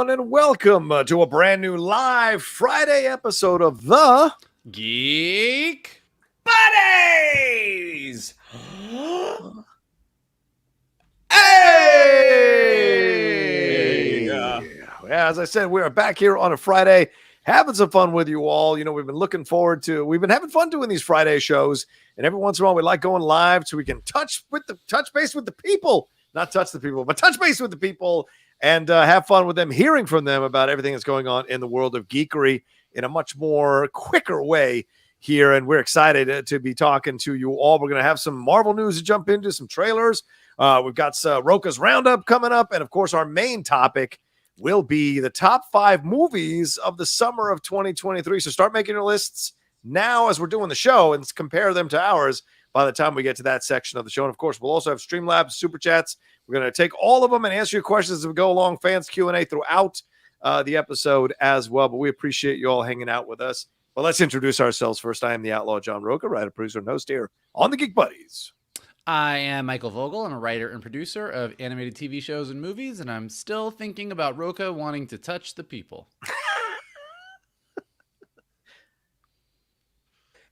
everyone, and welcome to a brand new live Friday episode of the Geek Buddies! Hey! Yeah, as I said, we are back here on a Friday, having some fun with you all. You know, we've been looking forward to, we've been having fun doing these Friday shows, and every once in a while we like going live so we can touch base with the people, not touch the people, but touch base with the people and have fun with them, hearing from them about everything that's going on in the world of geekery in a much more quicker way here. And we're excited to be talking to you all. We're going to have some Marvel news to jump into, some trailers. We've got ROCHA'S Roundup coming up. And of course, our main topic will be the top 5 movies of the summer of 2023. So start making your lists now as we're doing the show and compare them to ours by the time we get to that section of the show. And of course, we'll also have Streamlabs, Superchats. We're going to take all of them and answer your questions as we go along, fans Q&A throughout the episode as well. But we appreciate you all hanging out with us. Well, let's introduce ourselves first. I am the Outlaw John Rocha, writer, producer, and host here on the Geek Buddies. I am Michael Vogel. I'm a writer and producer of animated TV shows and movies, and I'm still thinking about Rocha wanting to touch the people.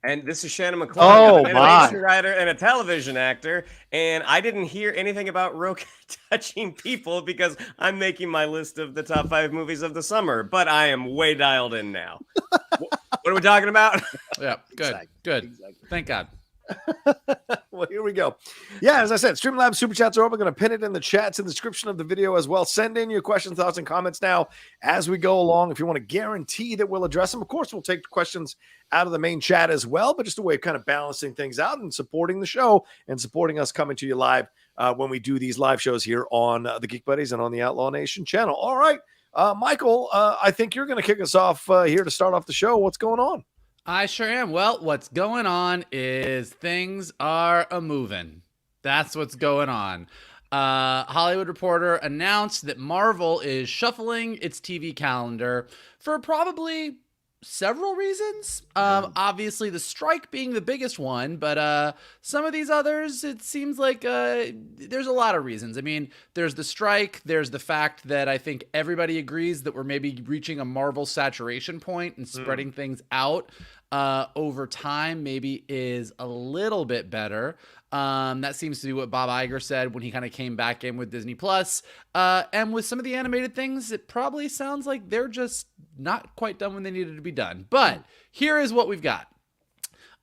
And this is Shannon McClung. Oh, I'm an animation writer and a television actor, and I didn't hear anything about Rocha touching people because I'm making my list of the top 5 movies of the summer, but I am way dialed in now. What are we talking about? Yeah, good, Exactly. good. Exactly. Thank God. Well, here we go. Yeah, as I said, Streamlabs Super Chats are over. I'm going to pin it in the chats in the description of the video as well. Send in your questions, thoughts, and comments now as we go along. If you want to guarantee that we'll address them, of course, we'll take questions out of the main chat as well, but just a way of kind of balancing things out and supporting the show and supporting us coming to you live when we do these live shows here on the Geek Buddies and on the Outlaw Nation channel. All right, Michael, I think you're going to kick us off here to start off the show. What's going on? I sure am. Well, what's going on is things are a-moving. That's what's going on. Hollywood Reporter announced that Marvel is shuffling its TV calendar for probably several reasons. Obviously, the strike being the biggest one, but some of these others, it seems like there's a lot of reasons. I mean, there's the strike. There's the fact that I think everybody agrees that we're maybe reaching a Marvel saturation point and spreading things out over time maybe is a little bit better. That seems to be what Bob Iger said when he kind of came back in with Disney Plus. And with some of the animated things, it probably sounds like they're just not quite done when they needed to be done. But here is what we've got.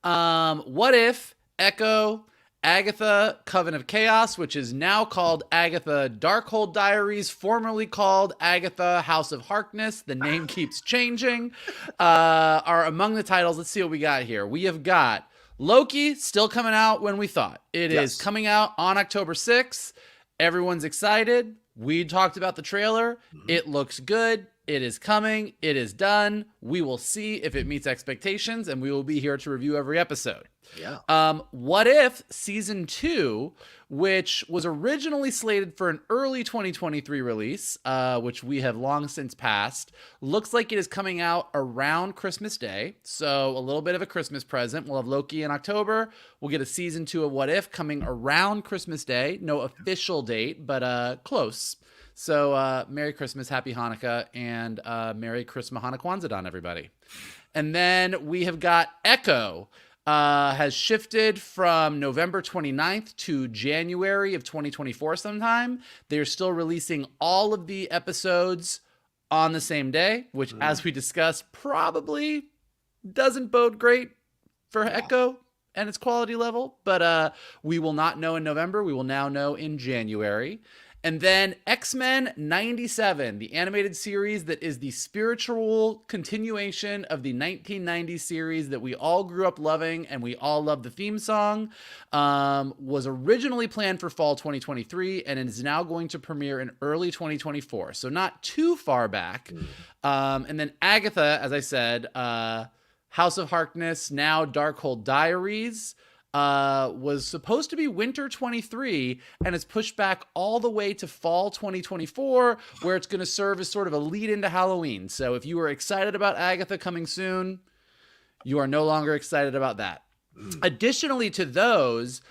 What If, Echo, Agatha, Coven of Chaos, which is now called Agatha Darkhold Diaries, formerly called Agatha House of Harkness. The name keeps changing. Are among the titles. Let's see what we got here. We have got Loki still coming out when we thought. It is coming out on October 6th. Everyone's excited. We talked about the trailer. It looks good. It is coming. It is done. We will see if it meets expectations, and we will be here to review every episode. Yeah. What If Season 2, which was originally slated for an early 2023 release, which we have long since passed, looks like it is coming out around Christmas Day. So a little bit of a Christmas present. We'll have Loki in October. We'll get a Season 2 of What If coming around Christmas Day. No official date, but close. So Merry Christmas, Happy Hanukkah, and Merry Christmas Hanukkah, everybody. And then we have got Echo. Has shifted from November 29th to January of 2024 sometime. They're still releasing all of the episodes on the same day, which, as we discussed, probably doesn't bode great for Echo and its quality level. But we will not know in November. We will now know in January. And then X-Men 97, the animated series that is the spiritual continuation of the 1990s series that we all grew up loving and we all love the theme song, was originally planned for fall 2023 and is now going to premiere in early 2024. So not too far back. And then Agatha, as I said, House of Harkness, now Darkhold Diaries, was supposed to be winter 23 and is pushed back all the way to fall 2024, where it's going to serve as sort of a lead into Halloween. So if you were excited about Agatha coming soon, you are no longer excited about that. Additionally to those,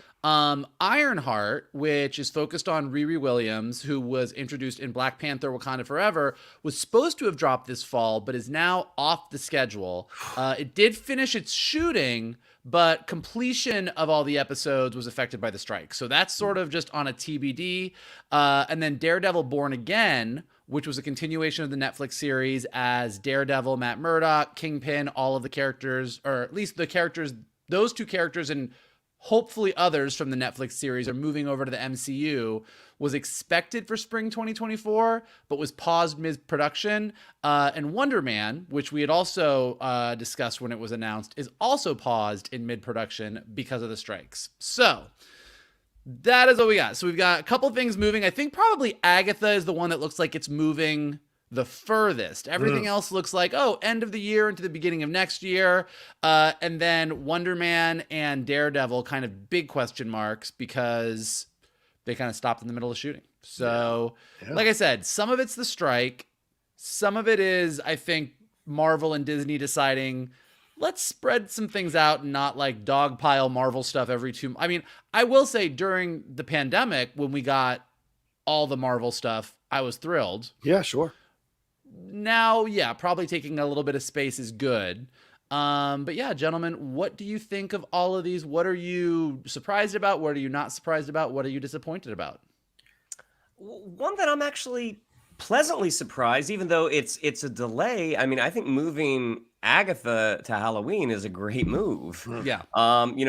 Ironheart, which is focused on Riri Williams, who was introduced in Black Panther: Wakanda Forever, was supposed to have dropped this fall, but is now off the schedule. It did finish its shooting, but completion of all the episodes was affected by the strike. So that's sort of just on a TBD. And then Daredevil Born Again, which was a continuation of the Netflix series as Daredevil, Matt Murdock, Kingpin, all of the characters, or at least the characters, those two characters and hopefully others from the Netflix series are moving over to the MCU, was expected for spring 2024, but was paused mid-production. And Wonder Man, which we had also discussed when it was announced, is also paused in mid-production because of the strikes. So that is what we got. So we've got a couple things moving. I think probably Agatha is the one that looks like it's moving the furthest. Everything else looks like, end of the year into the beginning of next year. And then Wonder Man and Daredevil kind of big question marks because they kind of stopped in the middle of shooting. So like I said, some of it's the strike. Some of it is, I think, Marvel and Disney deciding, let's spread some things out and not like dogpile Marvel stuff every two. I mean, I will say during the pandemic, when we got all the Marvel stuff, I was thrilled. Yeah, sure. Now, probably taking a little bit of space is good. But yeah, gentlemen, what do you think of all of these? What are you surprised about? What are you not surprised about? What are you disappointed about? One that I'm actually pleasantly surprised, even though it's a delay. I mean, I think moving Agatha to Halloween is a great move. Yeah.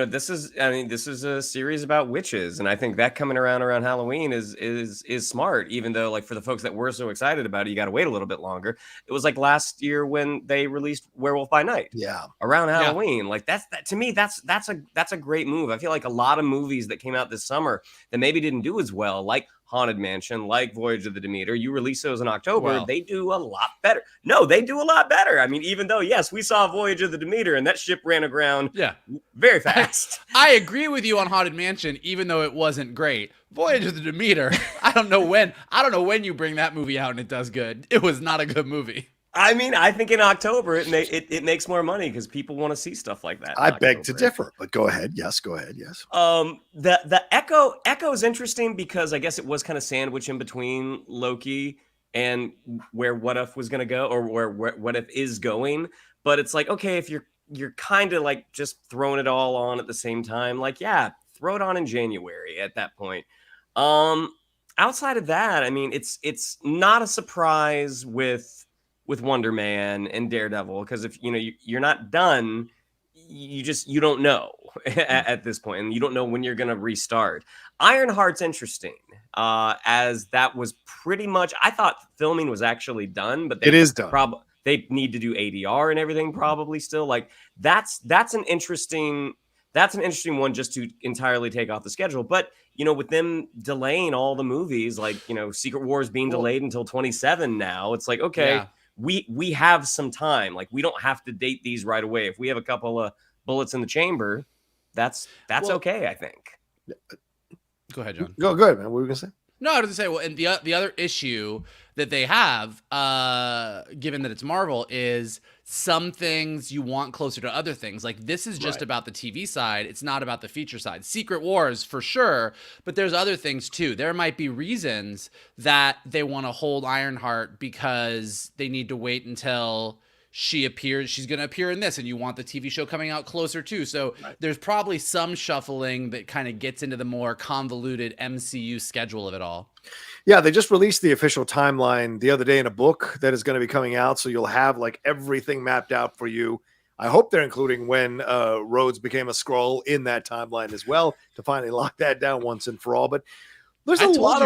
This is a series about witches, and I think that coming around Halloween is smart, even though, like, for the folks that were so excited about it, you got to wait a little bit longer. It was like last year when they released Werewolf by Night. Yeah. Around Halloween. Like that to me, that's a great move. I feel like a lot of movies that came out this summer that maybe didn't do as well, like Haunted Mansion, like Voyage of the Demeter, you release those in October, they do a lot better. No, they do a lot better. I mean, even though, yes, we saw Voyage of the Demeter and that ship ran aground very fast. I agree with you on Haunted Mansion, even though it wasn't great. Voyage of the Demeter, I don't know when you bring that movie out and it does good. It was not a good movie. I mean, I think in October it makes more money because people want to see stuff like that. I beg to differ, but go ahead. Yes, go ahead. Yes. The Echo is interesting because I guess it was kind of sandwiched in between Loki and where What If was going to go, or where What If is going. But it's like, okay, if you're kind of like just throwing it all on at the same time, like, yeah, throw it on in January at that point. Outside of that, I mean, it's not a surprise with Wonder Man and Daredevil, because if you're not done, you don't know at this point, and you don't know when you're going to restart. Ironheart's interesting, as that was pretty much, I thought filming was actually done, but it is done. They need to do ADR and everything probably still. Like that's an interesting one just to entirely take off the schedule. But with them delaying all the movies, like Secret Wars being delayed until 2027 now, it's like, okay. Yeah. We have some time. Like, we don't have to date these right away. If we have a couple of bullets in the chamber, that's okay, I think. Go ahead, John. Go ahead, man. What were you gonna say? No, I was gonna say, well, and the other issue that they have, given that it's Marvel, is some things you want closer to other things. Like, this is just about the TV side. It's not about the feature side. Secret Wars, for sure, but there's other things, too. There might be reasons that they want to hold Ironheart because they need to wait until she appears. She's going to appear in this, and you want the TV show coming out closer, too. So there's probably some shuffling that kind of gets into the more convoluted MCU schedule of it all. Yeah, they just released the official timeline the other day in a book that is going to be coming out. So you'll have like everything mapped out for you. I hope they're including when Rhodes became a Skrull in that timeline as well, to finally lock that down once and for all. But there's I told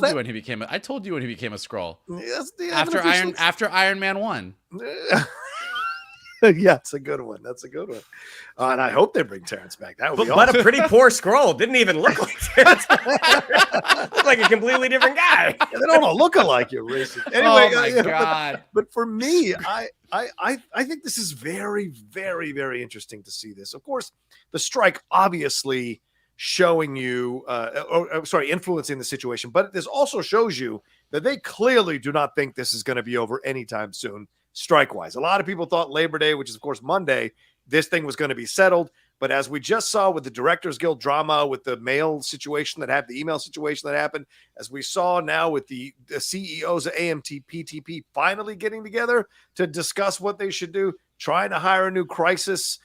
you when he became a Skrull. Yes, after Iron Man 1. Yeah, it's a good one. That's a good one. And I hope they bring Terrence back. That would be awesome. What a pretty poor Skrull. Didn't even look like Terrence. Looked like a completely different guy. Yeah, they don't all look alike, you racist. Anyway, oh my God. But for me, I think this is very, very, very interesting to see this. Of course, the strike obviously showing you, influencing the situation, but this also shows you that they clearly do not think this is going to be over anytime soon. Strike-wise, a lot of people thought Labor Day, which is of course Monday, this thing was going to be settled. But as we just saw with the Directors Guild drama, with the mail situation that happened, the email situation that happened, as we saw now with the CEOs of AMT, PTP finally getting together to discuss what they should do, trying to hire a new crisis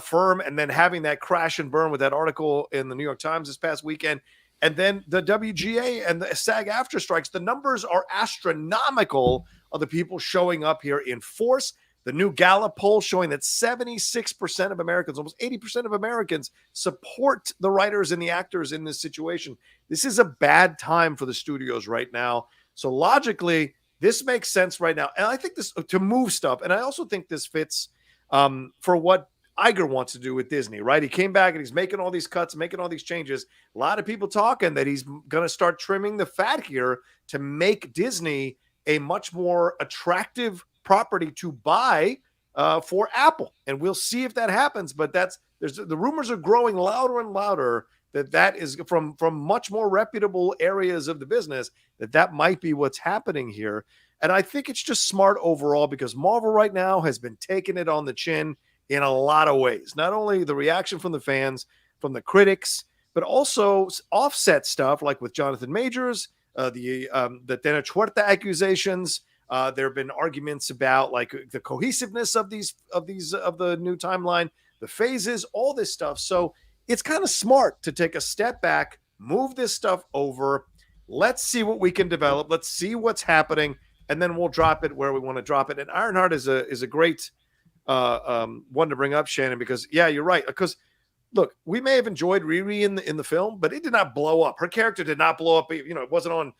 firm, and then having that crash and burn with that article in the New York Times this past weekend. And then the WGA and the SAG-AFTRA strikes, the numbers are astronomical of the people showing up here in force. The new Gallup poll showing that 76% of Americans, almost 80% of Americans, support the writers and the actors in this situation. This is a bad time for the studios right now. So logically, this makes sense right now. And I think this to move stuff. And I also think this fits for what Iger wants to do with Disney, right? He came back and he's making all these cuts, making all these changes. A lot of people talking that he's going to start trimming the fat here to make Disney a much more attractive property to buy for Apple. And we'll see if that happens. But the rumors are growing louder and louder that is from much more reputable areas of the business, that might be what's happening here. And I think it's just smart overall because Marvel right now has been taking it on the chin in a lot of ways. Not only the reaction from the fans, from the critics, but also offset stuff like with Jonathan Majors, the Tena Chuerta accusations. There have been arguments about like the cohesiveness of the new timeline, the phases, all this stuff. So it's kind of smart to take a step back, move this stuff over. Let's see what we can develop. Let's see what's happening, and then we'll drop it where we want to drop it. And Ironheart is a great one to bring up, Shannon, because you're right. Because look, we may have enjoyed Riri in the film, but it did not blow up. Her character did not blow up. You know, it wasn't on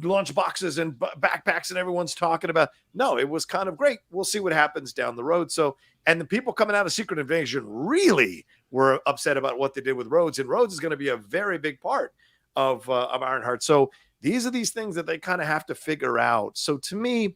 lunch boxes and backpacks and everyone's talking about. No, it was kind of great. We'll see what happens down the road. So, and the people coming out of Secret Invasion really were upset about what they did with Rhodes, and Rhodes is going to be a very big part of Ironheart. So these are these things that they kind of have to figure out. So to me,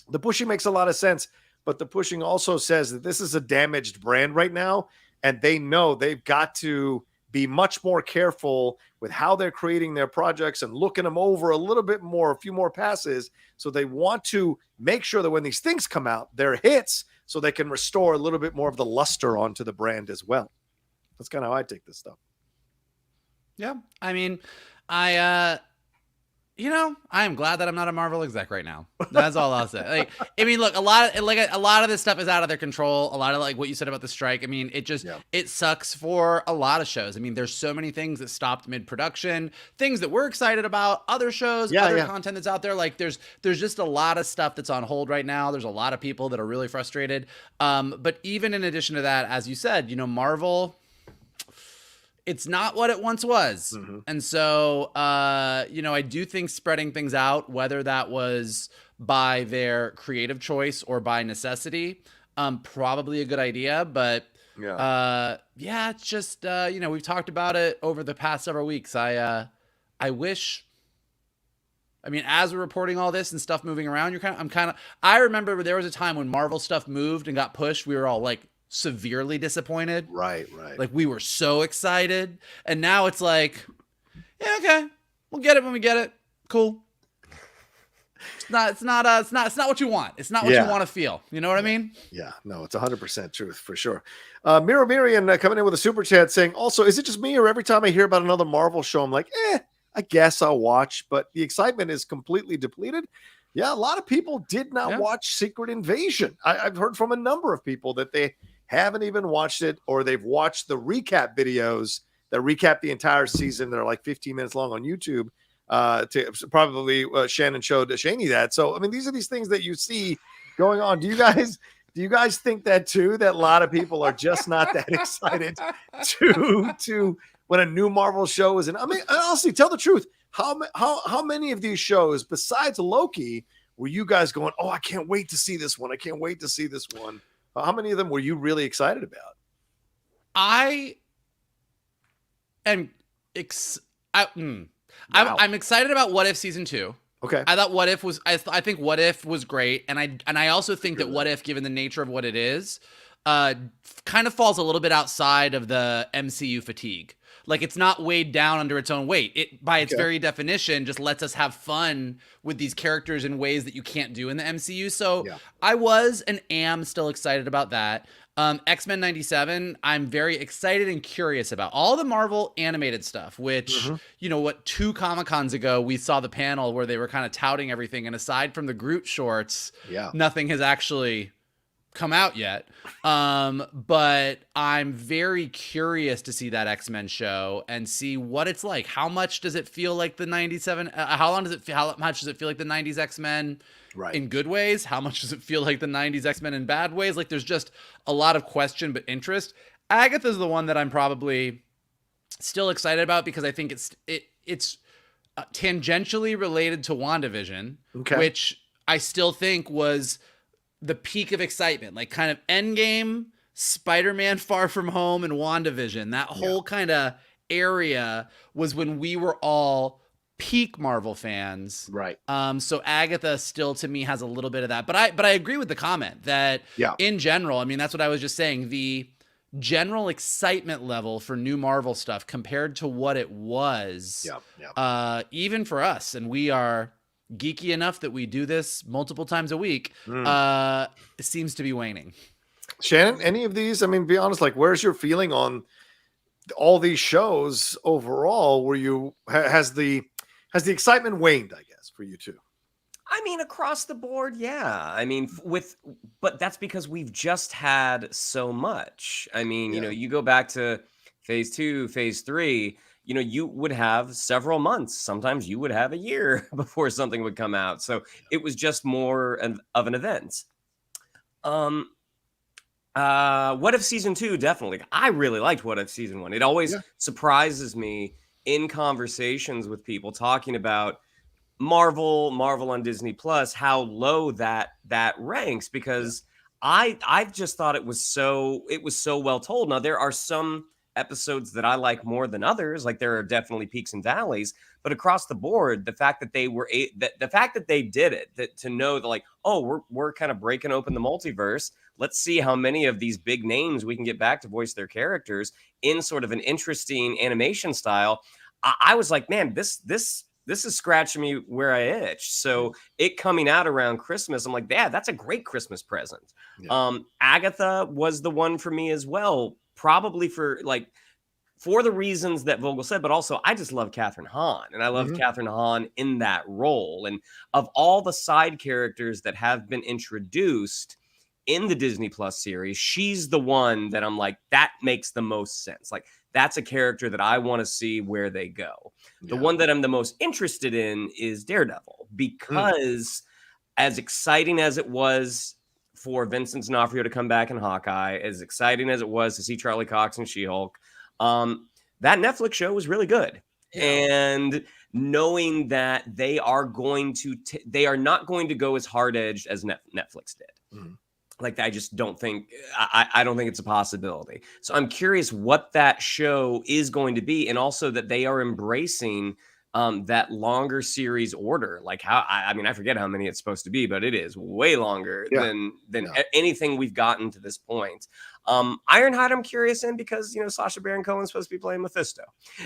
the pushing makes a lot of sense, but the pushing also says that this is a damaged brand right now, and they know they've got to be much more careful with how they're creating their projects and looking them over a little bit more, a few more passes. So they want to make sure that when these things come out, they're hits, so they can restore a little bit more of the luster onto the brand as well. That's kind of how I take this stuff. Yeah. I mean, I'm glad that I'm not a Marvel exec right now. That's all I'll say. Like, I mean, look, a lot of this stuff is out of their control. A lot of like what you said about the strike. I mean, it sucks for a lot of shows. I mean, there's so many things that stopped mid-production, things that we're excited about, other shows, other content that's out there. Like there's just a lot of stuff that's on hold right now. There's a lot of people that are really frustrated. But even in addition to that, as you said, Marvel, it's not what it once was. Mm-hmm. And so, I do think spreading things out, whether that was by their creative choice or by necessity, probably a good idea. But it's just, we've talked about it over the past several weeks. I wish, as we're reporting all this and stuff moving around, I remember there was a time when Marvel stuff moved and got pushed. We were all like, severely disappointed. Right. Like we were so excited, and now it's like, yeah, okay, we'll get it when we get it. Cool. It's not what you want. It's not what you want to feel. You know what I mean? Yeah. No, it's 100% truth for sure. Mira Mirian coming in with a super chat saying, also, is it just me or every time I hear about another Marvel show, I'm like, I guess I'll watch, but the excitement is completely depleted. Yeah, a lot of people did not watch Secret Invasion. I've heard from a number of people that they haven't even watched it, or they've watched the recap videos that recap the entire season. They're like 15 minutes long on YouTube. Probably Shannon showed Shaney that. So, these are these things that you see going on. Do you guys think that too? That a lot of people are just not that excited to when a new Marvel show is in? Honestly, tell the truth. How many of these shows besides Loki were you guys going, oh, I can't wait to see this one. I can't wait to see this one. How many of them were you really excited about? I'm excited about What If season 2. Okay. I thought What If was I think What If was great, and I also think that What If, given the nature of what it is, kind of falls a little bit outside of the MCU fatigue. Like it's not weighed down under its own weight. It, by its very definition, just lets us have fun with these characters in ways that you can't do in the MCU. So I was and am still excited about that. X-Men 97, I'm very excited and curious about. All the Marvel animated stuff, which, 2 Comic-Cons ago, we saw the panel where they were kind of touting everything. And aside from the Groot shorts, nothing has actually come out yet. But I'm very curious to see that X-Men show and see what it's like. How much does it feel like the 97? How much does it feel like the 90s X-Men? Right. In good ways? How much does it feel like the 90s X-Men in bad ways? Like, there's just a lot of question but interest. Agatha's the one that I'm probably still excited about because I think it's tangentially related to WandaVision, which I still think was the peak of excitement. Like, kind of Endgame, Spider-Man Far From Home, and WandaVision. That whole kind of area was when we were all peak Marvel fans. Right. So Agatha still to me has a little bit of that. But I agree with the comment that in general, I mean, that's what I was just saying. The general excitement level for new Marvel stuff compared to what it was, even for us, and we are geeky enough that we do this multiple times a week, seems to be waning. Shannon, any of these? I mean, be honest, like, where's your feeling on all these shows overall? Where you has the excitement waned, I guess, for you too? I mean, across the board, yeah. I mean, but that's because we've just had so much. I mean, you go back to phase 2, phase 3, you would have several months. Sometimes you would have a year before something would come out. So it was just more of an event. What If season 2, definitely. I really liked What If season 1. It always surprises me in conversations with people talking about Marvel on Disney Plus, how low that ranks, because I just thought it was so well told. Now, there are some episodes that I like more than others. Like, there are definitely peaks and valleys, but across the board, the fact that they were the fact that they did it, that to know that, like, oh, we're kind of breaking open the multiverse. Let's see how many of these big names we can get back to voice their characters in sort of an interesting animation style. I was like, man, this is scratching me where I itch. So it coming out around Christmas, I'm like, yeah, that's a great Christmas present. Agatha was the one for me as well, probably for the reasons that Vogel said, but also I just love Catherine Hahn, and I love Catherine Hahn in that role. And of all the side characters that have been introduced in the Disney Plus series, she's the one that I'm like, that makes the most sense. Like, that's a character that I want to see where they go. The one that I'm the most interested in is Daredevil, because as exciting as it was for Vincent D'Onofrio to come back in Hawkeye, as exciting as it was to see Charlie Cox and She-Hulk, that Netflix show was really good. And knowing that they are going to, they are not going to go as hard-edged as Netflix did. Like, I just don't think, I don't think it's a possibility. So I'm curious what that show is going to be. And also that they are embracing that longer series order. Like, how, I mean, I forget how many it's supposed to be, but it is way longer than anything we've gotten to this point. Ironhide, I'm curious in, because, Sacha Baron Cohen's supposed to be playing Mephisto.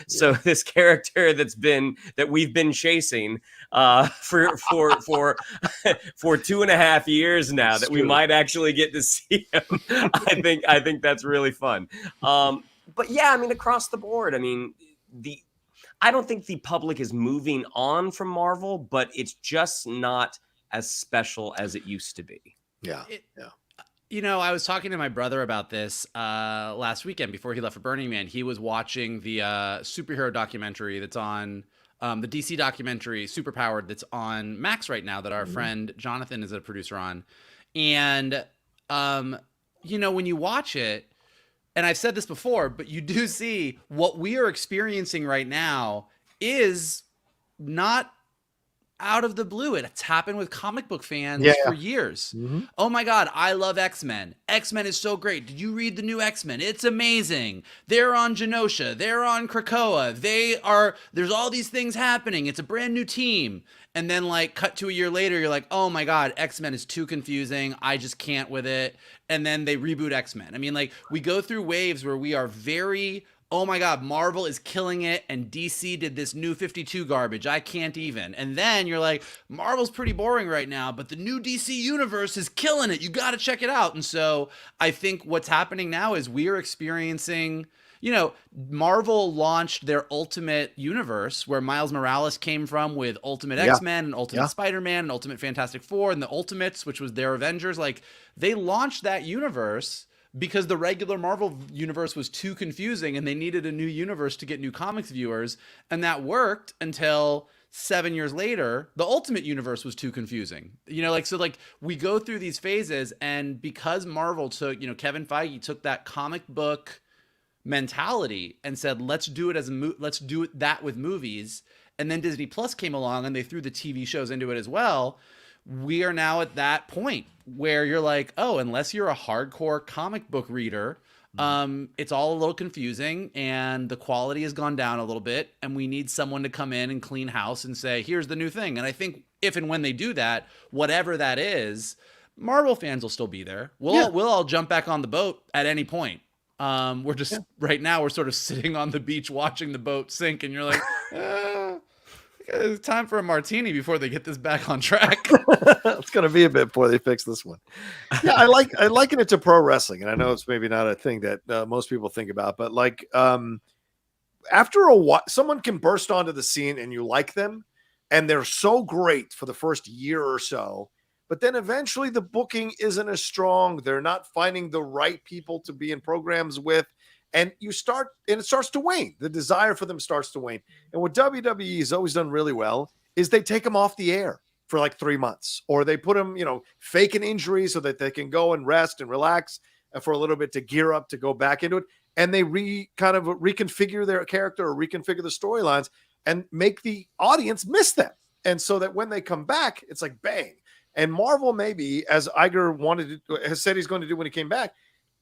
So this character that we've been chasing for 2.5 years now, that we might actually get to see him. I think that's really fun. But yeah, I mean, across the board, I mean, I don't think the public is moving on from Marvel, but it's just not as special as it used to be. I was talking to my brother about this last weekend before he left for Burning Man. He was watching the superhero documentary that's on the DC documentary Superpowered that's on Max right now, that our friend Jonathan is a producer on. And, when you watch it, and I've said this before, but you do see what we are experiencing right now is not out of the blue. It's happened with comic book fans for years. Oh my God, I love X-Men. X-Men is so great. Did you read the new X-Men? It's amazing. They're on Genosha. They're on Krakoa. There's all these things happening. It's a brand new team. And then, like, cut to a year later, you're like, oh my God, X-Men is too confusing. I just can't with it. And then they reboot X-Men. I mean, like, we go through waves where we are very oh my God, Marvel is killing it, and DC did this new 52 garbage. I can't even. And then you're like, Marvel's pretty boring right now, but the new DC universe is killing it. You got to check it out. And so I think what's happening now is we are experiencing, you know, Marvel launched their Ultimate Universe where Miles Morales came from with Ultimate X-Men and Ultimate Spider-Man and Ultimate Fantastic Four and the Ultimates, which was their Avengers. Like, they launched that universe because the regular Marvel universe was too confusing and they needed a new universe to get new comics viewers. And that worked until 7 years later, the Ultimate Universe was too confusing. You know, like, so like we go through these phases, and because Marvel took, you know, Kevin Feige took that comic book mentality and said, let's do it as let's do it that with movies. And then Disney Plus came along and they threw the TV shows into it as well. We are now at that point where you're like, oh, unless you're a hardcore comic book reader, it's all a little confusing and the quality has gone down a little bit, and we need someone to come in and clean house and say, here's the new thing. And I think if and when they do that, whatever that is, Marvel fans will still be there. We'll all jump back on the boat at any point. We're just right now we're sort of sitting on the beach watching the boat sink, and you're like, it's time for a martini before they get this back on track. It's going to be a bit before they fix this one. Yeah, I liken it to pro wrestling, and I know it's maybe not a thing that most people think about, but like after a while, someone can burst onto the scene and you like them, and they're so great for the first year or so, but then eventually the booking isn't as strong. They're not finding the right people to be in programs with. And it starts to wane. The desire for them starts to wane. And what WWE has always done really well is they take them off the air for like 3 months, or they put them, you know, fake an injury so that they can go and rest and relax for a little bit to gear up to go back into it. And they kind of reconfigure their character or reconfigure the storylines and make the audience miss them. And so that when they come back, it's like bang. And Marvel, maybe, as Iger has said he's going to do when he came back,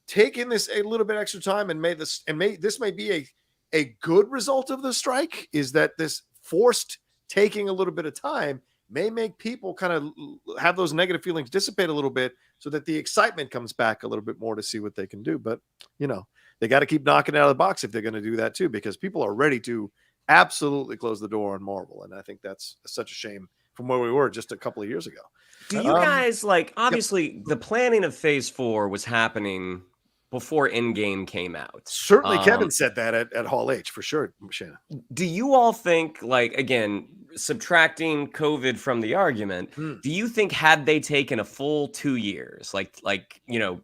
taking this a little bit extra time and this may be a good result of the strike, is that this forced taking a little bit of time may make people kind of have those negative feelings dissipate a little bit so that the excitement comes back a little bit more to see what they can do. But, you know, they got to keep knocking it out of the box if they're going to do that too, because people are ready to absolutely close the door on Marvel. And I think that's such a shame from where we were just a couple of years ago. Do you guys obviously the planning of phase 4 was happening before Endgame came out. Certainly Kevin said that at Hall H for sure, Shannon. Do you all think, like, again, subtracting COVID from the argument, do you think had they taken a full 2 years, like, you know,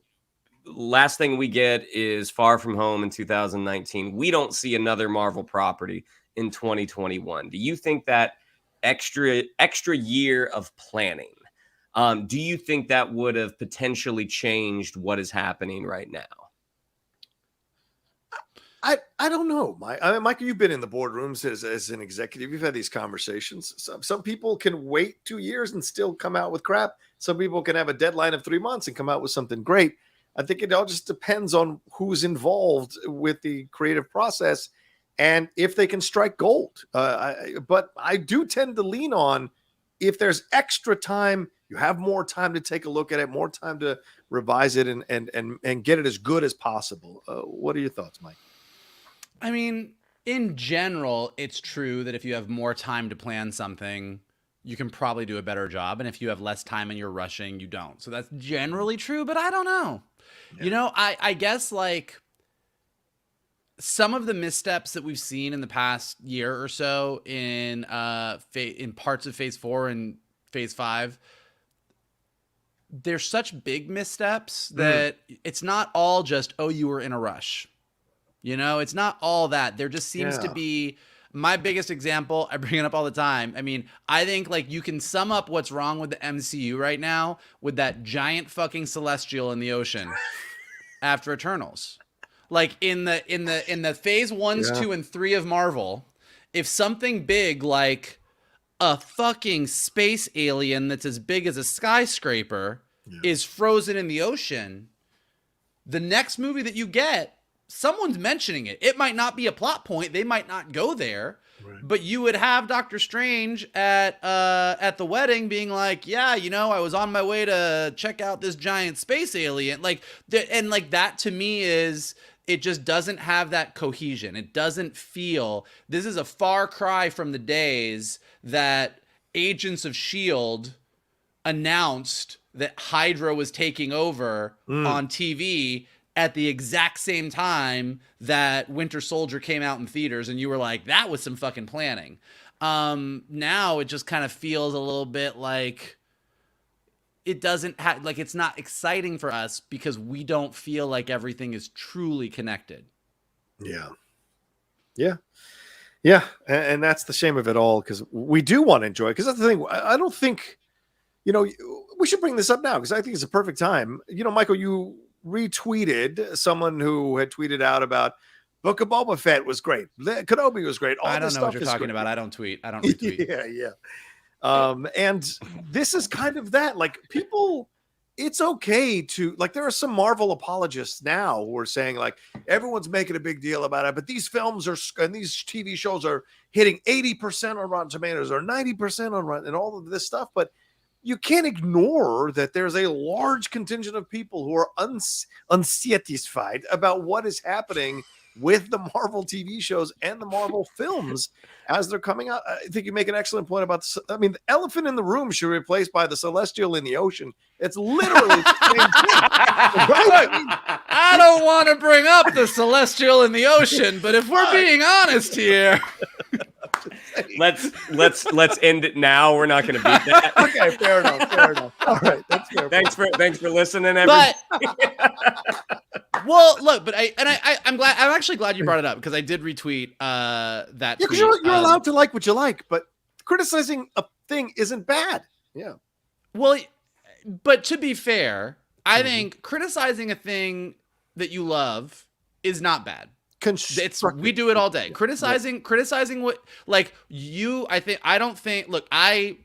last thing we get is Far From Home in 2019. We don't see another Marvel property in 2021. Do you think that extra year of planning, do you think that would have potentially changed what is happening right now? I don't know, Mike. I mean, Michael, you've been in the boardrooms as an executive. You've had these conversations. Some people can wait 2 years and still come out with crap. Some people can have a deadline of 3 months and come out with something great. I think it all just depends on who's involved with the creative process and if they can strike gold. But I do tend to lean on, if there's extra time, you have more time to take a look at it, more time to revise it and get it as good as possible. What are your thoughts, Mike? I mean, in general, it's true that if you have more time to plan something, you can probably do a better job. And if you have less time and you're rushing, you don't. So that's generally true, but I don't know. Yeah. You know, I guess like some of the missteps that we've seen in the past year or so in parts of phase 4 and phase 5, they're such big missteps that it's not all just, oh, you were in a rush. You know, it's not all that. There just seems to be, my biggest example, I bring it up all the time. I mean, I think like you can sum up what's wrong with the MCU right now with that giant fucking celestial in the ocean after Eternals. Like in the phase 1s, 2, and 3 of Marvel, if something big like a fucking space alien that's as big as a skyscraper is frozen in the ocean, the next movie that you get, someone's mentioning it. It might not be a plot point. They might not go there, but you would have Doctor Strange at the wedding being like, yeah, you know, I was on my way to check out this giant space alien. Like, and like that to me is it just doesn't have that cohesion. It doesn't feel, this is a far cry from the days that Agents of S.H.I.E.L.D. announced that Hydra was taking over on TV at the exact same time that Winter Soldier came out in theaters, and you were like, that was some fucking planning. Now it just kind of feels a little bit like it doesn't have, like, it's not exciting for us because we don't feel like everything is truly connected. Yeah. And that's the shame of it all, because we do want to enjoy it. Because that's the thing. I don't think, we should bring this up now because I think it's a perfect time. Michael, you retweeted someone who had tweeted out about Book of Boba Fett was great. Kenobi was great. All I don't know what you're talking about. I don't tweet. I don't retweet. Yeah. And this is kind of that. Like, people, it's okay to, like, there are some Marvel apologists now who are saying, like, everyone's making a big deal about it, but these films and these TV shows are hitting 80% on Rotten Tomatoes or 90% on Rotten and all of this stuff. But you can't ignore that there's a large contingent of people who are unsatisfied about what is happening with the Marvel TV shows and the Marvel films as they're coming out. I think you make an excellent point about this. I mean, the elephant in the room should be replaced by the celestial in the ocean. It's literally the same thing. Right? I mean, I don't want to bring up the celestial in the ocean, but if we're being honest here, let's end it now. We're not going to beat that. Okay, fair enough. All right, that's fair. Thanks for listening, everybody. Well, look, but I'm glad. I'm actually glad you brought it up because I did retweet that. Yeah, because you're allowed to like what you like, but criticizing a thing isn't bad. Yeah. Well, but to be fair, I think criticizing a thing that you love is not bad. We do it all day. Criticizing what, like, I don't think, look, I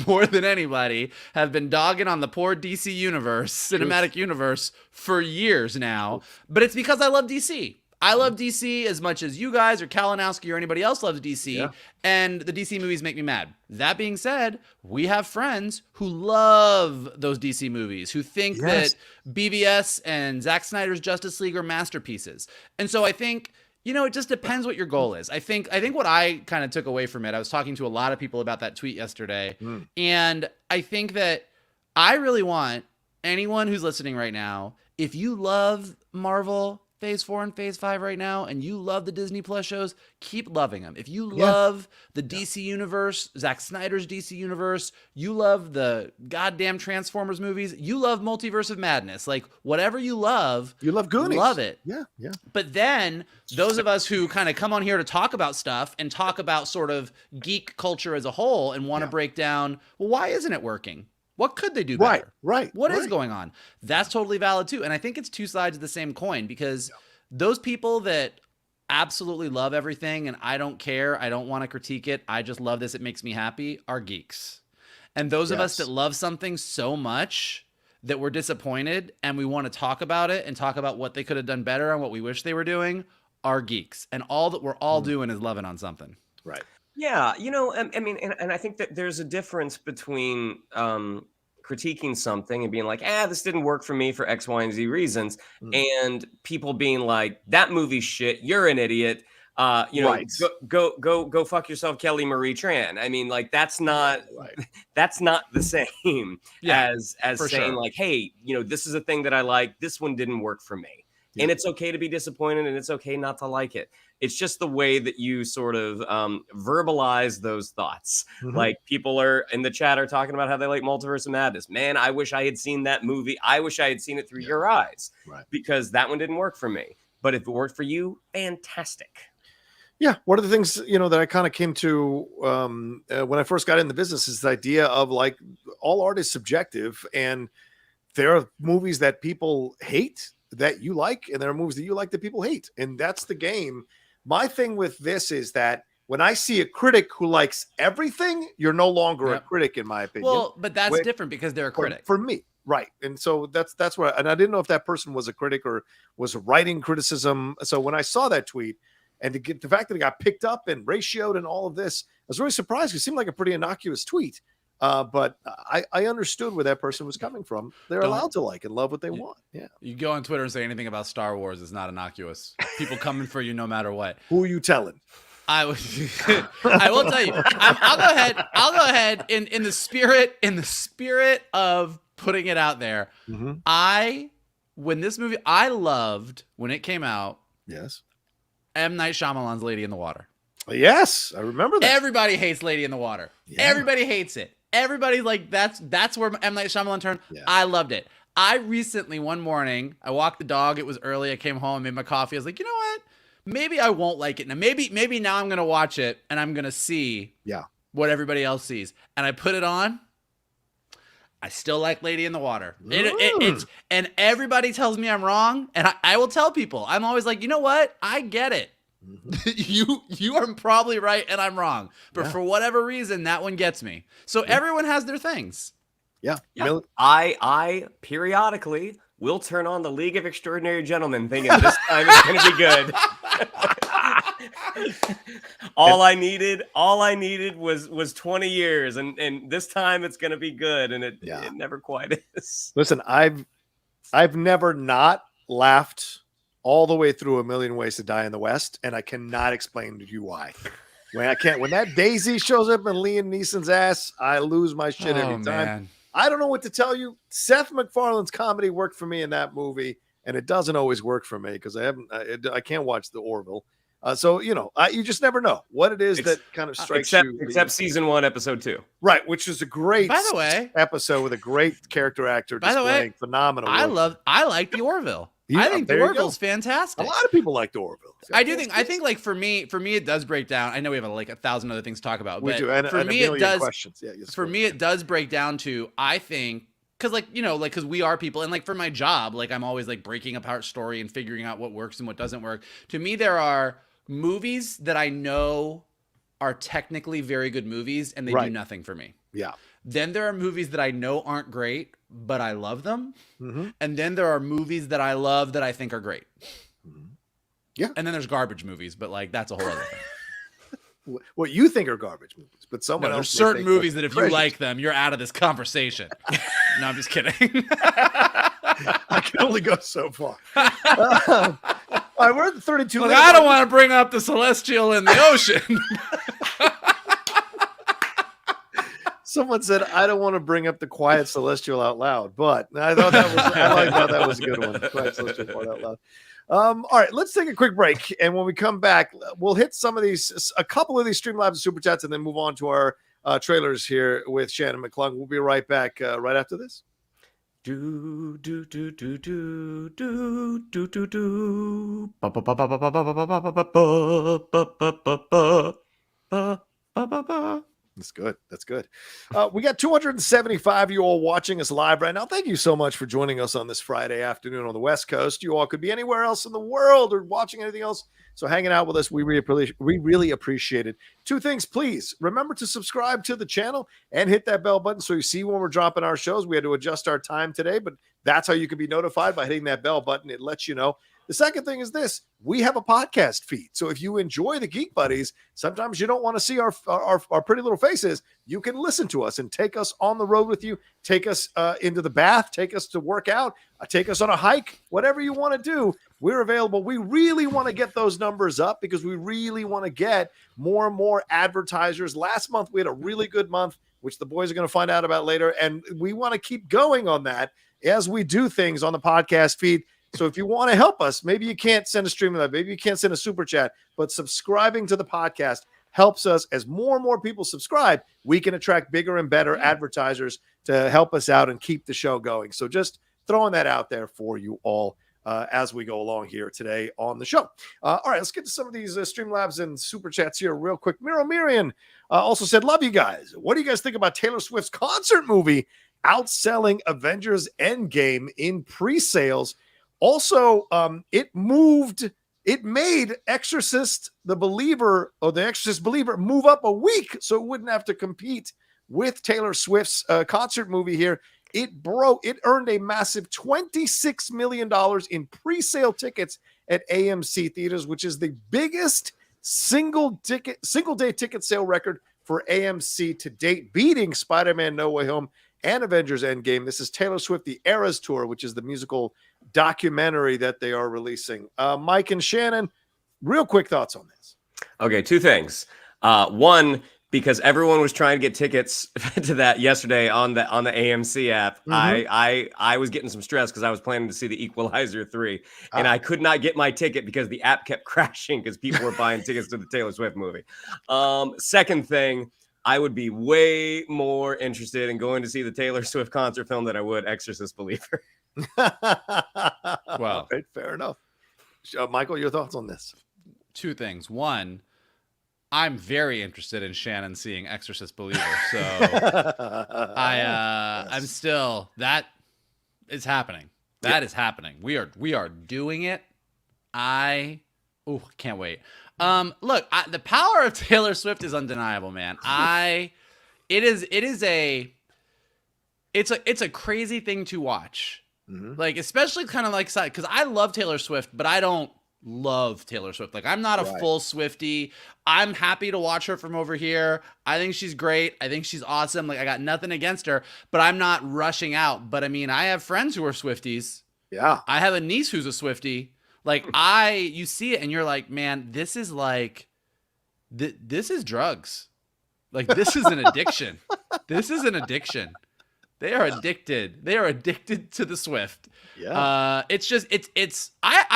more than anybody have been dogging on the poor DC cinematic universe for years now, but it's because I love DC. I love DC as much as you guys or Kalinowski or anybody else loves DC, and the DC movies make me mad. That being said, we have friends who love those DC movies, who think that BVS and Zack Snyder's Justice League are masterpieces. And so I think, it just depends what your goal is. I think what I kind of took away from it, I was talking to a lot of people about that tweet yesterday, and I think that I really want anyone who's listening right now, if you love Marvel Phase 4 and Phase 5 right now, and you love the Disney Plus shows, keep loving them. If you love the DC universe, Zack Snyder's DC universe, you love the goddamn Transformers movies, you love Multiverse of Madness, like, whatever you love Goonies. Love it. Yeah. But then those of us who kind of come on here to talk about stuff and talk about sort of geek culture as a whole and want to break down, well, why isn't it working? What could they do better? Right. What is going on? That's totally valid too. And I think it's two sides of the same coin, because those people that absolutely love everything and I don't care, I don't want to critique it, I just love this, it makes me happy, are geeks. And those of us that love something so much that we're disappointed and we want to talk about it and talk about what they could have done better and what we wish they were doing are geeks. And all that we're all doing is loving on something. Right. Yeah, I mean, and I think that there's a difference between critiquing something and being like, this didn't work for me for X, Y, and Z reasons, and people being like, that movie's shit, you're an idiot, go fuck yourself, Kelly Marie Tran. I mean, like, that's not the same as saying like, hey, this is a thing that I like, this one didn't work for me. And it's okay to be disappointed, and it's okay not to like it. It's just the way that you sort of verbalize those thoughts. Like, people are in the chat are talking about how they like Multiverse of Madness. Man, I wish I had seen that movie. I wish I had seen it through your eyes, because that one didn't work for me. But if it worked for you, fantastic. Yeah, one of the things that I kind of came to when I first got in the business is the idea of, like, all art is subjective, and there are movies that people hate that you like, and there are movies that you like that people hate, and that's the game. My thing with this is that when I see a critic who likes everything, you're no longer a critic, in my opinion. Well, but that's different because they're a critic. For me, right. And so that's what, and I didn't know if that person was a critic or was writing criticism. So when I saw that tweet, and to get the fact that it got picked up and ratioed and all of this, I was really surprised. It seemed like a pretty innocuous tweet. But I understood where that person was coming from. They're allowed to like and love what they want. Yeah. You go on Twitter and say anything about Star Wars is not innocuous. People coming for you no matter what. Who are you telling? I will tell you. I'll go ahead in the spirit of putting it out there. When this movie, I loved when it came out. Yes. M. Night Shyamalan's Lady in the Water. Yes, I remember that. Everybody hates Lady in the Water. Yeah. Everybody hates it. Everybody's like, that's where M. Night Shyamalan turned. Yeah. I loved it. I recently, one morning, I walked the dog. It was early. I came home, made my coffee. I was like, you know what? Maybe I won't like it now. Maybe now I'm gonna watch it and I'm gonna see what everybody else sees. And I put it on. I still like Lady in the Water. It's and everybody tells me I'm wrong, and I will tell people. I'm always like, you know what? I get it. You are probably right and I'm wrong, but for whatever reason that one gets me. So everyone has their things. I periodically will turn on the League of Extraordinary Gentlemen thinking this time it's going to be good. all I needed was 20 years and this time it's going to be good, and it never quite is. Listen, I've never not laughed all the way through A Million Ways to Die in the West, and I cannot explain to you why. When that Daisy shows up in Liam Neeson's ass, I lose my shit every time. Man. I don't know what to tell you. Seth MacFarlane's comedy worked for me in that movie, and it doesn't always work for me because I can't watch the Orville. So you just never know what it is that kind of strikes you. Except season 1, episode 2, right? Which is a great, by the way, episode with a great character actor displaying phenomenal. I like the Orville. I think the Orville's fantastic. A lot of people like the Orville. I think like for me it does break down. I know we have like 1,000 other things to talk about, but for me it does. Questions. Yeah, for me it does break down to, I think, because because we are people, and like for my job, like I'm always like breaking apart story and figuring out what works and what doesn't work. To me, there are movies that I know are technically very good movies, and they do nothing for me. Yeah. Then there are movies that I know aren't great, but I love them. And then there are movies that I love that I think are great. Yeah. And then there's garbage movies, but like that's a whole other thing. What you think are garbage movies, but someone else. There's certain movies that if you like them, you're out of this conversation. No, I'm just kidding. I can only go so far. All right, we're at the 32. Look, I don't want to bring up the celestial in the ocean. Someone said, I don't want to bring up the quiet celestial out loud, but I thought that was a good one. Quiet celestial part out loud. All right, let's take a quick break. And when we come back, we'll hit a couple of these Streamlabs and Super Chats, and then move on to our trailers here with Shannon McClung. We'll be right back right after this. Do do do do do do do do do. That's good. That's good. We got 275 of you all watching us live right now. Thank you so much for joining us on this Friday afternoon on the West Coast. You all could be anywhere else in the world or watching anything else. So hanging out with us, we really appreciate it. Two things, please. Remember to subscribe to the channel and hit that bell button so you see when we're dropping our shows. We had to adjust our time today, but that's how you can be notified, by hitting that bell button. It lets you know. The second thing is this: we have a podcast feed. So if you enjoy the Geek Buddies, sometimes you don't want to see our pretty little faces. You can listen to us and take us on the road with you, take us into the bath, take us to work out, take us on a hike, whatever you want to do. We're available. We really want to get those numbers up because we really want to get more and more advertisers. Last month, we had a really good month, which the boys are going to find out about later. And we want to keep going on that as we do things on the podcast feed. So if you want to help us, maybe you can't send a Streamlabs, maybe you can't send a Super Chat, but subscribing to the podcast helps us. As more and more people subscribe, we can attract bigger and better advertisers to help us out and keep the show going. So just throwing that out there for you all as we go along here today on the show. All right, let's get to some of these Streamlabs and Super Chats here real quick. Miro Mirian also said, love you guys. What do you guys think about Taylor Swift's concert movie outselling Avengers Endgame in pre-sales? Also, it made Exorcist the Believer, or the Exorcist Believer, move up a week so it wouldn't have to compete with Taylor Swift's concert movie here. It earned a massive $26 million in pre-sale tickets at AMC theaters, which is the biggest single day ticket sale record for AMC to date, beating Spider-Man No Way Home and Avengers Endgame. This is Taylor Swift, The Eras Tour, which is the musical documentary that they are releasing. Mike and Shannon, real quick thoughts on this. Okay, two things. One, because everyone was trying to get tickets to that yesterday on the AMC app, I was getting some stress because I was planning to see The Equalizer 3, and I could not get my ticket because the app kept crashing because people were buying tickets to the Taylor Swift movie. Second thing, I would be way more interested in going to see the Taylor Swift concert film than I would Exorcist Believer. Wow. Right, fair enough. Michael, your thoughts on this? Two things. One, I'm very interested in Shannon seeing Exorcist Believer. So I'm still, that is happening. That is happening. We are doing it. Can't wait. Look, the power of Taylor Swift is undeniable, man. It's a crazy thing to watch. Like, especially kind of like, because I love Taylor Swift, but I don't love Taylor Swift. Like, I'm not a full Swiftie. I'm happy to watch her from over here. I think she's great. I think she's awesome. Like, I got nothing against her, but I'm not rushing out. But I mean, I have friends who are Swifties. Yeah. I have a niece who's a Swiftie. Like, you see it and you're like, man, this is like, this is drugs. Like, this is an addiction. This is an addiction. They are addicted. They are addicted to the Swift. Yeah. I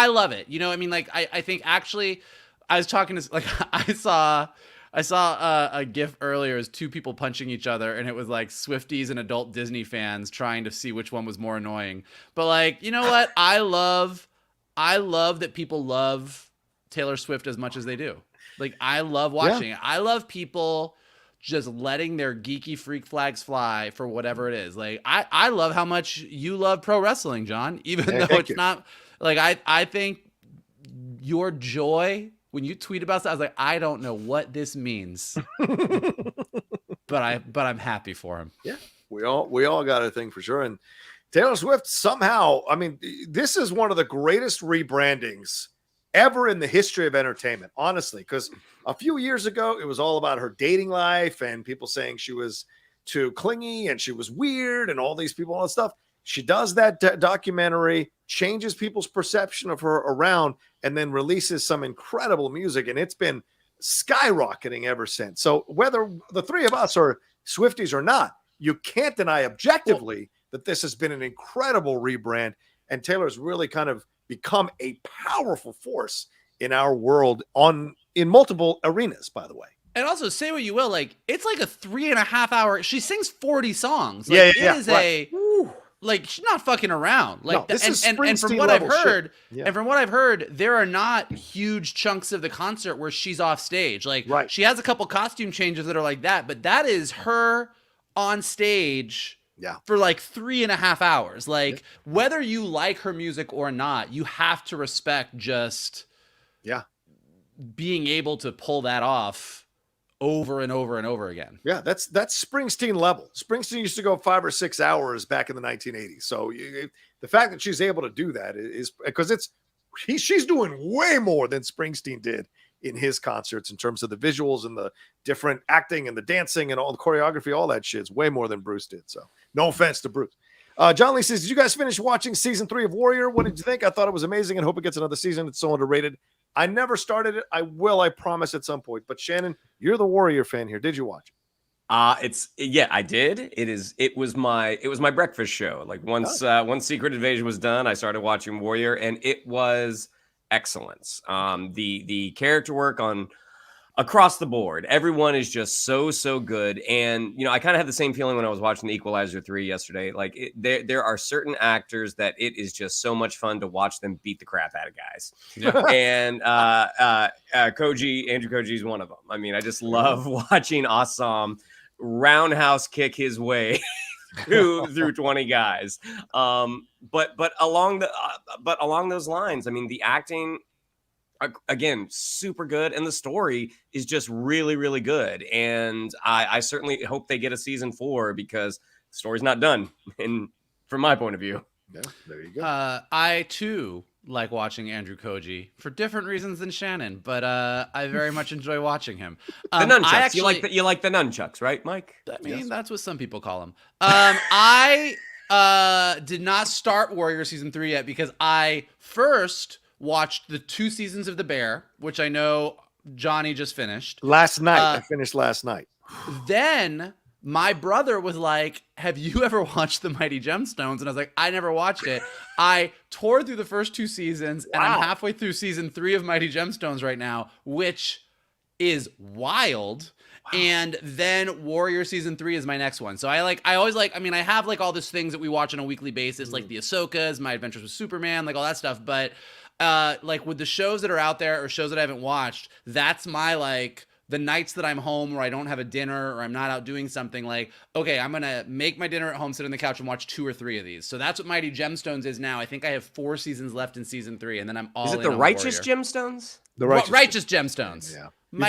love it. You know, I mean, like, I think actually I was talking to, like, I saw a GIF earlier as two people punching each other, and it was like Swifties and adult Disney fans trying to see which one was more annoying. But, like, you know what? I love that people love Taylor Swift as much as they do. Like, I love watching it. I love people just letting their geeky freak flags fly for whatever it is. Like, I love how much you love pro wrestling, John, even though it's not, like, I think your joy when you tweet about that, I was like, I don't know what this means, but I'm happy for him. Yeah, we all got a thing for sure. And Taylor Swift somehow, I mean, this is one of the greatest rebrandings ever in the history of entertainment, honestly, because a few years ago, it was all about her dating life and people saying she was too clingy and she was weird and all these people, all that stuff. She does that documentary, changes people's perception of her around, and then releases some incredible music. And it's been skyrocketing ever since. So whether the three of us are Swifties or not, you can't deny objectively that this has been an incredible rebrand. And Taylor's really kind of become a powerful force in our world in multiple arenas, by the way. And also, say what you will, like, it's like a 3.5 hour. She sings 40 songs. Like, like, she's not fucking around. Like, no, and from what I've heard, there are not huge chunks of the concert where she's off stage. Like, she has a couple costume changes that are like that, but that is her on stage. Yeah, for like 3.5 hours. Like, whether you like her music or not, you have to respect just being able to pull that off over and over and over again. Yeah, that's Springsteen level. Springsteen used to go 5 or 6 hours back in the 1980s. So the fact that she's able to do that is because she's doing way more than Springsteen did in his concerts in terms of the visuals and the different acting and the dancing and all the choreography, all that shit's way more than Bruce did. So no offense to Bruce. John Lee says, did you guys finish watching season 3 of Warrior? What did you think? I thought it was amazing and hope it gets another season. It's so underrated. I never started it. I will, I promise, at some point. But Shannon, you're the Warrior fan here. Did you watch it? I did. It was my breakfast show. Like, once Secret Invasion was done, I started watching Warrior, and it was excellence. The character work across the board, everyone is just so good. And I kind of had the same feeling when I was watching The Equalizer 3 yesterday. Like, there are certain actors that it is just so much fun to watch them beat the crap out of guys. Yeah. And Andrew Koji is one of them. I mean, I just love watching Assam roundhouse kick his way through 20 guys. But along those lines, I mean, the acting, again, super good, and the story is just really, really good. And I certainly hope they get a season 4 because the story's not done, from my point of view. Yeah, there you go. I too like watching Andrew Koji for different reasons than Shannon, but I very much enjoy watching him. The nunchucks. I actually, you like the nunchucks, right, Mike? I mean, that's what some people call them. I did not start Warrior season 3 yet because I first watched the 2 seasons of The Bear, which I know Johnny just finished. Last night. I finished last night. Then my brother was like, have you ever watched The Mighty Gemstones? And I was like, I never watched it. I tore through the first 2 seasons, and I'm halfway through season 3 of Mighty Gemstones right now, which is wild. Wow. And then Warrior season 3 is my next one. So I have like all these things that we watch on a weekly basis, like the Ahsokas, My Adventures with Superman, like all that stuff. But like with the shows that are out there or shows that I haven't watched, that's my like the nights that I'm home where I don't have a dinner or I'm not out doing something, like, okay, I'm going to make my dinner at home, sit on the couch and watch 2 or 3 of these. So that's what Mighty Gemstones is now. I think I have 4 seasons left in season 3, and then I'm all in. Is it the Righteous Gemstones? The Righteous Gemstones. Yeah. You're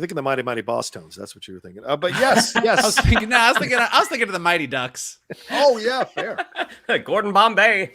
thinking the Mighty Boss Tones. That's what you were thinking. But yes. I was thinking of the Mighty Ducks. Oh yeah, fair. Gordon Bombay.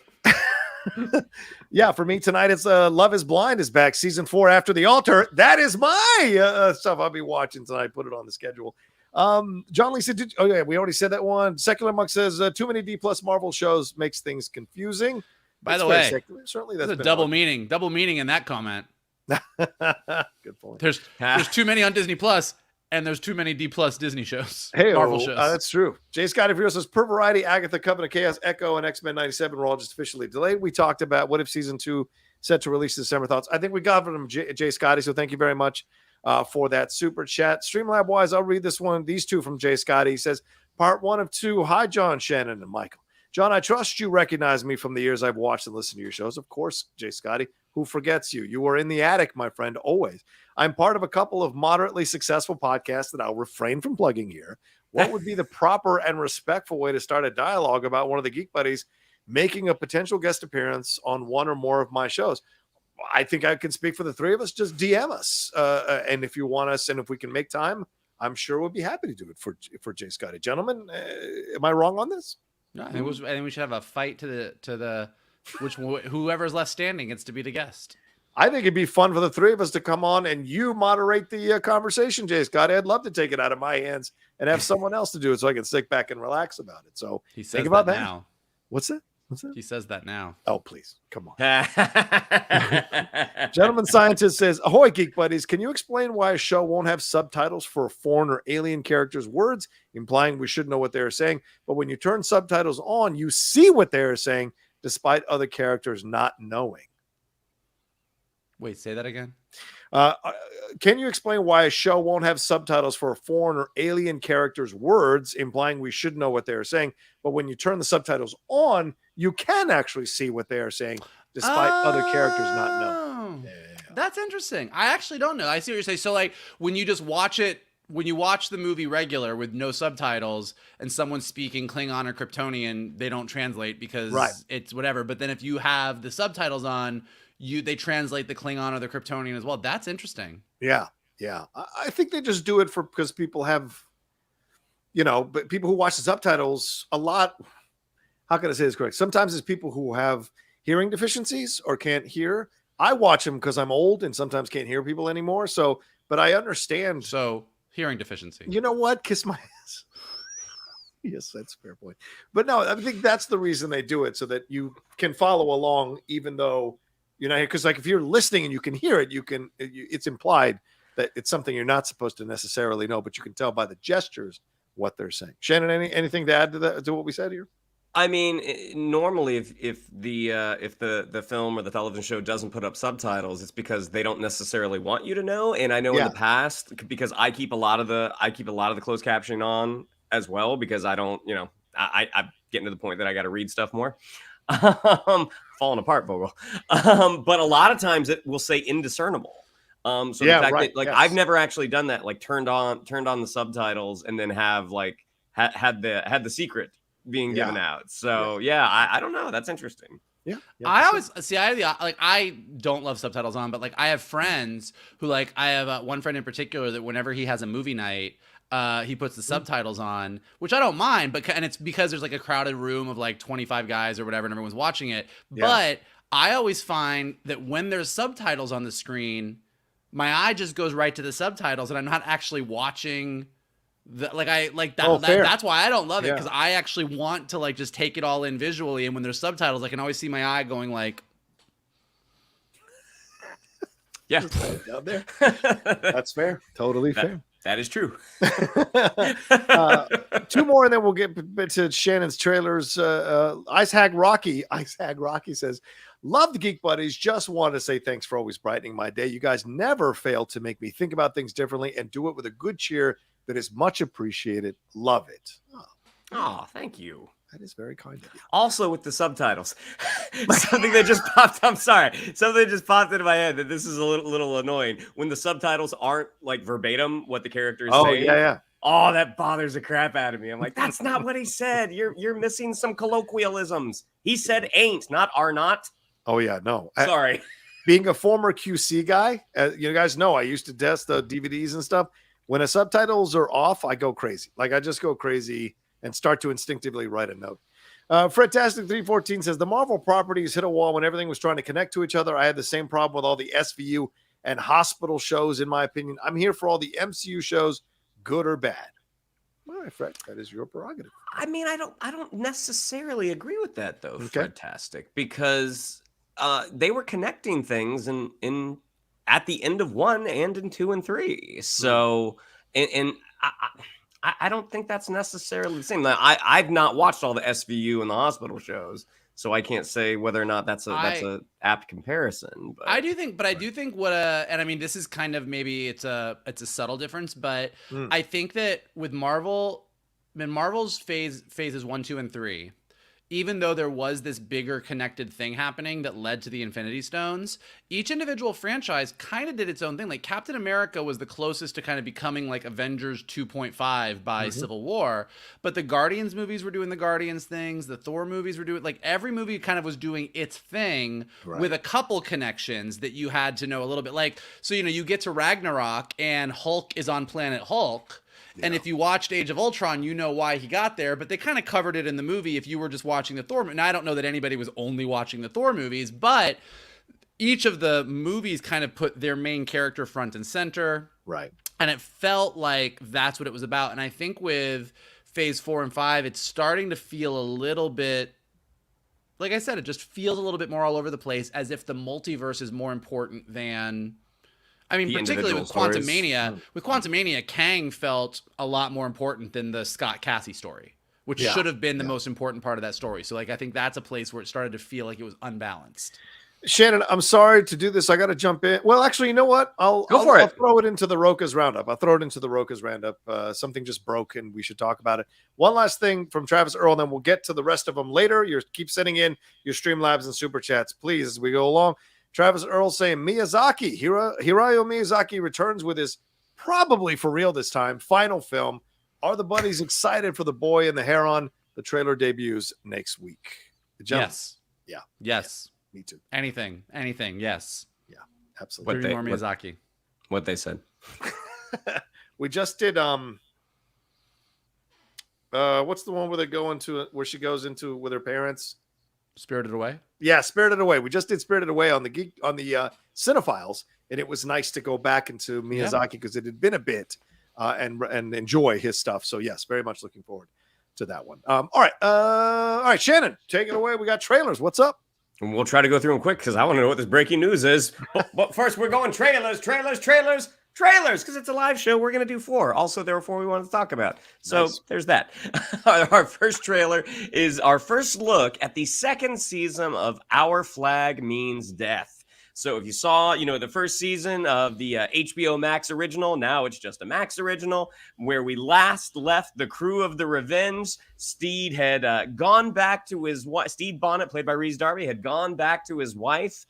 Yeah, for me tonight, it's Love is Blind is back, season 4 After the Altar. That is my stuff I'll be watching tonight. Put it on the schedule. John Lee said, we already said that one. Secular Monk says too many D+ Marvel shows makes things confusing. By the way, certainly that's a double meaning in that comment. Good point. There's too many on Disney Plus, and there's too many D+ Disney shows. Marvel shows. That's true. Jay Scotty Frio says, per variety, Agatha, Covenant of Chaos, Echo, and X-Men 97 were all just officially delayed. We talked about what if season 2 set to release December thoughts. I think we got them, Jay Scotty, so thank you very much for that super chat. Streamlab wise, I'll read this one. These 2 from Jay Scotty. He says, part 1 of 2. Hi, John, Shannon, and Michael. John, I trust you recognize me from the years I've watched and listened to your shows. Of course, Jay Scotty. Who forgets you? You are in the attic, my friend, always. I'm part of a couple of moderately successful podcasts that I'll refrain from plugging here. What would be the proper and respectful way to start a dialogue about one of the Geek Buddies making a potential guest appearance on one or more of my shows? I think I can speak for the 3 of us. Just DM us. And if you want us and if we can make time, I'm sure we'll be happy to do it for Jay Scotty. Gentlemen, am I wrong on this? No, I think we should have a fight to the whoever's left standing gets to be the guest. I think it'd be fun for the 3 of us to come on and you moderate the conversation, Jay Scott. I'd love to take it out of my hands and have someone else to do it so I can sit back and relax about it. So think about that now. What's that? He says that now. Oh, please. Come on. Gentleman Scientist says, ahoy, Geek Buddies. Can you explain why a show won't have subtitles for foreign or alien characters' words, implying we should know what they're saying? But when you turn subtitles on, you see what they're saying, despite other characters not knowing. Wait, say that again? Can you explain why a show won't have subtitles for a foreign or alien character's words, implying we should know what they're saying? But when you turn the subtitles on, you can actually see what they are saying, despite other characters not knowing. Yeah. That's interesting. I actually don't know. I see what you're saying. So, like, when you just watch it, when you watch the movie regular with no subtitles and someone's speaking Klingon or Kryptonian, they don't translate because it's whatever. But then if you have the subtitles on, they translate the Klingon or the Kryptonian as well. That's interesting. Yeah. I think they just do it because people have, but people who watch the subtitles a lot. How can I say this correct? Sometimes it's people who have hearing deficiencies or can't hear. I watch them because I'm old and sometimes can't hear people anymore. So, but I understand. So hearing deficiency. You know what? Kiss my ass. Yes, that's a fair point. But no, I think that's the reason they do it, so that you can follow along, even though you're not here. Because like if you're listening and you can hear it, it's implied that it's something you're not supposed to necessarily know, but you can tell by the gestures what they're saying. Shannon, anything to add to what we said here? I mean, normally, if the film or the television show doesn't put up subtitles, it's because they don't necessarily want you to know. And I know in the past, because I keep a lot of the closed captioning on as well, because I don't, I'm getting to the point that I got to read stuff more. Falling apart, Vogel. But a lot of times it will say indiscernible. So the fact that I've never actually done that, like turned on the subtitles and then have like had the secret being given out. So I don't know. That's interesting. Yeah. I always see. I don't love subtitles on, but like I have friends who I have one friend in particular that whenever he has a movie night, he puts the subtitles on, which I don't mind, and it's because there's like a crowded room of like 25 guys or whatever, and everyone's watching it. Yeah. But I always find that when there's subtitles on the screen, my eye just goes right to the subtitles, and I'm not actually watching that's why I don't love it, because I actually want to like just take it all in visually, and when there's subtitles, I can always see my eye going like, yeah, out there. That's fair. Totally fair. That is true. 2 more, and then we'll get to Shannon's trailers. Ice Hag Rocky says, "Love the Geek Buddies. Just want to say thanks for always brightening my day. You guys never fail to make me think about things differently and do it with a good cheer that is much appreciated. Love it." Oh, thank you. That is very kind of you. Also with the subtitles, something that just popped. I'm sorry, something that just popped into my head that this is a little annoying when the subtitles aren't like verbatim what the character is saying. Yeah. Oh, that bothers the crap out of me. I'm like, that's not what he said. You're missing some colloquialisms. He said ain't, not are not. Oh yeah, no. Sorry. Being a former QC guy, you guys know I used to test the DVDs and stuff. When the subtitles are off, I go crazy. Like I just go crazy and start to instinctively write a note. Fredtastic314 says, the Marvel properties hit a wall when everything was trying to connect to each other. I had the same problem with all the SVU and hospital shows, in my opinion. I'm here for all the MCU shows, good or bad. All right, Fred, that is your prerogative. I mean, I don't necessarily agree with that, though, Okay. Fredtastic, because they were connecting things in at the end of 1 and in 2 and 3. So, and I don't think that's necessarily the same. Now, I've not watched all the SVU and the hospital shows, so I can't say whether or not that's a apt comparison. But I do think what and I mean, this is kind of maybe it's a subtle difference, but I think that with Marvel's phases 1, 2, and 3, even though there was this bigger connected thing happening that led to the Infinity Stones, each individual franchise kind of did its own thing. Like Captain America was the closest to kind of becoming like Avengers 2.5 by Civil War, but the Guardians movies were doing the Guardians things, the Thor movies were doing, like every movie kind of was doing its thing with a couple connections that you had to know a little bit. Like, so, you get to Ragnarok and Hulk is on planet Hulk. Yeah. And if you watched Age of Ultron, you know why he got there, but they kind of covered it in the movie if you were just watching the Thor movie. Now, I don't know that anybody was only watching the Thor movies, but each of the movies kind of put their main character front and center. Right. And it felt like that's what it was about. And I think with phase 4 and 5, it's starting to feel a little bit, like I said, it just feels a little bit more all over the place, as if the multiverse is more important than... I mean, particularly with Quantumania. With Quantumania, Kang felt a lot more important than the Scott Cassie story, which should have been the most important part of that story. So, like, I think that's a place where it started to feel like it was unbalanced. Shannon, I'm sorry to do this. I got to jump in. Well, actually, you know what? I'll throw it into the ROCHA'S Roundup. I'll throw it into the ROCHA'S Roundup. Something just broke, and we should talk about it. One last thing from Travis Earl, and then we'll get to the rest of them later. Keep sending in your Streamlabs and Superchats, please, as we go along. Travis Earl saying Miyazaki, Hayao Miyazaki returns with his, probably for real this time, final film. Are the buddies excited for The Boy and the Heron? The trailer debuts next week. Yes. Yeah. Yes. Me too. Anything. Yes. Yeah, absolutely. More Miyazaki. What they said. We just did what's the one where they go into where she goes into with her parents? Spirited Away? Yeah, Spirited Away. We just did Spirited Away on the Cinephiles, and it was nice to go back into Miyazaki because it had been a bit and enjoy his stuff. So yes, very much looking forward to that one. All right, Shannon, take it away. We got trailers. What's up? And we'll try to go through them quick because I want to know what this breaking news is. But first, we're going trailers, because it's a live show. We're going to do 4. Also, there were 4 we wanted to talk about. So There's that. Our first trailer is our first look at the 2nd season of Our Flag Means Death. So if you saw, the first season of the HBO Max original, now it's just a Max original, where we last left the crew of the Revenge. Steed had gone back to his wife. Steed Bonnet, played by Rhys Darby, had gone back to his wife,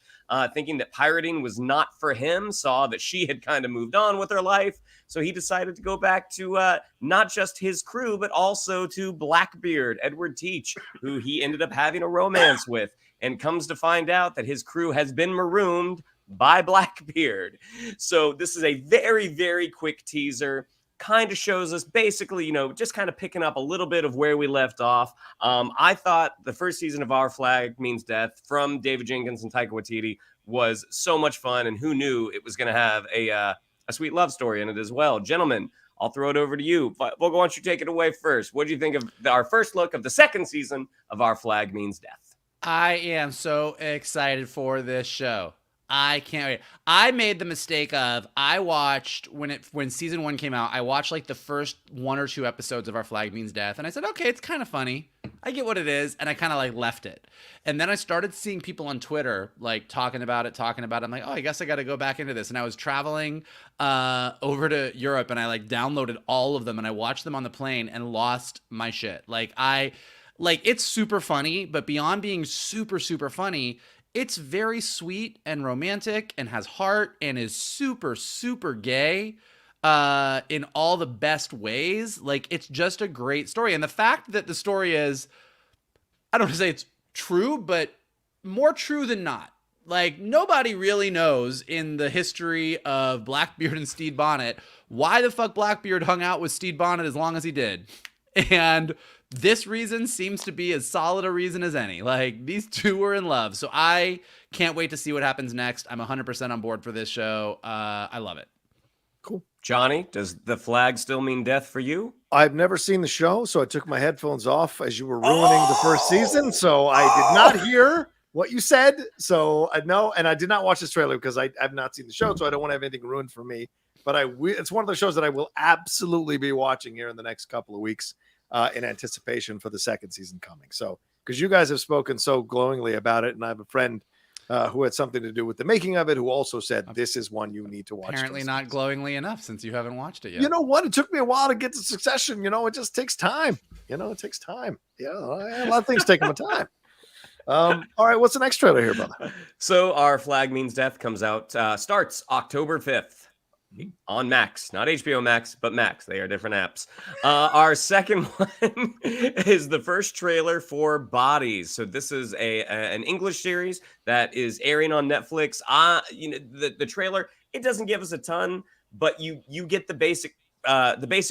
thinking that pirating was not for him, saw that she had kind of moved on with her life. So he decided to go back to not just his crew, but also to Blackbeard, Edward Teach, who he ended up having a romance with. And comes to find out that his crew has been marooned by Blackbeard. So this is a very, very quick teaser. kind of shows us basically, just kind of picking up a little bit of where we left off. I thought the first season of Our Flag Means Death from David Jenkins and Taika Waititi was so much fun, and who knew it was going to have a sweet love story in it as well. Gentlemen, I'll throw it over to you. Vogel, why don't you take it away first? What do you think of our first look of the second season of Our Flag Means Death? I am so excited for this show. I can't wait. I made the mistake of I watched when season 1 came out. I watched like the first 1 or 2 episodes of Our Flag Means Death, and I said, okay, it's kind of funny. I get what it is, and I kind of like left it. And then I started seeing people on Twitter like talking about it. I'm like, oh, I guess I got to go back into this. And I was traveling over to Europe, and I like downloaded all of them, and I watched them on the plane and lost my shit. It's super funny, but beyond being super, super funny, it's very sweet and romantic and has heart and is super, super gay in all the best ways. Like, it's just a great story. And the fact that the story is, I don't want to say it's true, but more true than not. Like, nobody really knows in the history of Blackbeard and Stede Bonnet why the fuck Blackbeard hung out with Stede Bonnet as long as he did. And this reason seems to be as solid a reason as any. Like, these two were in love. So I can't wait to see what happens next. I'm 100% on board for this show. I love it. Cool. Johnny, does the flag still mean death for you? I've never seen the show, so I took my headphones off as you were ruining the first season. So I did not hear what you said. So I know, and I did not watch this trailer because I have not seen the show, so I don't want to have anything ruined for me. But it's one of those shows that I will absolutely be watching here in the next couple of weeks. In anticipation for the second season coming. So, because you guys have spoken so glowingly about it, and I have a friend who had something to do with the making of it, who also said this is one you need to watch. Apparently not glowingly enough since you haven't watched it yet. You know what? It took me a while to get to Succession. It just takes time. It takes time. Yeah, a lot of things take my time. All right, what's the next trailer here, brother? So, Our Flag Means Death comes out, starts October 5th. On Max, not HBO Max, but Max. They are different apps. Our second one is the first trailer for Bodies. So this is an English series that is airing on Netflix. The trailer, it doesn't give us a ton, but you get the basic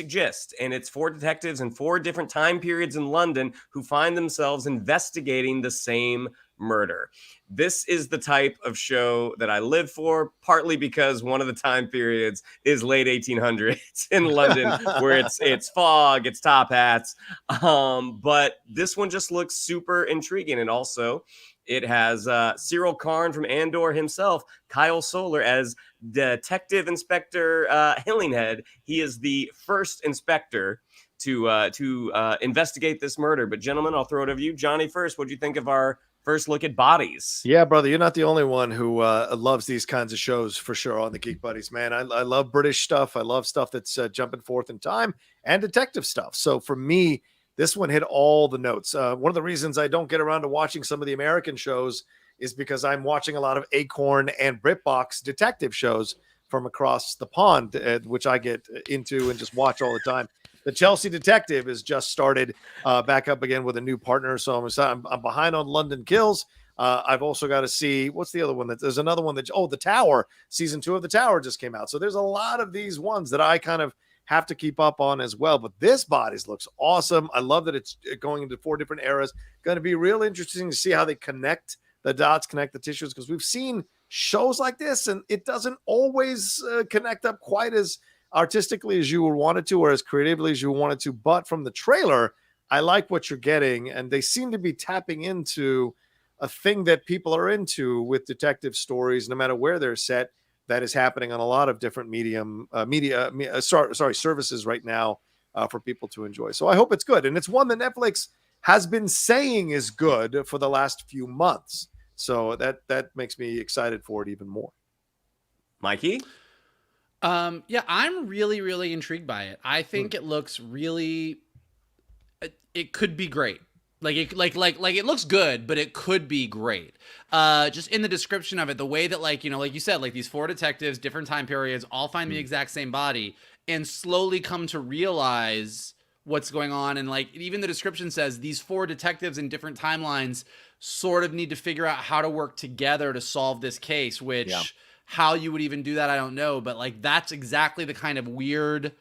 gist, and it's 4 detectives in 4 different time periods in London who find themselves investigating the same murder. This is the type of show that I live for, partly because one of the time periods is late 1800s in London, where it's fog, it's top hats. But this one just looks super intriguing, and also it has Cyril Karn from Andor himself, Kyle Solar as Detective Inspector Hillinghead. He is the first inspector to investigate this murder. But gentlemen, I'll throw it over to you, Johnny. First, what do you think of our first look at Bodies? Yeah, brother, you're not the only one who loves these kinds of shows for sure on the Geek Buddies, man. I love British stuff. I love stuff that's jumping forth in time and detective stuff. So for me, this one hit all the notes. One of the reasons I don't get around to watching some of the American shows is because I'm watching a lot of Acorn and BritBox detective shows from across the pond, which I get into and just watch all the time. The Chelsea Detective has just started back up again with a new partner. So I'm behind on London Kills. I've also got to see, what's the other one? There's another one The Tower. Season 2 of The Tower just came out. So there's a lot of these ones that I kind of have to keep up on as well. But this Bodies looks awesome. I love that it's going into 4 different eras. Going to be real interesting to see how they connect the dots, connect the tissues, because we've seen shows like this, and it doesn't always connect up quite as artistically as you would want it to, or as creatively as you wanted to. But from the trailer, I like what you're getting, and they seem to be tapping into a thing that people are into with detective stories, no matter where they're set. That is happening on a lot of different services right now for people to enjoy. So I hope it's good, and it's one that Netflix has been saying is good for the last few months. So that makes me excited for it even more. Mikey? Yeah, I'm really, really intrigued by it. I think it looks really, it could be great. It looks good, but it could be great. Just in the description of it, the way that like you said, like these 4 detectives, different time periods, all find the exact same body and slowly come to realize what's going on. And like, even the description says these 4 detectives in different timelines sort of need to figure out how to work together to solve this case, which how you would even do that, I don't know. But like, that's exactly the kind of weird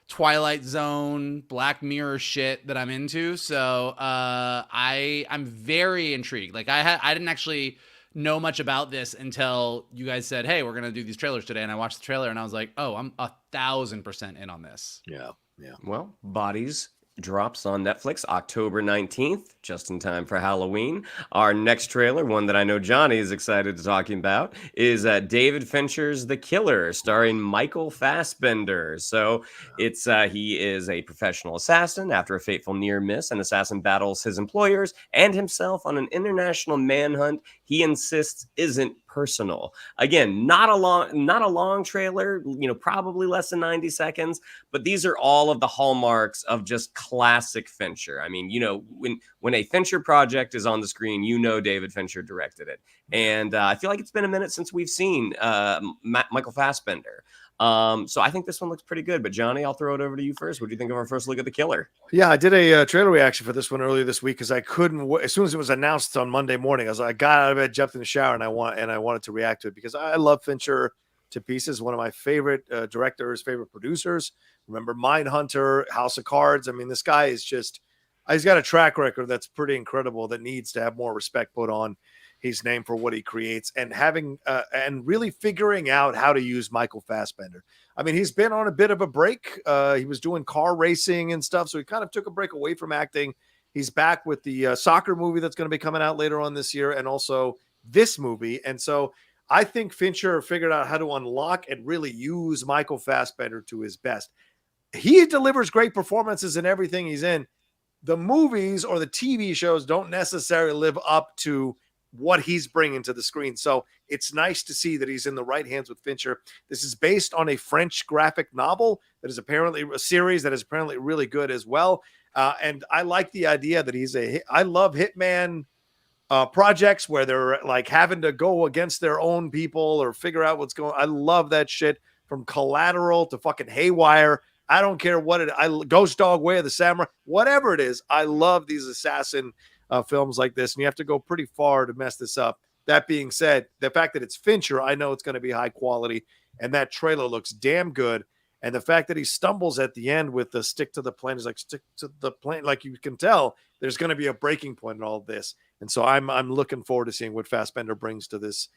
Twilight Zone, Black Mirror shit that I'm into. So I'm very intrigued. Like I didn't actually know much about this until you guys said, "Hey, we're gonna do these trailers today," and I watched the trailer and I was like, "Oh, I'm 1,000% in on this." Yeah. Well, Bodies drops on Netflix October 19th, just in time for Halloween. Our next trailer, one that I know Johnny is excited to talking about, is David Fincher's The Killer, starring Michael Fassbender. So it's he is a professional assassin. After a fateful near miss, an assassin battles his employers and himself on an international manhunt he insists isn't personal. Again, not a long trailer, probably less than 90 seconds, but these are all of the hallmarks of just classic Fincher. I mean, when a Fincher project is on the screen, David Fincher directed it. And I feel like it's been a minute since we've seen Michael Fassbender. So I think this one looks pretty good. But Johnny, I'll throw it over to you first. What do you think of our first look at The Killer? Yeah, I did a trailer reaction for this one earlier this week because I couldn't. As soon as it was announced on Monday morning, I got out of bed, jumped in the shower, and I wanted to react to it because I love Fincher to pieces. One of my favorite directors, favorite producers. Remember Mindhunter, House of Cards. I mean, this guy is he's got a track record that's pretty incredible that needs to have more respect put on his name for what he creates and having and really figuring out how to use Michael Fassbender. I mean, he's been on a bit of a break. He was doing car racing and stuff, so he kind of took a break away from acting. He's back with the soccer movie that's going to be coming out later on this year and also this movie. And so I think Fincher figured out how to unlock and really use Michael Fassbender to his best. He delivers great performances in everything he's in. The movies or the TV shows don't necessarily live up to what he's bringing to the screen. So it's nice to see that he's in the right hands with Fincher. This is based on a French graphic novel that is apparently a series that is apparently really good as well. And I like the idea that I love Hitman projects where they're like having to go against their own people or figure out what's going on. I love that shit, from Collateral to fucking Haywire. I don't care what Ghost Dog, Way of the Samurai, whatever it is. I love these assassin films like this, and you have to go pretty far to mess this up. That being said, the fact that it's Fincher, I know it's going to be high quality, and that trailer looks damn good. And the fact that he stumbles at the end with the stick to the plan is like stick to the plan, like you can tell there's going to be a breaking point in all of this. And so I'm looking forward to seeing what Fassbender brings to this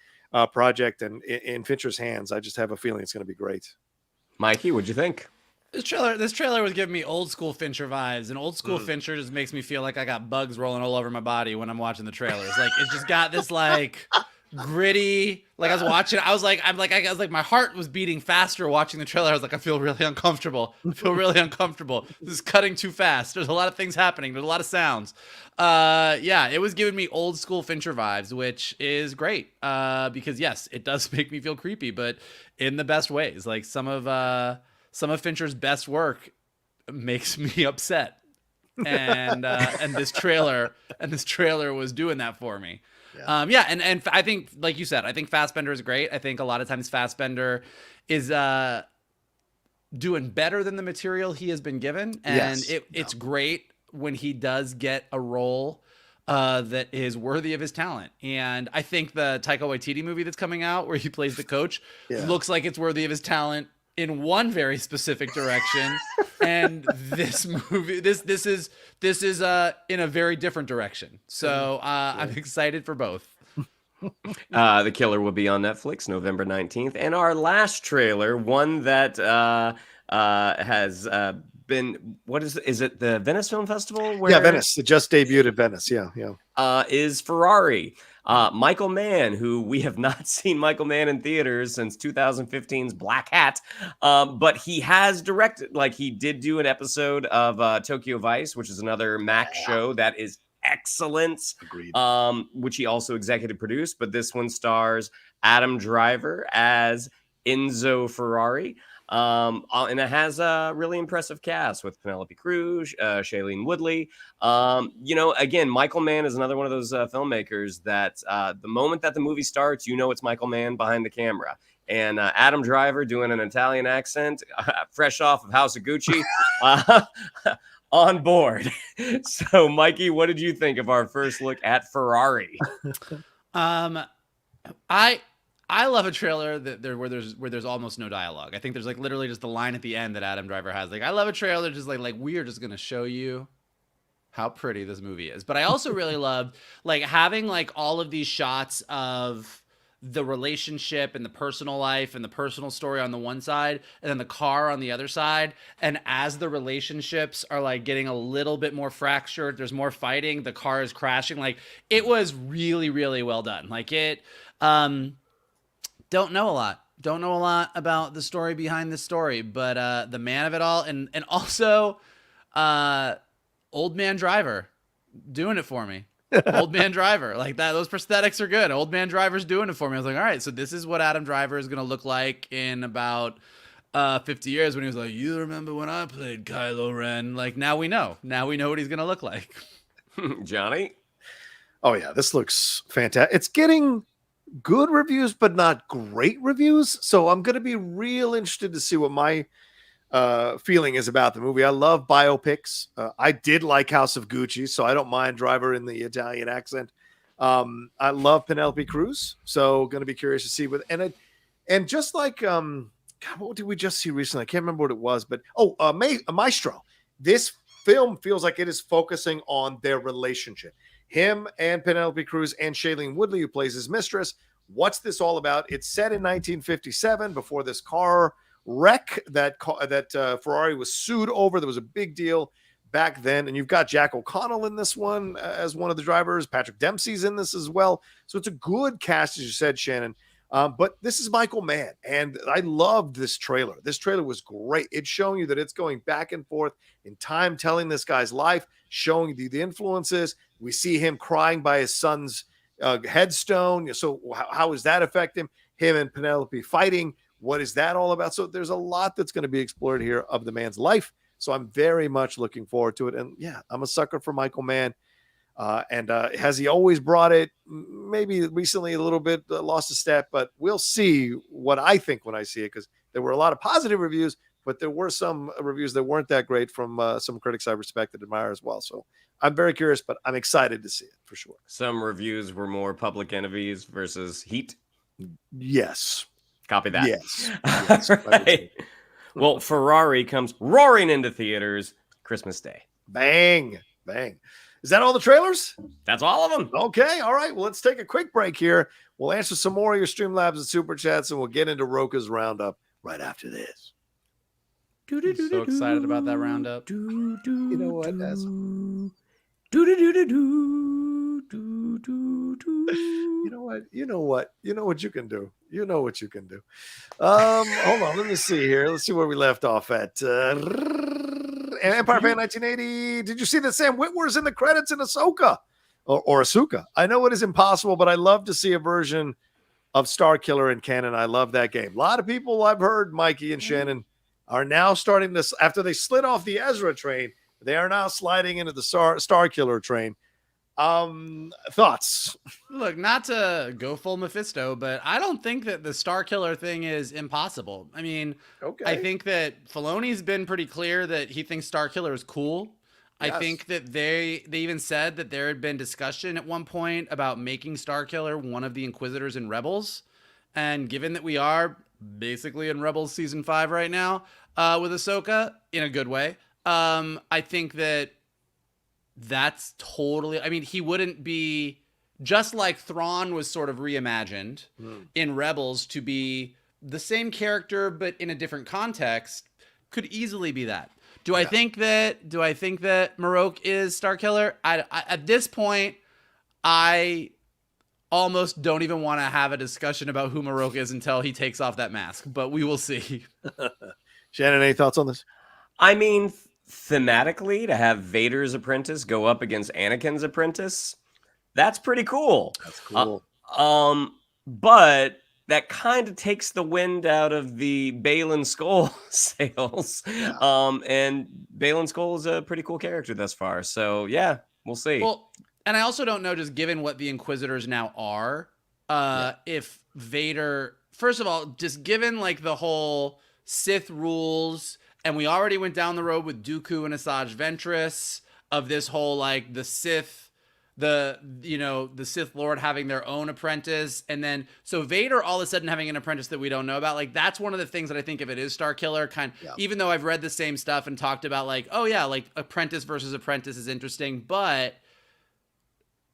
project, and in Fincher's hands, I just have a feeling it's going to be great. Mikey, what'd you think? This trailer was giving me old school Fincher vibes, and old school Fincher just makes me feel like I got bugs rolling all over my body when I'm watching the trailers. Like it's just got this like gritty. Like I was watching, I was like, my heart was beating faster watching the trailer. I was like, I feel really uncomfortable. This is cutting too fast. There's a lot of things happening. There's a lot of sounds. Yeah, it was giving me old school Fincher vibes, which is great. Because yes, it does make me feel creepy, but in the best ways. Like some of Fincher's best work makes me upset, and this trailer was doing that for me. Yeah. And I think, like you said, I think Fassbender is great. I think a lot of times Fassbender is doing better than the material he has been given, and it's great when he does get a role that is worthy of his talent. And I think the Taika Waititi movie that's coming out, where he plays the coach, looks like it's worthy of his talent in one very specific direction, and this movie, this is in a very different direction. So I'm excited for both. The Killer will be on Netflix November 19th, and our last trailer, one that has been, what is it? The Venice Film Festival? Venice. It just debuted at Venice. Is FERRARI. Michael Mann, who we have not seen Michael Mann in theaters since 2015's Black Hat, but he has directed, like he did do an episode of Tokyo Vice, which is another Mac show that is excellent. Agreed. Which he also executive produced, but this one stars Adam Driver as Enzo Ferrari. And it has a really impressive cast with Penelope Cruz, Shailene Woodley. Again, Michael Mann is another one of those filmmakers that the moment that the movie starts, it's Michael Mann behind the camera. And Adam Driver doing an Italian accent, fresh off of House of Gucci, on board. So, Mikey, what did you think of our first look at FERRARI? I love a trailer where there's almost no dialogue. I think there's like literally just the line at the end that Adam Driver has. Like, I love a trailer just like we are just gonna show you how pretty this movie is. But I also really loved like having like all of these shots of the relationship and the personal life and the personal story on the one side and then the car on the other side. And as the relationships are like getting a little bit more fractured, there's more fighting, the car is crashing. Like, it was really, really well done. Like, it, don't know a lot about the story behind the story, but the man of it all, and also Old Man Driver doing it for me. Old Man Driver, like that, those prosthetics are good. Old Man Driver's doing it for me. I was like, all right, so this is what Adam Driver is gonna look like in about 50 years, when he was like, you remember when I played Kylo Ren? Like, now we know what he's gonna look like. Johnny? Oh yeah, this looks fantastic. It's getting good reviews, but not great reviews. So I'm going to be real interested to see what my feeling is about the movie. I love biopics. I did like House of Gucci, so I don't mind Driver in the Italian accent. I love Penelope Cruz, so going to be curious to see what. And just like God, what did we just see recently? I can't remember what it was, but Maestro. This film feels like it is focusing on their relationship. Him and Penelope Cruz and Shailene Woodley, who plays his mistress. What's this all about? It's set in 1957, before this car wreck that Ferrari was sued over. There was a big deal back then. And you've got Jack O'Connell in this one as one of the drivers. Patrick Dempsey's in this as well. So it's a good cast, as you said, Shannon. But this is Michael Mann, and I loved this trailer. This trailer was great. It's showing you that it's going back and forth in time, telling this guy's life, showing you the influences. We see him crying by his son's headstone. So how does that affect him? Him and Penelope fighting. What is that all about? So there's a lot that's going to be explored here of the man's life. So I'm very much looking forward to it. And yeah, I'm a sucker for Michael Mann. Has he always brought it? Maybe recently a little bit lost a step, but we'll see what I think when I see it, because there were a lot of positive reviews, but there were some reviews that weren't that great from some critics I respect and admire as well. So I'm very curious, but I'm excited to see it for sure. Some reviews were more Public Enemies versus Heat. Yes. Copy that. Yes. Right. Well, Ferrari comes roaring into theaters Christmas Day. Bang. Is that all the trailers? That's all of them. Okay. All right. Well, let's take a quick break here. We'll answer some more of your Streamlabs and Superchats, and we'll get into ROCHA'S Roundup right after this. I'm so excited about that Roundup. You know what? You know what you can do. You know what you can do. Hold on. Let me see here. Let's see where we left off at. Empire Fan 1980. Did you see that Sam Witwer's in the credits in Ahsoka? Or Ahsoka? I know it is impossible, but I love to see a version of Star Killer in canon. I love that game. A lot of people I've heard, Mikey and Shannon, are now starting this after they slid off the Ezra train. They are now sliding into the Star Killer train. Thoughts? Look, not to go full Mephisto, but I don't think that the Star Killer thing is impossible. I mean, okay. I think that Filoni's been pretty clear that he thinks Star Killer is cool. Yes. I think that they even said that there had been discussion at one point about making Star Killer one of the Inquisitors in Rebels. And given that we are basically in Rebels season 5 right now, with Ahsoka in a good way, I think that's totally, I mean, he wouldn't be, just like Thrawn was sort of reimagined in Rebels to be the same character but in a different context, could easily be that. Do I think that Marok is Star Killer? I at this point, I almost don't even want to have a discussion about who Marok is until he takes off that mask, but we will see. Shannon, any thoughts on this? I mean, thematically, to have Vader's apprentice go up against Anakin's apprentice, that's pretty cool. That's cool. But that kind of takes the wind out of the Baylan Skoll sails. Yeah. And Baylan Skoll is a pretty cool character thus far. So yeah, we'll see. Well, and I also don't know, just given what the Inquisitors now are, if Vader, first of all, just given like the whole Sith rules, and we already went down the road with Dooku and Asajj Ventress of this whole like the Sith the Sith Lord having their own apprentice, and then so Vader all of a sudden having an apprentice that we don't know about. Like that's one of the things that I think if it is Starkiller, even though I've read the same stuff and talked about like, oh yeah, like apprentice versus apprentice is interesting, but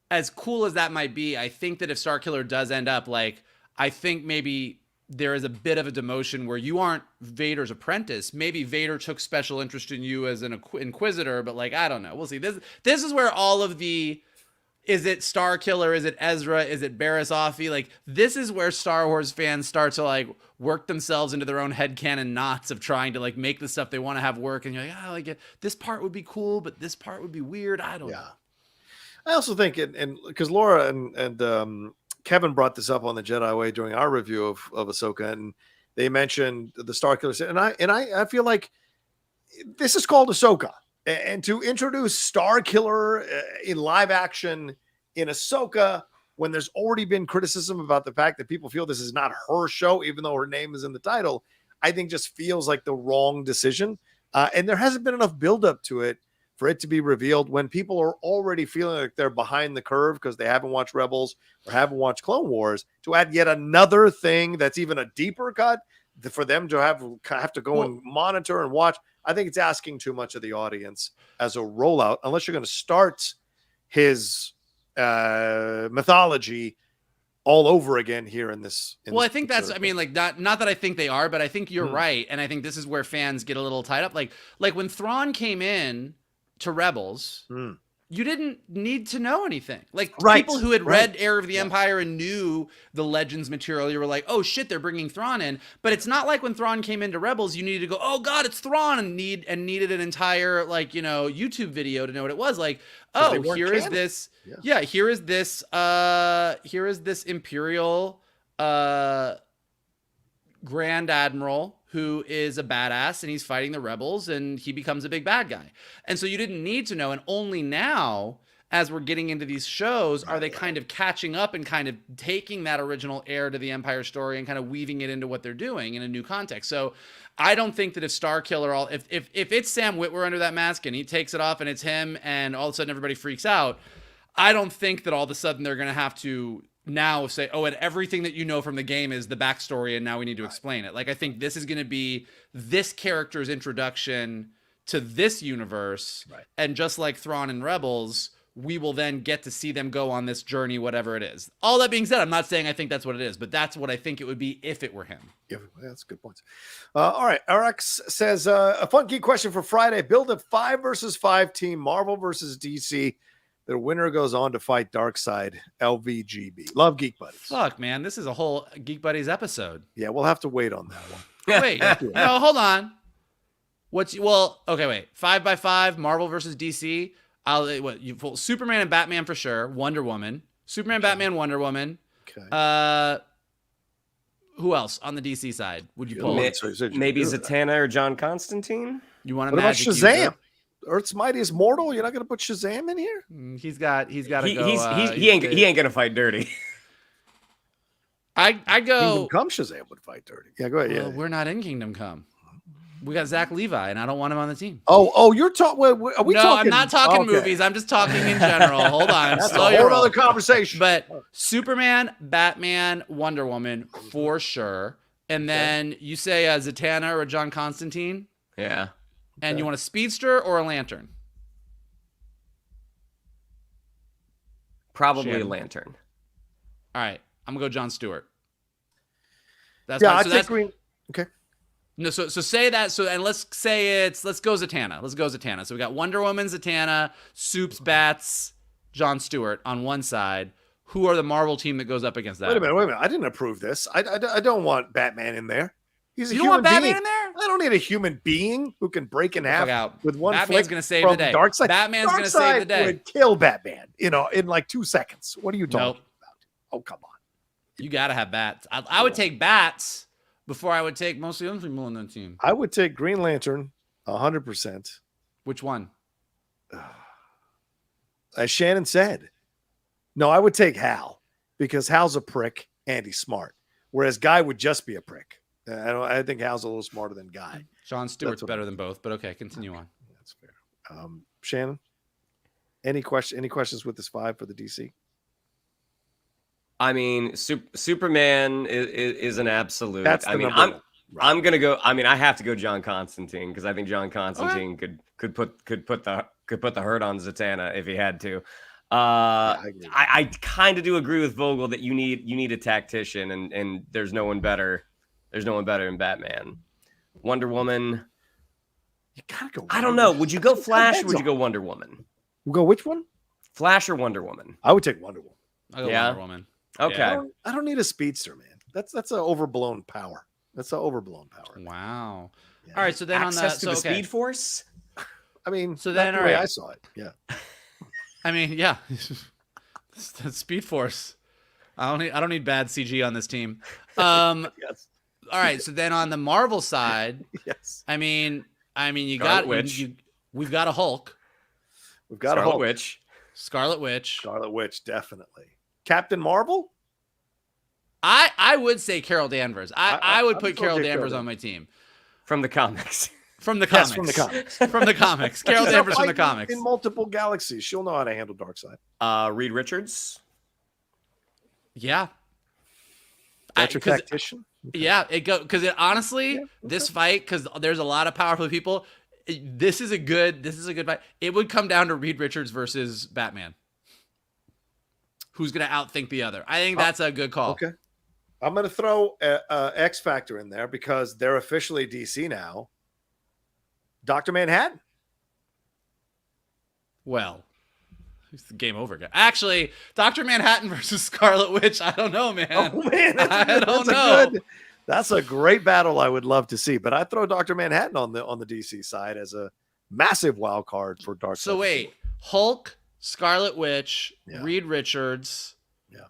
as cool as that might be, I think that if Starkiller does end up like, I think maybe there is a bit of a demotion where you aren't Vader's apprentice. Maybe Vader took special interest in you as an inquisitor, but like, I don't know. We'll see. This is where all of the, is it Starkiller? Is it Ezra? Is it Barriss Offee? Like, this is where Star Wars fans start to like work themselves into their own headcanon knots of trying to like make the stuff they want to have work. And you're like, like this part would be cool, but this part would be weird. I don't know. I also think, and because Laura and Kevin brought this up on the Jedi Way during our review of Ahsoka, and they mentioned the Starkiller, and I feel like this is called Ahsoka, and to introduce Starkiller in live action in Ahsoka when there's already been criticism about the fact that people feel this is not her show, even though her name is in the title, I think just feels like the wrong decision, and there hasn't been enough buildup to it for it to be revealed when people are already feeling like they're behind the curve because they haven't watched Rebels or haven't watched Clone Wars, to add yet another thing that's even a deeper cut for them to have to go and monitor and watch. I think it's asking too much of the audience as a rollout, unless you're going to start his mythology all over again here in this. I think that's, I mean, like not that I think they are, but I think you're right. And I think this is where fans get a little tied up. Like when Thrawn came in to Rebels, you didn't need to know anything. Like people who had read Heir of the Empire and knew the Legends material, you were like, oh shit, they're bringing Thrawn in. But it's not like when Thrawn came into Rebels, you needed to go, oh god, it's Thrawn, and needed an entire like, YouTube video to know what it was. Like, oh, here is this. Yeah, here is this Imperial Grand Admiral who is a badass, and he's fighting the rebels, and he becomes a big bad guy. And so you didn't need to know. And only now, as we're getting into these shows, are they kind of catching up and kind of taking that original Heir to the Empire story and kind of weaving it into what they're doing in a new context. So I don't think that if Starkiller, if it's Sam Witwer under that mask and he takes it off and it's him and all of a sudden everybody freaks out, I don't think that all of a sudden they're going to have to now say, oh, and everything that you know from the game is the backstory and now we need to explain it. Like, I think this is going to be this character's introduction to this universe. Right. And just like Thrawn and Rebels, we will then get to see them go on this journey, whatever it is. All that being said, I'm not saying I think that's what it is, but that's what I think it would be if it were him. Yeah, that's good points. All right. RX says, a fun key question for Friday. Build a 5 versus 5 team, Marvel versus DC. The winner goes on to fight Darkseid, LVGB. Love Geek Buddies. Fuck, man. This is a whole Geek Buddies episode. Yeah, we'll have to wait on that one. Wait. No, hold on. Okay, wait. 5x5, Marvel versus DC. Superman and Batman for sure. Wonder Woman. Superman, Batman, Wonder Woman. Okay. Who else on the DC side would you pull? Maybe Zatanna or John Constantine? You want to Magic Shazam? User? Earth's Mightiest Mortal? You're not going to put Shazam in here? He's got to go. He ain't going to fight dirty. I go. Kingdom Come Shazam would fight dirty. Yeah, go ahead. Well, we're not in Kingdom Come. We got Zach Levi, and I don't want him on the team. Oh, you're talking. Are we no, talking? I'm not talking movies. I'm just talking in general. Hold on. That's a whole other conversation. But Superman, Batman, Wonder Woman for sure. And then you say Zatanna or John Constantine. Yeah. And you want a speedster or a lantern? Probably a lantern. All right. I'm going to go Jon Stewart. That's I take green. Okay. No, so say that. So, and let's go Zatanna. Let's go Zatanna. So we got Wonder Woman, Zatanna, Soups, Bats, Jon Stewart on one side. Who are the Marvel team that goes up against that? Wait a minute. I didn't approve this. I don't want Batman in there. He's a you human don't want Batman being. in there? I don't need a human being who can break in half with one Batman's flick gonna save from the day. Darkseid. Batman's going to save the day. Would kill Batman, in like 2 seconds. What are you talking about? Oh, come on. You got to have bats. I would take bats before I would take most of the other people on the team. I would take Green Lantern 100%. Which one? As Shannon said. No, I would take Hal because Hal's a prick and he's smart. Whereas Guy would just be a prick. I think Hal's a little smarter than Guy. Jon Stewart's better than both, but okay, continue on. That's fair. Shannon? Any questions with this 5 for the DC? I mean, Superman is an absolute. That's the number one. Right. I'm gonna go. I mean, I have to go John Constantine because I think John Constantine could put the hurt on Zatanna if he had to. I kind of do agree with Vogel that you need a tactician, and there's no one better. There's no one better than Batman. Wonder Woman. You gotta go. I don't know. Would you go Flash or would you go Wonder Woman? We'll go which one? Flash or Wonder Woman? I would take Wonder Woman. I'll go Wonder Woman. Okay. Yeah. I don't need a speedster, man. That's an overblown power. That's an overblown power. Wow. Yeah. All right. So then access to the Speed Force. I mean, so then the way I saw it. Yeah. I mean, yeah. Speed Force. I don't need bad CG on this team. Yes. All right. So then on the Marvel side, yes. I mean, we've got a Hulk. We've got a Hulk. Scarlet Witch. Scarlet Witch, definitely. Captain Marvel. I would say Carol Danvers. I would put Carol Danvers on my team. From the comics. From the comics. Yes, from the comics. From the comics. Carol Danvers from the comics. In multiple galaxies. She'll know how to handle Darkseid. Reed Richards. Yeah. That's your tactician? Okay. Yeah, because honestly, this fight, because there's a lot of powerful people, this is a good fight. It would come down to Reed Richards versus Batman. Who's going to outthink the other? I think that's a good call. Okay. I'm going to throw X Factor in there because they're officially DC now. Dr. Manhattan. Well, it's the game over. Actually, Dr. Manhattan versus Scarlet Witch. I don't know, man. Oh, man. I don't know. That's a great battle I would love to see. But I throw Dr. Manhattan on the DC side as a massive wild card for Darkseid. So wait, Hulk, Scarlet Witch, Reed Richards. Yeah.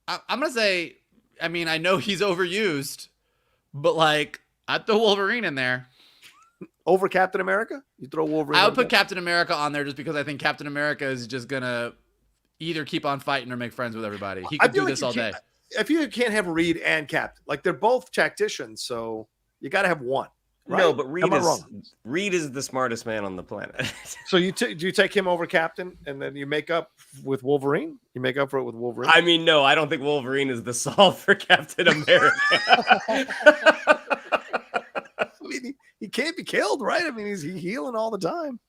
I'm going to say, I mean, I know he's overused, but like, I'd throw Wolverine in there. Over Captain America? You throw Wolverine? I would put Captain America on there just because I think Captain America is just going to either keep on fighting or make friends with everybody. He could do this all day. If you can't have Reed and Captain, like they're both tacticians, so you got to have one. Right? No, but Reed is the smartest man on the planet. So do you take him over Captain, and then you make up with Wolverine? You make up for it with Wolverine? I mean, no, I don't think Wolverine is the solve for Captain America. I mean, he can't be killed, right? I mean, he's healing all the time.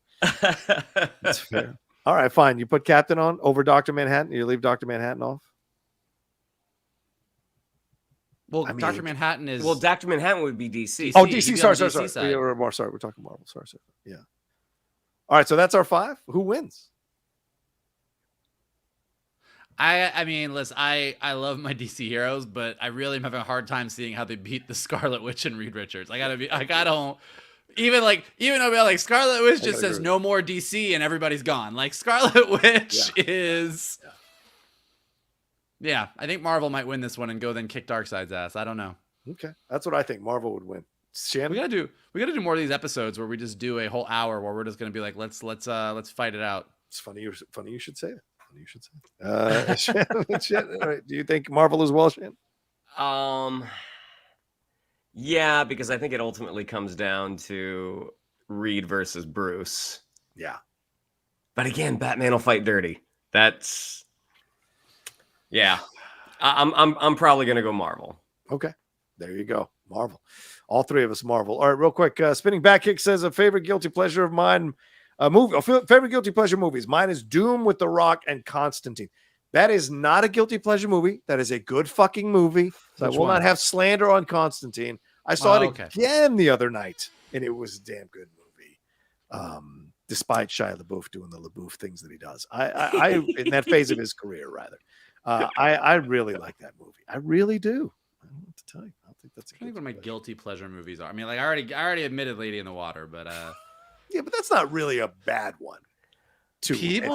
That's fair. All right, fine. You put Captain on over Dr. Manhattan. You leave Dr. Manhattan off. Well, I mean, Dr. Manhattan is... Well, Dr. Manhattan would be DC. Oh, DC. Sorry. We're sorry. We're talking Marvel. Sorry. Yeah. All right, so that's our 5. Who wins? I mean, listen, I love my DC heroes, but I really am having a hard time seeing how they beat the Scarlet Witch and Reed Richards. Even though Scarlet Witch just says no more DC and everybody's gone. Like Scarlet Witch is... Yeah, I think Marvel might win this one and go then kick Darkseid's ass. I don't know. Okay, that's what I think. Marvel would win. Shannon? We gotta do more of these episodes where we just do a whole hour where we're just gonna be like, let's fight it out. It's funny you should say it. Shannon, all right. Do you think Marvel as well, Shannon? Yeah, because I think it ultimately comes down to Reed versus Bruce. Yeah, but again, Batman will fight dirty. That's. Yeah, I'm probably gonna go Marvel. Okay, there you go, Marvel. All 3 of us Marvel. All right, real quick. Spinning Back Kick says a favorite guilty pleasure of mine, favorite guilty pleasure movies. Mine is Doom with The Rock and Constantine. That is not a guilty pleasure movie. That is a good fucking movie. So I will not have slander on Constantine. I saw it again the other night, and it was a damn good movie. Despite Shia LaBeouf doing the LaBeouf things that he does, I in that phase of his career, rather. I really like that movie. I really do. I don't know what to tell you. I don't think that's what my guilty pleasure movies are. I mean, like I already admitted Lady in the Water, but yeah, but that's not really a bad one. People,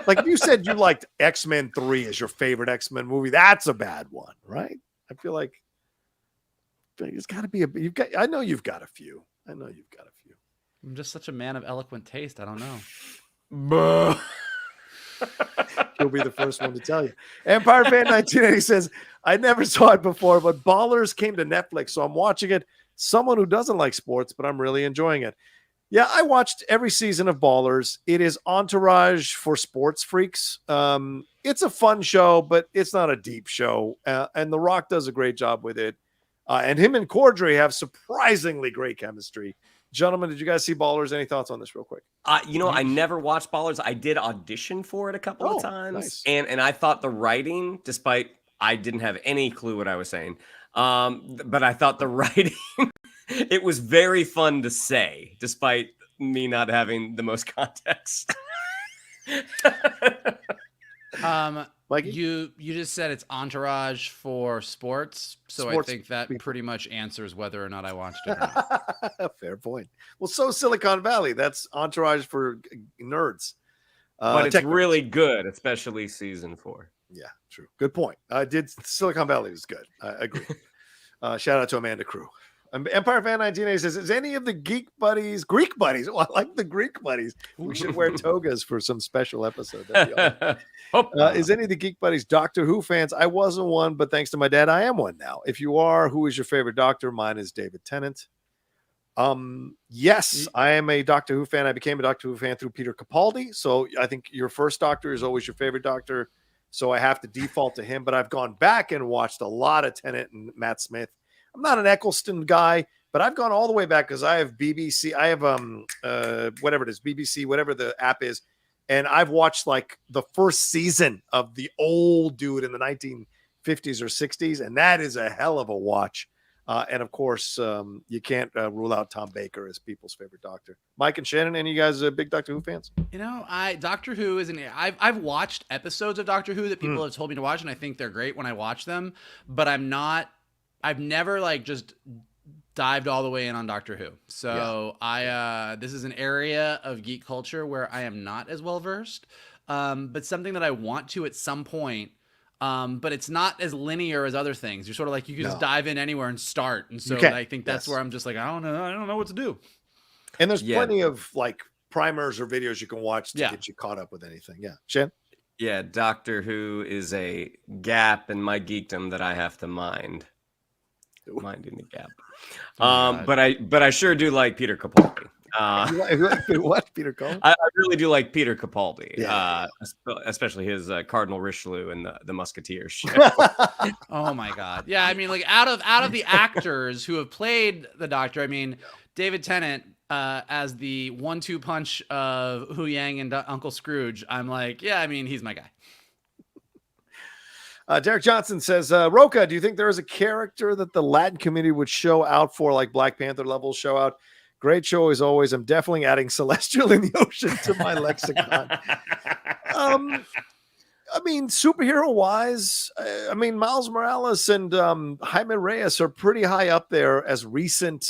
like if you said you liked X-Men 3 as your favorite X-Men movie, that's a bad one, right? I feel like it's got to be I know you've got a few. I'm just such a man of eloquent taste. I don't know. He'll be the first one to tell you. Empire Fan 1980 says, I never saw it before, but Ballers came to Netflix, so I'm watching it. Someone who doesn't like sports, but I'm really enjoying it. Yeah, I watched every season of Ballers. It is Entourage for sports freaks. It's a fun show, but it's not a deep show. And The Rock does a great job with it. And him and Cordray have surprisingly great chemistry. Gentlemen, did you guys see Ballers? Any thoughts on this real quick? I never watched Ballers. I did audition for it a couple of times. Nice. And I thought the writing, despite I didn't have any clue what I was saying, but I thought the writing, it was very fun to say, despite me not having the most context. Mikey? You just said it's Entourage for sports, so I think that pretty much answers whether or not I watched it or not. Fair point. Well, so Silicon Valley. That's Entourage for nerds. But it's really good, especially season 4. Yeah, true. Good point. Silicon Valley is good. I agree. Shout out to Amanda Crew. Empire Fan 1980 says, is any of the Geek Buddies, Greek Buddies? Oh, I like the Greek Buddies. We should wear togas for some special episode. Is any of the Geek Buddies Doctor Who fans? I wasn't one, but thanks to my dad, I am one now. If you are, who is your favorite Doctor? Mine is David Tennant. Yes, I am a Doctor Who fan. I became a Doctor Who fan through Peter Capaldi. So I think your first Doctor is always your favorite Doctor. So I have to default to him, but I've gone back and watched a lot of Tennant and Matt Smith. I'm not an Eccleston guy, but I've gone all the way back because I have BBC. I have whatever it is, BBC, whatever the app is, and I've watched like the first season of the old dude in the 1950s or 60s, and that is a hell of a watch. And of course, you can't rule out Tom Baker as people's favorite Doctor. Mike and Shannon, any of you guys big Doctor Who fans? You know, Doctor Who isn't. I've watched episodes of Doctor Who that people have told me to watch, and I think they're great when I watch them. But I've never like just dived all the way in on Doctor Who. So this is an area of geek culture where I am not as well versed, but something that I want to at some point. But it's not as linear as other things. You're sort of like, you can just dive in anywhere and start. And so I think that's where I'm just like, I don't know what to do. And there's plenty of like primers or videos you can watch to get you caught up with anything. Yeah. Shan? Yeah. Doctor Who is a gap in my geekdom that I have to mind. Minding the gap. But I sure do like Peter Capaldi. What, Peter Capaldi? I really do like Peter Capaldi, especially his Cardinal Richelieu and the Musketeers show. Oh my God! Yeah, I mean, like out of the actors who have played the Doctor, I mean, David Tennant as the 1-2 punch of Hu Yang and Uncle Scrooge. I'm like, yeah, I mean, he's my guy. Derek Johnson says, Rocha, do you think there is a character that the Latin community would show out for, like Black Panther level show out? Great show as always. I'm definitely adding Celestial in the Ocean to my lexicon. I mean, superhero wise, I mean, Miles Morales and Jaime Reyes are pretty high up there as recent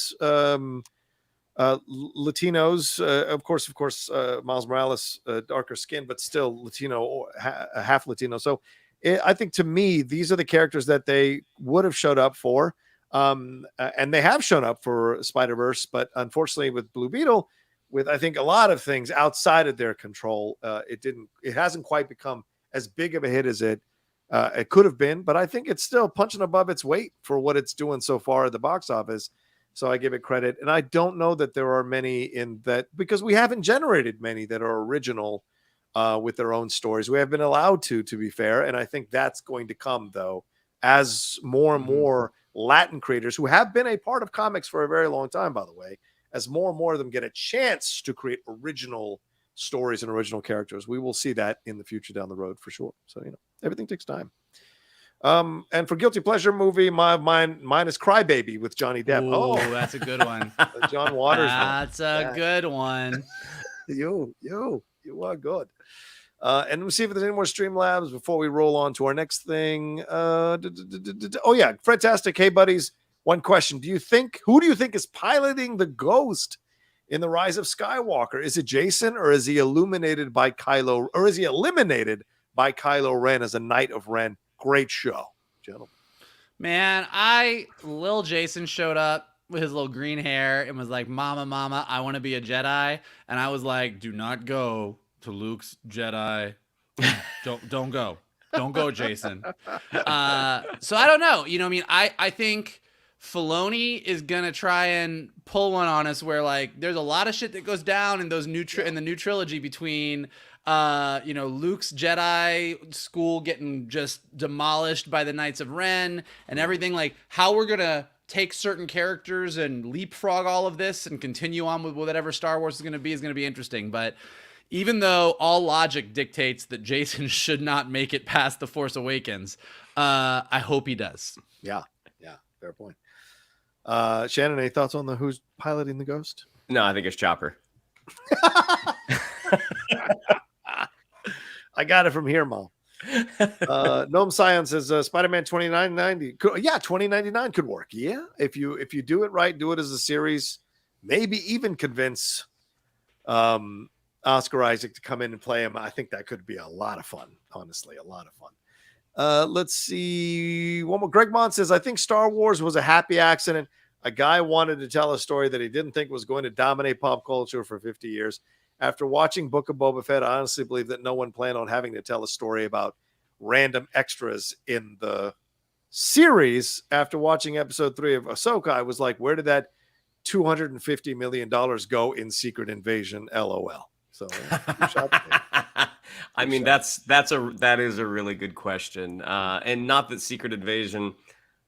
Latinos. Of course, Miles Morales, darker skin, but still Latino or half Latino. So I think to me, these are the characters that they would have showed up for. And they have shown up for Spider-Verse, but unfortunately with Blue Beetle, with I think a lot of things outside of their control, it hasn't quite become as big of a hit as it could have been, but I think it's still punching above its weight for what it's doing so far at the box office. So I give it credit. And I don't know that there are many in that, because we haven't generated many that are original with their own stories. We have been allowed to be fair. And I think that's going to come though, as more and more Latin creators who have been a part of comics for a very long time, by the way, as more and more of them get a chance to create original stories and original characters, we will see that in the future down the road for sure. So, everything takes time. And for Guilty Pleasure movie, mine is Crybaby with Johnny Depp. Ooh, that's a good one. John Waters. That's a good one. You are good. And we'll see if there's any more Streamlabs before we roll on to our next thing. Oh yeah, fantastic. Hey buddies, one question. Who do you think is piloting the Ghost in The Rise of Skywalker? Is it Jason, or is he eliminated by Kylo Ren as a Knight of Ren? Great show, gentlemen. Man, Lil Jason showed up with his little green hair and was like, Mama, I want to be a Jedi. And I was like, do not go to Luke's Jedi. Don't go, Jason. So I don't know. I think Filoni is gonna try and pull one on us where like there's a lot of shit that goes down in those in the new trilogy between Luke's Jedi school getting just demolished by the Knights of Ren and everything. Like how we're gonna take certain characters and leapfrog all of this and continue on with whatever Star Wars is gonna be interesting. But even though all logic dictates that Jason should not make it past The Force Awakens, I hope he does. Yeah, fair point. Shannon, any thoughts on who's piloting the Ghost? No, I think it's Chopper. I got it from here, Mom. Gnome Science says Spider-Man 2099. 2099 could work. Yeah, if you do it right, do it as a series, maybe even convince Oscar Isaac to come in and play him. I think that could be a lot of fun. Honestly, a lot of fun. Let's see. One more. Greg Mon says, I think Star Wars was a happy accident. A guy wanted to tell a story that he didn't think was going to dominate pop culture for 50 years. After watching Book of Boba Fett, I honestly believe that no one planned on having to tell a story about random extras in the series. After watching episode 3 of Ahsoka, I was like, where did that $250 million go in Secret Invasion? LOL. So I mean, that is a really good question. And not that Secret Invasion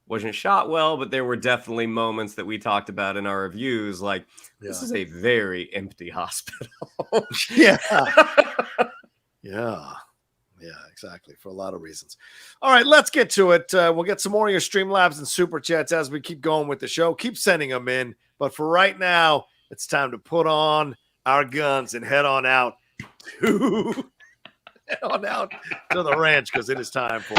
wasn't shot well, but there were definitely moments that we talked about in our reviews, like this is a very empty hospital. Yeah, exactly. For a lot of reasons. All right, let's get to it. We'll get some more of your Streamlabs and Super Chats as we keep going with the show. Keep sending them in. But for right now, it's time to put on our guns and head on out to the ranch because it is time for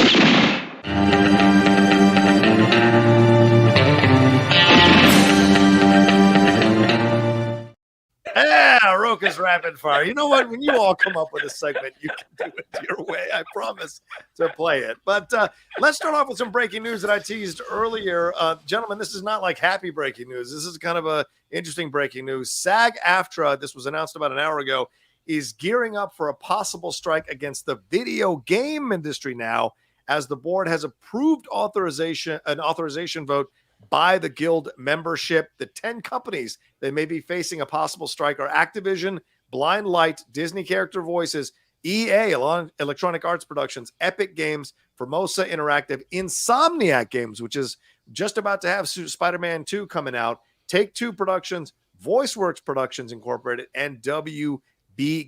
ROCHA'S Rapid Fire. You know what? When you all come up with a segment, you can do it your way. I promise to play it. But let's start off with some breaking news that I teased earlier. Gentlemen, this is not like happy breaking news. This is kind of a interesting breaking news. SAG-AFTRA, this was announced about an hour ago, is gearing up for a possible strike against the video game industry now, as the board has approved an authorization vote by the guild membership. The 10 companies that may be facing a possible strike are Activision, Blind Light, Disney Character Voices, EA, Electronic Arts Productions, Epic Games, Formosa Interactive, Insomniac Games, which is just about to have Spider-Man 2 coming out, Take-Two Productions, VoiceWorks Productions Incorporated, and WB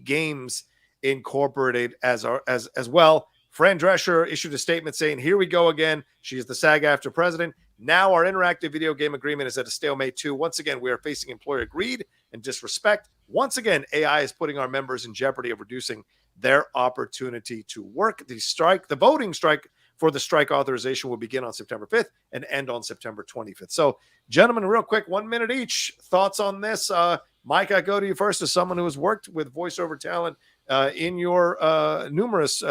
Games Incorporated as well. Fran Drescher issued a statement saying, here we go again. She is the SAG-AFTRA president. Now our interactive video game agreement is at a stalemate too. Once again, we are facing employer greed and disrespect. Once again, AI is putting our members in jeopardy of reducing their opportunity to work. The voting strike for the strike authorization will begin on September 5th and end on September 25th. So, gentlemen, real quick, 1 minute each. Thoughts on this? Mike, I go to you first as someone who has worked with voiceover talent in your numerous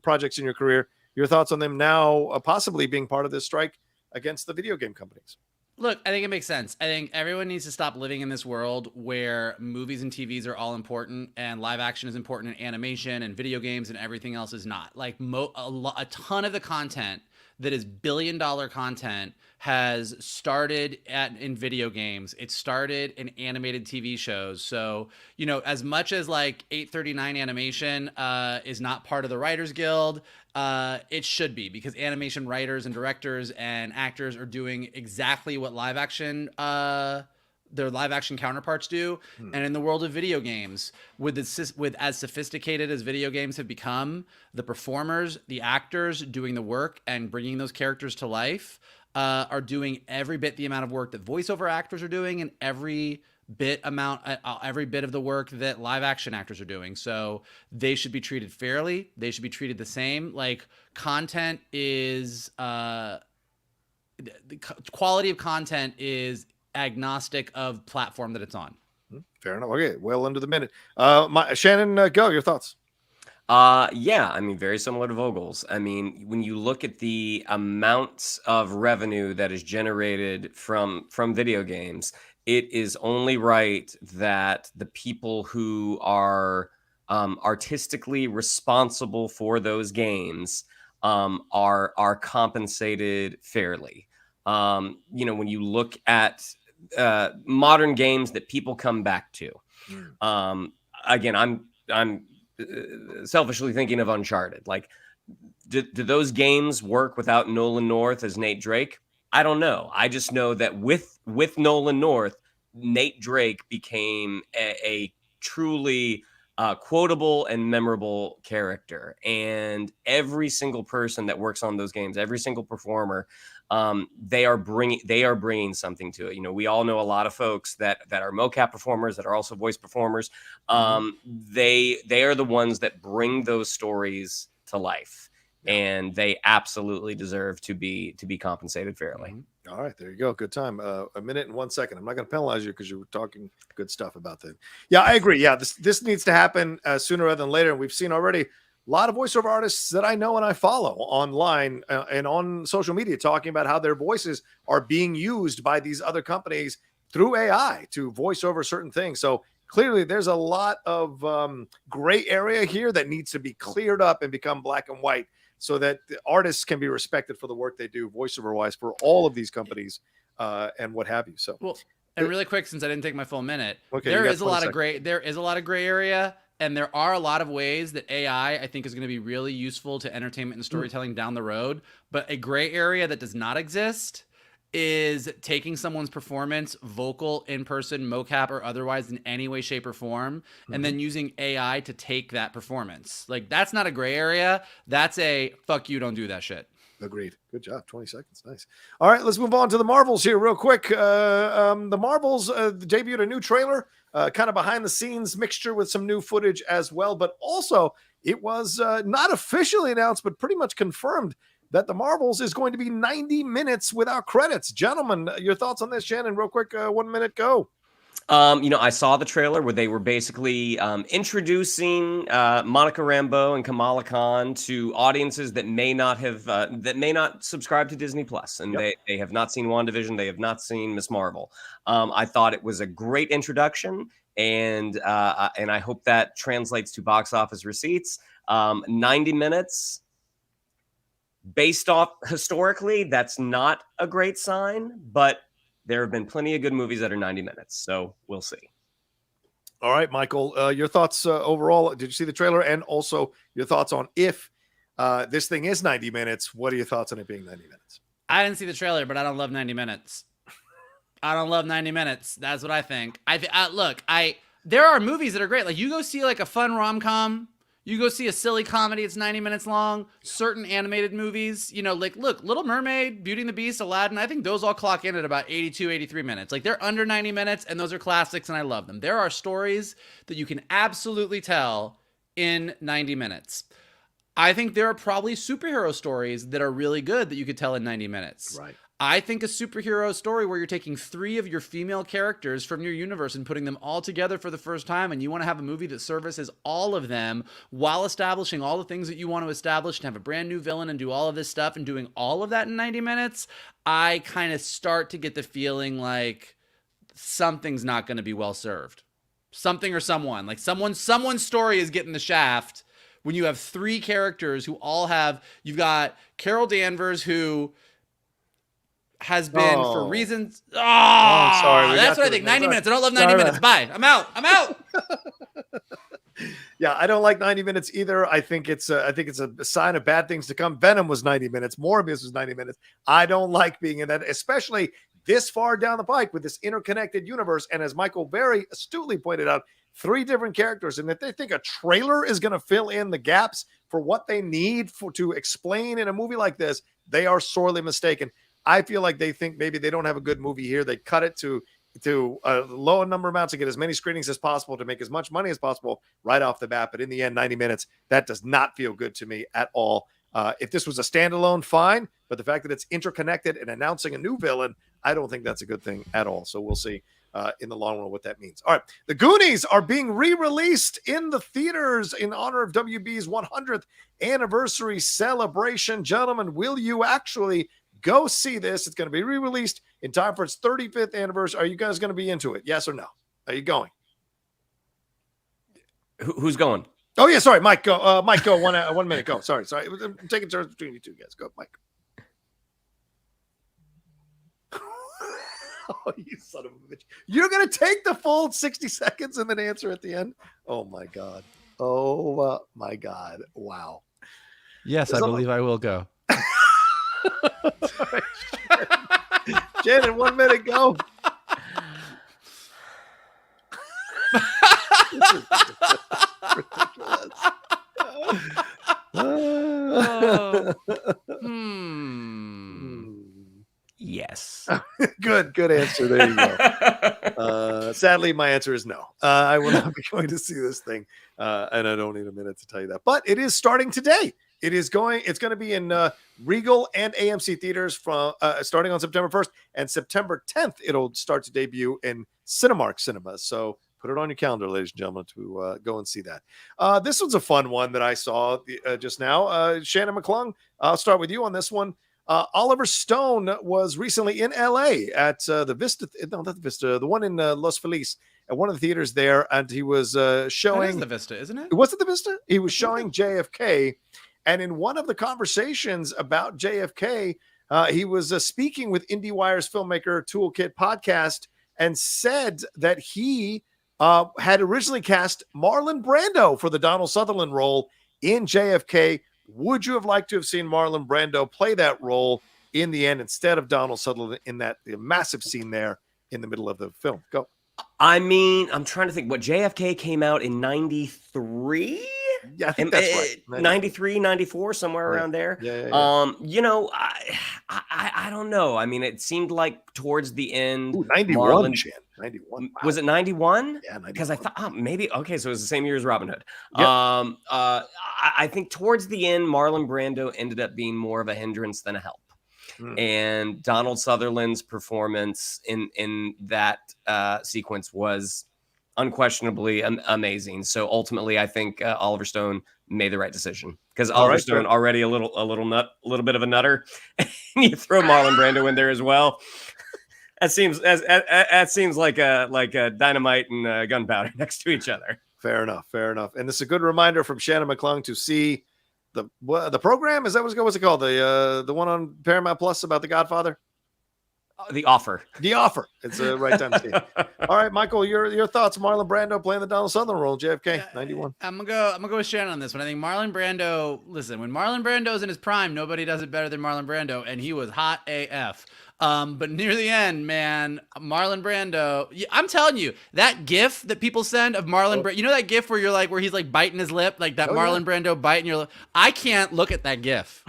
projects in your career. Your thoughts on them now possibly being part of this strike against the video game companies? Look, I think it makes sense. I think everyone needs to stop living in this world where movies and TVs are all important and live action is important and animation and video games and everything else is not. Like a ton of the content that is billion-dollar content has started in video games. It started in animated TV shows. So, as much as like 839 animation is not part of the Writers Guild, it should be, because animation writers and directors and actors are doing exactly what live action their live action counterparts do. And in the world of video games, with as sophisticated as video games have become, the performers, the actors doing the work and bringing those characters to life are doing every bit the amount of work that voiceover actors are doing and every bit of the work that live action actors are doing. So they should be treated fairly. They should be treated the same. Like, content is the quality of content is agnostic of platform that it's on. Fair enough. Okay, well into the minute. Shannon, go. Your thoughts? Yeah, I mean, very similar to Vogel's. I mean, when you look at the amounts of revenue that is generated from video games, it is only right that the people who are artistically responsible for those games are compensated fairly. When you look at modern games that people come back to, again, I'm selfishly thinking of Uncharted. Like, do those games work without Nolan North as Nate Drake? I don't know. I just know that with Nolan North, Nate Drake became a truly quotable and memorable character. And every single person that works on those games, every single performer, they are bringing something to it. We all know a lot of folks that are mocap performers that are also voice performers. They are the ones that bring those stories to life. And they absolutely deserve to be compensated fairly. All right, there you go. Good time. A minute and 1 second. I'm not going to penalize you because you were talking good stuff about that. Yeah, I agree. Yeah, this needs to happen sooner rather than later. And we've seen already a lot of voiceover artists that I know and I follow online and on social media talking about how their voices are being used by these other companies through AI to voice over certain things. So clearly, there's a lot of gray area here that needs to be cleared up and become black and white, so that the artists can be respected for the work they do voiceover wise for all of these companies and what have you. So, well, and really quick, since I didn't take my full minute, okay, there is a lot of gray area, and there are a lot of ways that AI, I think, is going to be really useful to entertainment and storytelling down the road. But a gray area that does not exist is taking someone's performance, vocal, in person, mocap, or otherwise in any way, shape, or form, and then using AI to take that performance. Like, that's not a gray area. That's a fuck you, don't do that shit. Agreed. Good job. 20 seconds. Nice. All right, let's move on to the Marvels here real quick. The Marvels debuted a new trailer, kind of behind the scenes mixture with some new footage as well, but also it was not officially announced, but pretty much confirmed that the Marvels is going to be 90 minutes without credits. Gentlemen, your thoughts on this? Shannon, real quick, 1 minute, go. I saw the trailer where they were basically introducing Monica Rambeau and Kamala Khan to audiences that may not subscribe to Disney Plus, and they have not seen WandaVision, they have not seen Ms. Marvel. I thought it was a great introduction, and I hope that translates to box office receipts. 90 minutes. Based off historically, that's not a great sign, but there have been plenty of good movies that are 90 minutes, so we'll see. All right, Michael, your thoughts overall. Did you see the trailer? And also your thoughts on if this thing is 90 minutes, what are your thoughts on it being 90 minutes? I didn't see the trailer, but I don't love 90 minutes. I don't love 90 minutes. That's what I think. There are movies that are great. Like, you go see like a fun rom-com. You go see a silly comedy, it's 90 minutes long. Certain animated movies, like, look, Little Mermaid, Beauty and the Beast, Aladdin, I think those all clock in at about 82, 83 minutes. Like, they're under 90 minutes, and those are classics, and I love them. There are stories that you can absolutely tell in 90 minutes. I think there are probably superhero stories that are really good that you could tell in 90 minutes. Right. I think a superhero story where you're taking 3 of your female characters from your universe and putting them all together for the first time, and you want to have a movie that services all of them while establishing all the things that you want to establish and have a brand new villain and do all of this stuff and doing all of that in 90 minutes, I kind of start to get the feeling like something's not going to be well served. Something or someone. Like, someone's story is getting the shaft when you have 3 characters who all have... You've got Carol Danvers, who... has been for reasons. Sorry. That's what I think. 90 minutes. I don't love 90 minutes. Bye. I'm out. Yeah, I don't like 90 minutes either. I think it's a sign of bad things to come. Venom was 90 minutes. Morbius was 90 minutes. I don't like being in that, especially this far down the pike with this interconnected universe. And as Michael very astutely pointed out, 3 different characters. And if they think a trailer is going to fill in the gaps for what they need to explain in a movie like this, they are sorely mistaken. I feel like they think maybe they don't have a good movie here. They cut it to a low number of amounts to get as many screenings as possible to make as much money as possible right off the bat. But in the end, 90 minutes, that does not feel good to me at all. If this was a standalone, fine. But the fact that it's interconnected and announcing a new villain, I don't think that's a good thing at all. So we'll see in the long run what that means. All right. The Goonies are being re-released in the theaters in honor of WB's 100th anniversary celebration. Gentlemen, will you actually go see this? It's going to be re-released in time for its 35th anniversary. Are you guys going to be into it? Yes or no? Are you going? Who's going? Oh, yeah. Sorry, Mike. Go. Mike, go. 1 minute. Go. Sorry. I'm taking turns between you two guys. Go, Mike. Oh, you son of a bitch. You're going to take the full 60 seconds and then answer at the end? Oh, my God. Oh, my God. Wow. Yes, I believe I will go. Shannon, 1 minute, go. This is ridiculous. Yes. Good answer. There you go. Sadly, my answer is no. I will not be going to see this thing, and I don't need a minute to tell you that. But it is starting today. It's going to be in Regal and AMC theaters from starting on September 1st, and September 10th it'll start to debut in Cinemark cinemas. So put it on your calendar, ladies and gentlemen, to go and see that. This one's a fun one that I saw just now. Shannon McClung, I'll start with you on this one. Oliver Stone was recently in LA at the Vista. No, not the Vista. The one in Los Feliz at one of the theaters there. And he was showing. That is the Vista, isn't it? Was it the Vista? He was showing JFK. And in one of the conversations about JFK, he was speaking with IndieWire's Filmmaker Toolkit podcast and said that he had originally cast Marlon Brando for the Donald Sutherland role in JFK. Would you have liked to have seen Marlon Brando play that role in the end instead of Donald Sutherland in that massive scene there in the middle of the film? Go. I mean, I'm trying to think. What, JFK came out in 93? Yeah, I think that's right. 93, 94, somewhere around there. Yeah. You know, I don't know. I mean, it seemed like towards the end. Ooh, 91, Shan. 91. Wow. Was it 91? Yeah, 91. Because I thought maybe. Okay, so it was the same year as Robin Hood. Yep. I think towards the end, Marlon Brando ended up being more of a hindrance than a help. And Donald Sutherland's performance in that sequence was unquestionably amazing. So ultimately, I think Oliver Stone made the right decision, because Oliver Stone already a little bit of a nutter, and you throw Marlon Brando in there as well. That seems like a dynamite and gunpowder next to each other. Fair enough. And this is a good reminder from Shannon McClung to see the program. Is that what's it called? The one on Paramount Plus about The Godfather? The Offer. It's a right time to see it. All right, Michael, your thoughts? Marlon Brando playing the Donald Sutherland role, JFK, 91. I'm gonna go with Shannon on this one. I think Marlon Brando. Listen, when Marlon Brando's in his prime, nobody does it better than Marlon Brando, and he was hot AF. But near the end, man, Marlon Brando. I'm telling you, that GIF that people send of Marlon Brando. You know that GIF where he's like biting his lip, like that Marlon Brando biting your lip. I can't look at that GIF.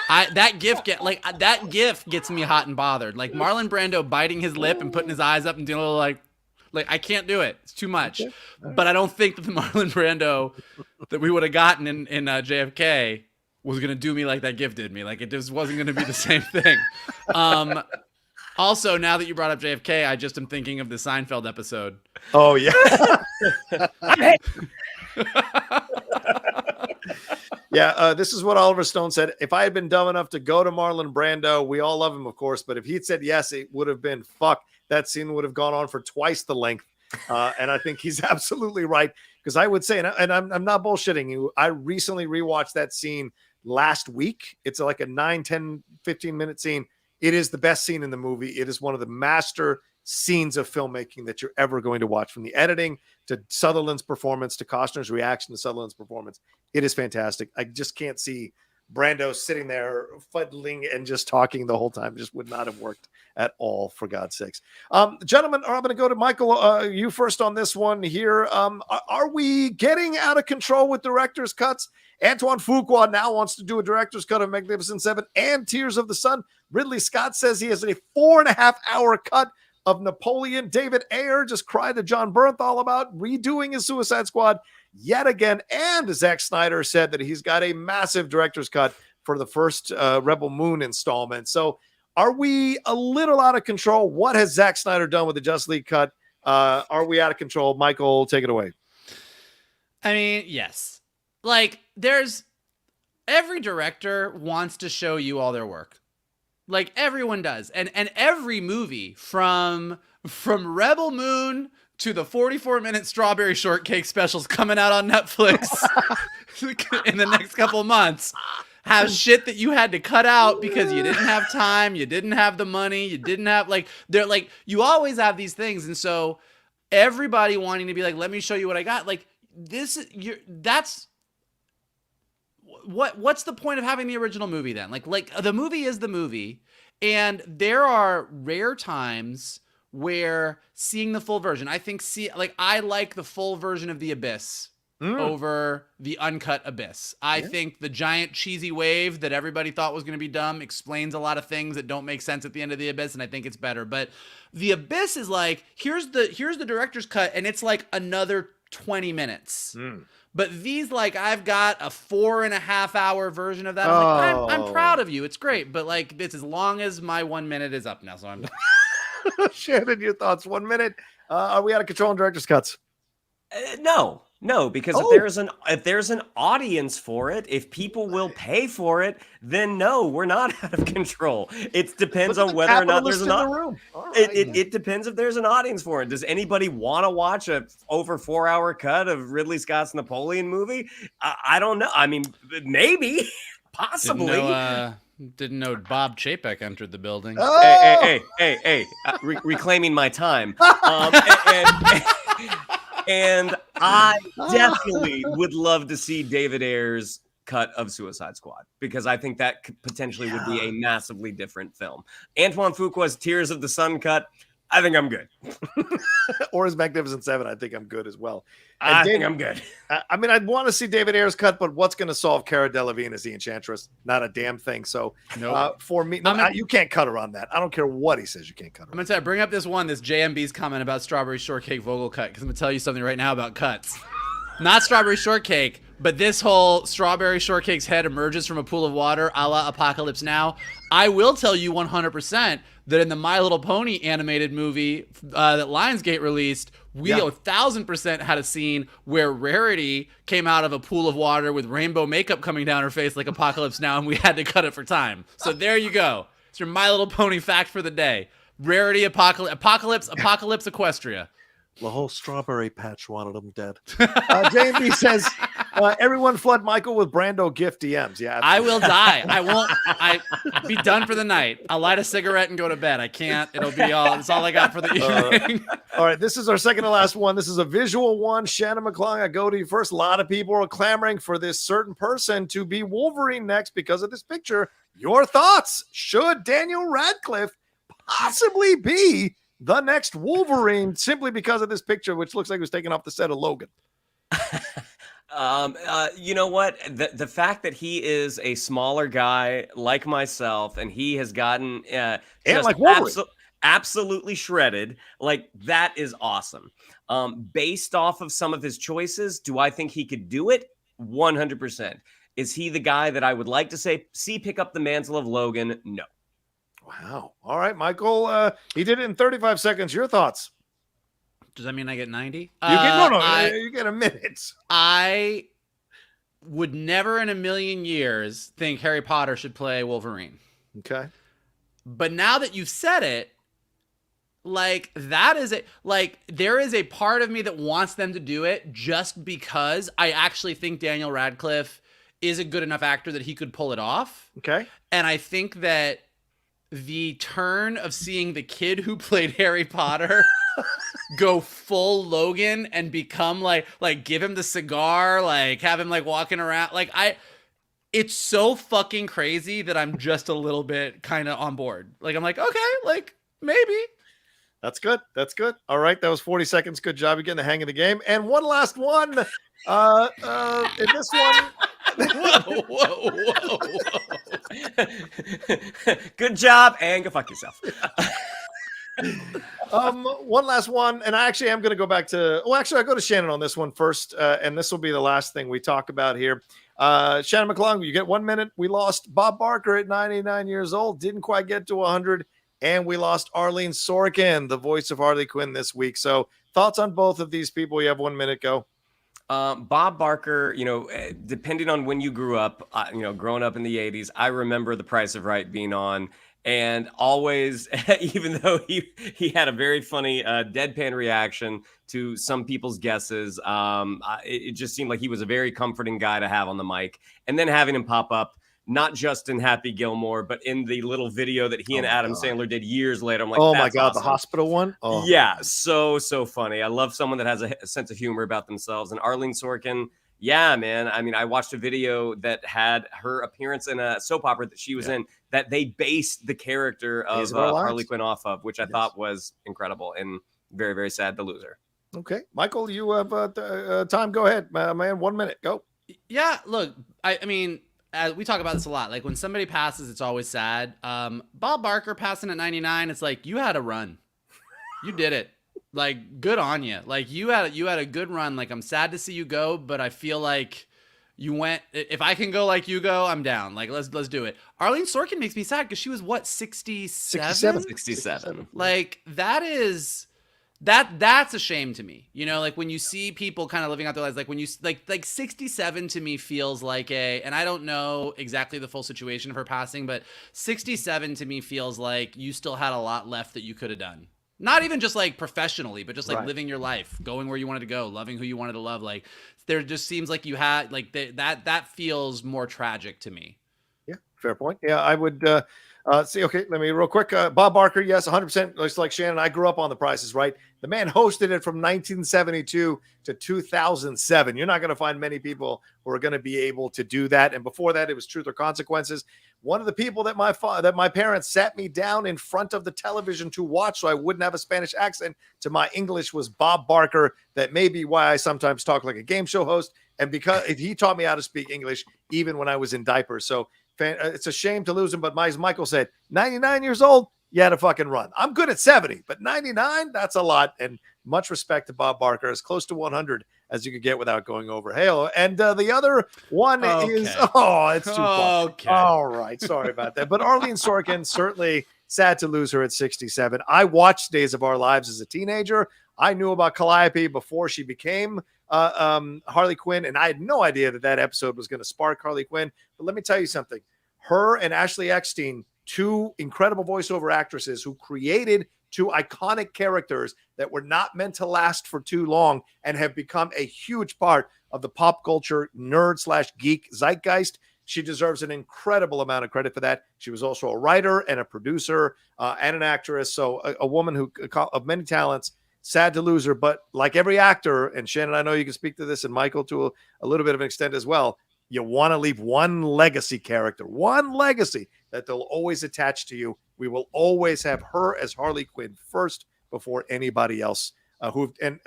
That GIF gets me hot and bothered. Like Marlon Brando biting his lip and putting his eyes up and doing a little like I can't do it. It's too much. Okay. But I don't think that the Marlon Brando that we would have gotten in JFK was gonna do me like that GIF did me. Like it just wasn't gonna be the same thing. Also, now that you brought up JFK, I just am thinking of the Seinfeld episode. Oh yeah. Yeah, this is what Oliver Stone said. If I had been dumb enough to go to Marlon Brando, we all love him, of course, but if he'd said yes, it would have been fuck. That scene would have gone on for twice the length. And I think he's absolutely right, because I would say, and I'm not bullshitting you, I recently rewatched that scene last week. It's like a 9, 10, 15-minute scene. It is the best scene in the movie. It is one of the master scenes of filmmaking that you're ever going to watch, from the editing to Sutherland's performance to Costner's reaction to Sutherland's performance. It is fantastic. I just can't see Brando sitting there fuddling and just talking the whole time. It just would not have worked at all, for God's sakes. Gentlemen, I'm going to go to Michael. You first on this one here. Are we getting out of control with director's cuts? Antoine Fuqua now wants to do a director's cut of Magnificent Seven and Tears of the Sun. Ridley Scott says he has a 4.5-hour cut of Napoleon. David Ayer just cried to John Bernthal about redoing his Suicide Squad yet again. And Zack Snyder said that he's got a massive director's cut for the first Rebel Moon installment. So are we a little out of control? What has Zack Snyder done with the Justice League cut? Are we out of control? Michael, take it away. I mean, yes. Like, every director wants to show you all their work. Like everyone does. And every movie from Rebel Moon to the 44-minute Strawberry Shortcake specials coming out on Netflix in the next couple of months have shit that you had to cut out because you didn't have time, you didn't have the money, you didn't have they're like, you always have these things. And so everybody wanting to be like, let me show you what I got. Like what's the point of having the original movie then? Like the movie is the movie. And there are rare times where seeing the full version, I like the full version of The Abyss over the uncut Abyss. I think the giant cheesy wave that everybody thought was going to be dumb explains a lot of things that don't make sense at the end of The Abyss, and I think it's better. But The Abyss is like, here's the director's cut, and it's like another 20 minutes. But these, like, I've got a 4.5 hour version of that. I'm proud of you. It's great. But like, it's as long as my 1 minute is up now. So I'm Shannon, your thoughts? 1 minute. Are we out of control on director's cuts? No, because if there's an audience for it, if people will pay for it, then no, we're not out of control. It depends on whether or not there's an audience. It depends if there's an audience for it. Does anybody want to watch a over 4 hour cut of Ridley Scott's Napoleon movie? I don't know. I mean, maybe, possibly. Didn't know Bob Chapek entered the building. Hey, reclaiming my time. And I definitely would love to see David Ayer's cut of Suicide Squad, because I think that potentially would be a massively different film. Antoine Fuqua's Tears of the Sun cut, I think I'm good. Or his Magnificent Seven, I think I'm good as well. I think I'm good. I mean, I'd want to see David Ayer's cut, but what's going to solve Cara Delevingne as the Enchantress? Not a damn thing. So for me, you can't cut her on that. I don't care what he says. You can't cut her. I'm going to bring up this JMB's comment about Strawberry Shortcake Vogel cut, because I'm going to tell you something right now about cuts. Not Strawberry Shortcake, but this whole Strawberry Shortcake's head emerges from a pool of water a la Apocalypse Now. I will tell you 100% that in the My Little Pony animated movie that Lionsgate released, we 1,000% had a scene where Rarity came out of a pool of water with rainbow makeup coming down her face like Apocalypse Now, and we had to cut it for time. So there you go. It's your My Little Pony fact for the day. Rarity, Apocalypse, Equestria. The whole strawberry patch wanted them dead. JMB says, everyone flood Michael with Brando gift DMs. Yeah, I will die. I won't. Be done for the night. I'll light a cigarette and go to bed. I can't. It's all I got for the evening. All right, this is our second to last one. This is a visual one. Shannon McClung, I go to you first. A lot of people are clamoring for this certain person to be Wolverine next because of this picture. Your thoughts? Should Daniel Radcliffe possibly be the next Wolverine simply because of this picture, which looks like it was taken off the set of Logan? You know what? The fact that he is a smaller guy like myself, and he has gotten just like Wolverine. Absolutely shredded, like, that is awesome. Based off of some of his choices, do I think he could do it? 100%. Is he the guy that I would like to see pick up the mantle of Logan? No. Wow. All right, Michael. He did it in 35 seconds. Your thoughts? Does that mean I get 90? You get a minute. I would never in a million years think Harry Potter should play Wolverine. Okay. But now that you've said it, like, there is a part of me that wants them to do it just because I actually think Daniel Radcliffe is a good enough actor that he could pull it off. Okay. And I think that the turn of seeing the kid who played Harry Potter go full Logan and become like give him the cigar, like have him like walking around, it's so fucking crazy that I'm just a little bit kind of on board. Like, I'm like, okay, like, maybe. That's good. All right, that was 40 seconds. Good job. You're getting the hang of the game. And one last one. In this one. Whoa. Good job, and go fuck yourself. One last one, and I actually am going to go back to. Well, actually, I'll go to Shannon on this one first, and this will be the last thing we talk about here. Shannon McClung, you get 1 minute. We lost Bob Barker at 99 years old, didn't quite get to 100, and we lost Arleen Sorkin, the voice of Harley Quinn, this week. So, thoughts on both of these people? You have 1 minute. Go. Bob Barker, depending on when you grew up, growing up in the 80s, I remember The Price of Right being on, and always, even though he had a very funny deadpan reaction to some people's guesses, it just seemed like he was a very comforting guy to have on the mic. And then having him pop up not just in Happy Gilmore, but in the little video that he and Adam Sandler did years later. I'm like, oh my God, awesome. the hospital one. Oh yeah, so funny. I love someone that has a sense of humor about themselves. And Arleen Sorkin. Yeah, man. I mean, I watched a video that had her appearance in a soap opera that she was in that they based the character of Harley Quinn off of, which I thought was incredible and very, very sad to lose her. Okay. Michael, you have time. Go ahead, man. 1 minute. Go. Yeah, look, I mean, we talk about this a lot. Like when somebody passes, it's always sad. Bob Barker passing at 99, it's like you had a run. You did it. Like, good on you. Like you had a good run. Like, I'm sad to see you go, but I feel like you went. If I can go like you go, I'm down. Like, let's do it. Arleen Sorkin makes me sad because she was what, 67? 67. Like that's a shame to me. You know, like when you see people kind of living out their lives, like when you like 67 to me feels like and I don't know exactly the full situation of her passing, but 67 to me feels like you still had a lot left that you could have done. Not even just like professionally, but just like living your life, going where you wanted to go, loving who you wanted to love. Like there just seems like you had like that feels more tragic to me. Yeah, fair point. Yeah, I would see. Okay, let me real quick. Bob Barker, yes, 100%. Looks like Shannon. I grew up on The Price is Right. The man hosted it from 1972 to 2007. You're not going to find many people who are going to be able to do that. And before that, it was Truth or Consequences. One of the people that my parents sat me down in front of the television to watch, so I wouldn't have a Spanish accent to my English, was Bob Barker. That may be why I sometimes talk like a game show host, and because he taught me how to speak English even when I was in diapers. So it's a shame to lose him, but as Michael said, 99 years old, you had a fucking run. I'm good at 70, but 99, that's a lot. And much respect to Bob Barker, as close to 100 as you could get without going over Halo. And the other one is, it's too far. Okay. All right. Sorry about that. But Arleen Sorkin, certainly sad to lose her at 67. I watched Days of Our Lives as a teenager. I knew about Calliope before she became Harley Quinn, and I had no idea that episode was going to spark Harley Quinn. But let me tell you something. Her and Ashley Eckstein, two incredible voiceover actresses who created two iconic characters that were not meant to last for too long and have become a huge part of the pop culture nerd/geek zeitgeist. She deserves an incredible amount of credit for that. She was also a writer and a producer and an actress. So a woman who of many talents. Sad to lose her, but like every actor, and Shannon, I know you can speak to this, and Michael to a little bit of an extent as well, you want to leave one legacy character, one legacy that they'll always attach to you. We will always have her as Harley Quinn first before anybody else. And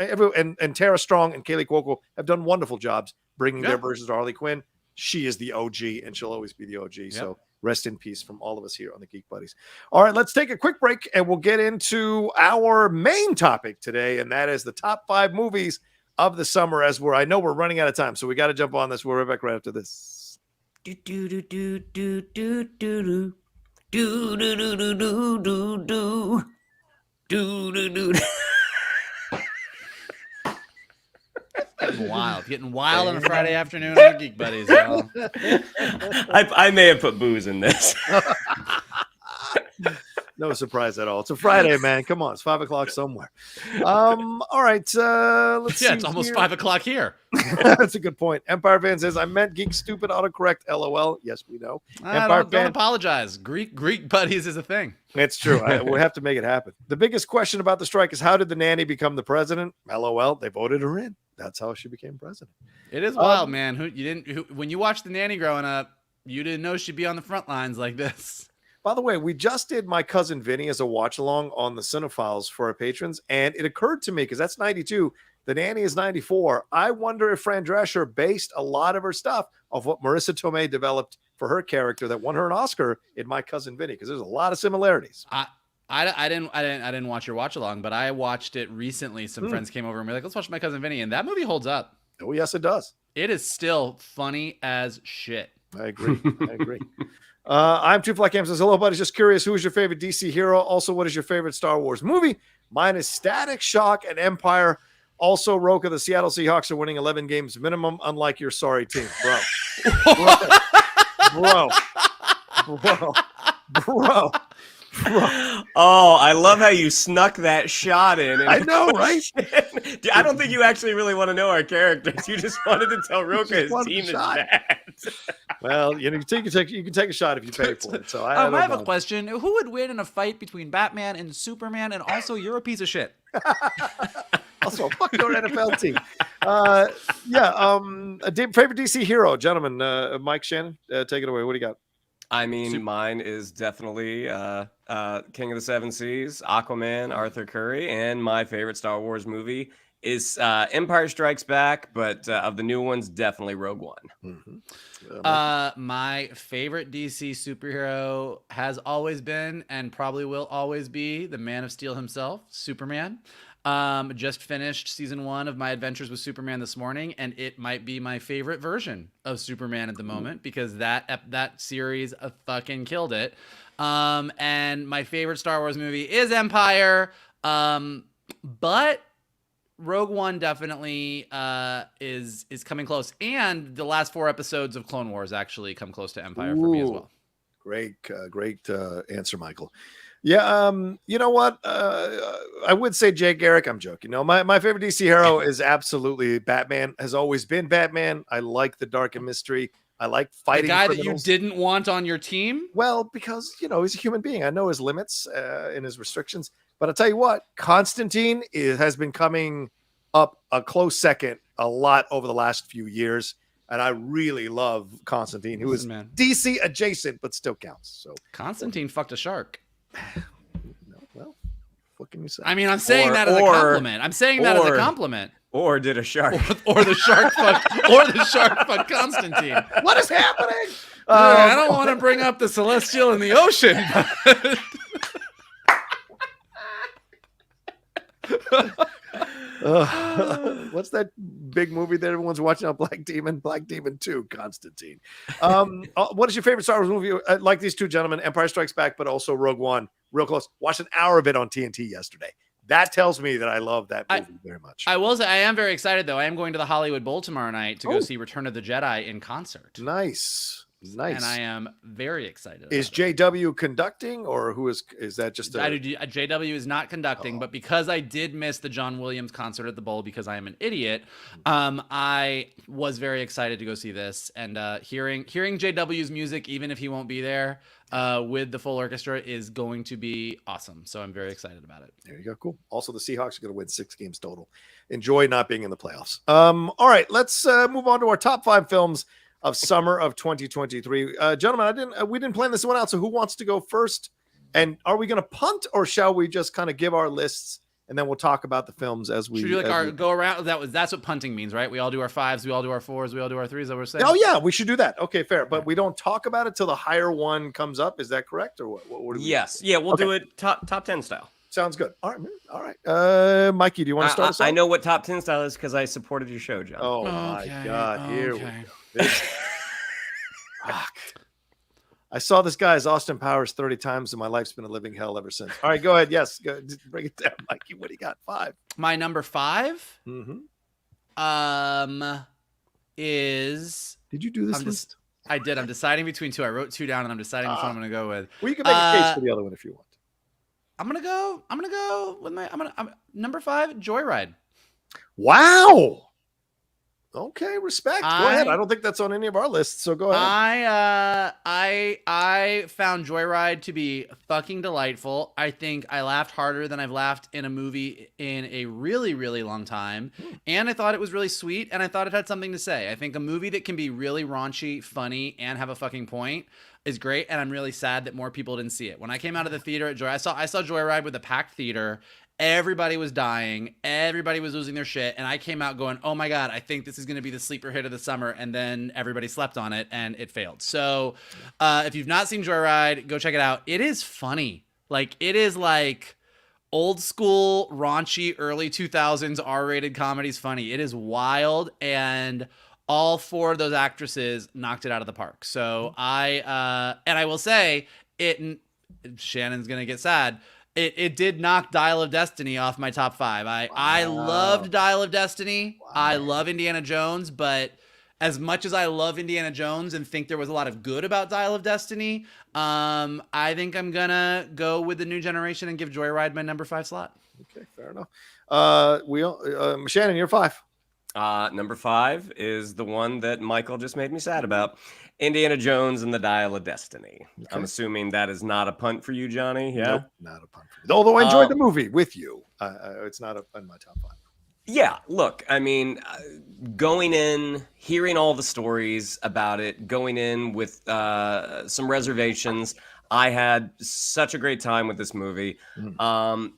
Tara Strong and Kaylee Cuoco have done wonderful jobs bringing their versions of Harley Quinn. She is the OG, and she'll always be the OG. Yep. So rest in peace from all of us here on the Geek Buddies. All right, let's take a quick break, and we'll get into our main topic today, and that is the top 5 movies of the summer. I know we're running out of time, so we got to jump on this. We'll be back right after this. Do do do do do do do do do do do do do do do do do. Getting wild on a Friday afternoon on the Geek Buddies, y'all. I may have put booze in this. No surprise at all. It's a Friday, man. Come on, it's 5 o'clock somewhere. All right, let's see. It's almost 5 o'clock here. That's a good point. Empire fan says, I meant geek stupid autocorrect. LOL. Yes, we know. Don't apologize. Greek Buddies is a thing. It's true. We have to make it happen. The biggest question about the strike is, how did the nanny become the president? LOL. They voted her in. That's how she became president. It is wild, man. When you watched the nanny growing up, you didn't know she'd be on the front lines like this. By the way, we just did My Cousin Vinny as a watch along on the Cinephiles for our patrons, and it occurred to me, because that's 92, the nanny is 94. I wonder if Fran Drescher based a lot of her stuff of what Marissa Tomei developed for her character that won her an Oscar in My Cousin Vinny, because there's a lot of similarities. I didn't watch your watch along, but I watched it recently. Some friends came over and were like, let's watch My Cousin Vinny, and that movie holds up. Oh, yes, it does. It is still funny as shit. I agree. I'm Two Flat Cam says, hello, buddy. Just curious, who is your favorite DC hero? Also, what is your favorite Star Wars movie? Mine is Static Shock and Empire. Also, Rocha, the Seattle Seahawks are winning 11 games minimum, unlike your sorry team. Bro. Oh, I love how you snuck that shot in. I know, right? I don't think you actually really want to know our characters. You just wanted to tell Rocha his team is bad. Well, you can take a shot if you pay for it. So I don't I have a mind. question. Who would win in a fight between Batman and Superman? And also, you're a piece of shit. Also, fuck your NFL team. Favorite DC hero, gentlemen. Mike, Shannon, take it away. What do you got? I mean, mine is definitely King of the Seven Seas, Aquaman, Arthur Curry, and my favorite Star Wars movie is Empire Strikes Back, but of the new ones, definitely Rogue One. Mm-hmm. My favorite DC superhero has always been and probably will always be the Man of Steel himself, Superman. Just finished season 1 of my adventures with Superman this morning, and it might be my favorite version of Superman at the moment because that series fucking killed it. And my favorite Star Wars movie is Empire, but Rogue One definitely is coming close, and the last 4 episodes of Clone Wars actually come close to Empire for me as well. Great answer, Michael. Yeah, you know what? I would say Jay Garrick. I'm joking. No, my favorite DC hero is absolutely Batman. Has always been Batman. I like the dark and mystery. I like fighting the guy criminals. that you didn't want on your team. Well, because he's a human being. I know his limits and his restrictions. But I'll tell you what, Constantine has been coming up a close second a lot over the last few years. And I really love Constantine, who is DC adjacent, but still counts. So Constantine fucked a shark. No, well, what can you say? I mean, I'm saying that as a compliment. I'm saying that as a compliment. Or did a shark? Or the shark fucked Constantine. What is happening? I don't want to bring up the celestial in the ocean. What's that big movie that everyone's watching on Black Demon 2, Constantine. What is your favorite Star Wars movie? Like these two gentlemen, Empire Strikes Back, but also Rogue One, real close. Watched an hour of it on TNT yesterday. That tells me that I love that movie very much. I will say I am very excited though. I am going to the Hollywood Bowl tomorrow night to go see Return of the Jedi in concert. Nice. And I am very excited. Is JW conducting, or who is that just JW is not conducting, but because I did miss the John Williams concert at the Bowl because I am an idiot, I was very excited to go see this, and hearing JW's music, even if he won't be there with the full orchestra, is going to be awesome. So I'm very excited about it. There you go. Cool. Also, the Seahawks are going to win 6 games total. Enjoy not being in the playoffs. All right, let's move on to our top 5 films of summer of 2023. Gentlemen, we didn't plan this one out, so who wants to go first? And are we going to punt, or shall we just kind of give our lists and then we'll talk about the films as we go around? That's what punting means, right? We all do our 5s, we all do our 4s, we all do our 3s. That we're saying. Oh yeah, we should do that. Okay, fair. But we don't talk about it till the higher one comes up. Is that correct, or what Yes. Yeah, we'll do it top 10 style. Sounds good. All right. Mikey, do you want to start us off? I know what top 10 style is because I supported your show, John. Oh my God! Here we go. Fuck. I saw this guy's Austin Powers 30 times, and my life's been a living hell ever since. All right, go ahead. Yes, go ahead. Bring it down, Mikey. What do you got? 5. My number 5 Mm-hmm. is. Did you do this list? I did. I'm deciding between 2. I wrote 2 down, and I'm deciding which one I'm going to go with. Well, you can make a case for the other one if you want. I'm gonna go with I'm number 5, Joyride. Wow. Okay, respect. Go ahead. I don't think that's on any of our lists, so go ahead. I found Joyride to be fucking delightful. I think I laughed harder than I've laughed in a movie in a really, really long time. And I thought it was really sweet, and I thought it had something to say. I think a movie that can be really raunchy, funny, and have a fucking point is great, and I'm really sad that more people didn't see it. When I came out of the theater at Joy, I saw Joyride with a packed theater. Everybody was dying. Everybody was losing their shit. And I came out going, oh my God, I think this is going to be the sleeper hit of the summer. And then everybody slept on it and it failed. So if you've not seen Joyride, go check it out. It is funny. Like, it is like old school, raunchy, early 2000s R-rated comedies funny. It is wild. And all 4 of those actresses knocked it out of the park. So I will say Shannon's going to get sad. It did knock Dial of Destiny off my top 5. I loved Dial of Destiny. Wow. I love Indiana Jones, but as much as I love Indiana Jones and think there was a lot of good about Dial of Destiny, I think I'm gonna go with the new generation and give Joyride my number 5 slot. Okay, fair enough. Shannon, you're 5. Number 5 is the one that Michael just made me sad about. Indiana Jones and the Dial of Destiny. Okay. I'm assuming that is not a punt for you, Johnny. Yeah. Nope, not a punt for me. Although I enjoyed the movie with you, it's not in my top 5. Yeah, look, I mean, going in, hearing all the stories about it, going in with some reservations. I had such a great time with this movie. Even on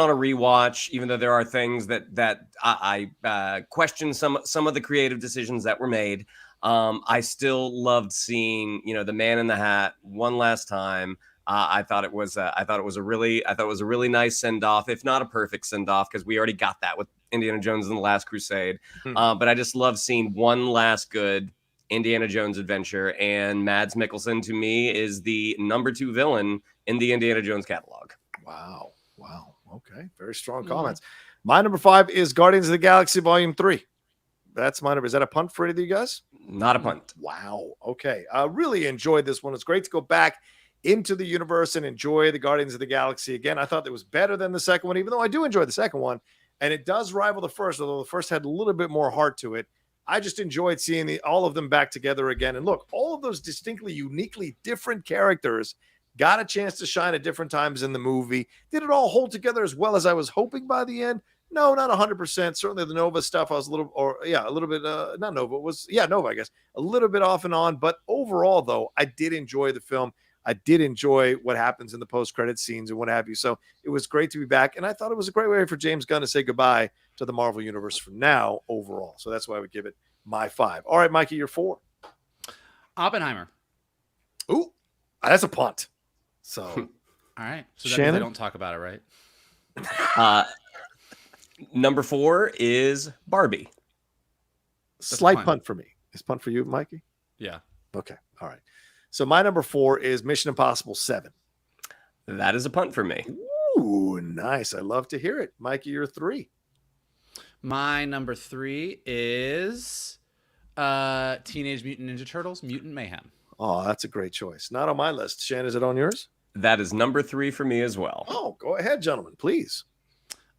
a rewatch, even though there are things that I question some of the creative decisions that were made, I still loved seeing the Man in the Hat one last time. I thought it was a really nice send off, if not a perfect send off, because we already got that with Indiana Jones and the Last Crusade. But I just love seeing one last good Indiana Jones adventure, and Mads Mikkelsen to me is the number 2 villain in the Indiana Jones catalog. Wow. Okay, very strong comments. My number 5 is Guardians of the Galaxy Volume 3. That's my number. Is that a punt for any of you guys? Not a punt. Wow. Okay. I really enjoyed this one. It's great to go back into the universe and enjoy the Guardians of the Galaxy again. I thought it was better than the second one, even though I do enjoy the second one. And it does rival the first, although the first had a little bit more heart to it. I just enjoyed seeing all of them back together again. And look, all of those distinctly, uniquely different characters got a chance to shine at different times in the movie. Did it all hold together as well as I was hoping by the end? No, not 100%. Certainly the Nova stuff, I was a little bit, not Nova, Nova, I guess. A little bit off and on. But overall, though, I did enjoy the film. I did enjoy what happens in the post-credit scenes and what have you. So it was great to be back. And I thought it was a great way for James Gunn to say goodbye to the Marvel Universe for now overall. So that's why I would give it my 5. All right, Mikey, you're 4. Oppenheimer. Ooh, that's a punt. So, all right. So that Shannon? means I don't talk about it, right? Number 4 is Barbie. Slight punt for me. Is punt for you, Mikey? Yeah. Okay. All right. So my number 4 is Mission Impossible 7. That is a punt for me. Ooh, nice. I love to hear it. Mikey, you're 3. My number 3 is Teenage Mutant Ninja Turtles, Mutant Mayhem. Oh, that's a great choice. Not on my list. Shannon, is it on yours? That is number 3 for me as well. Oh, go ahead, gentlemen, please.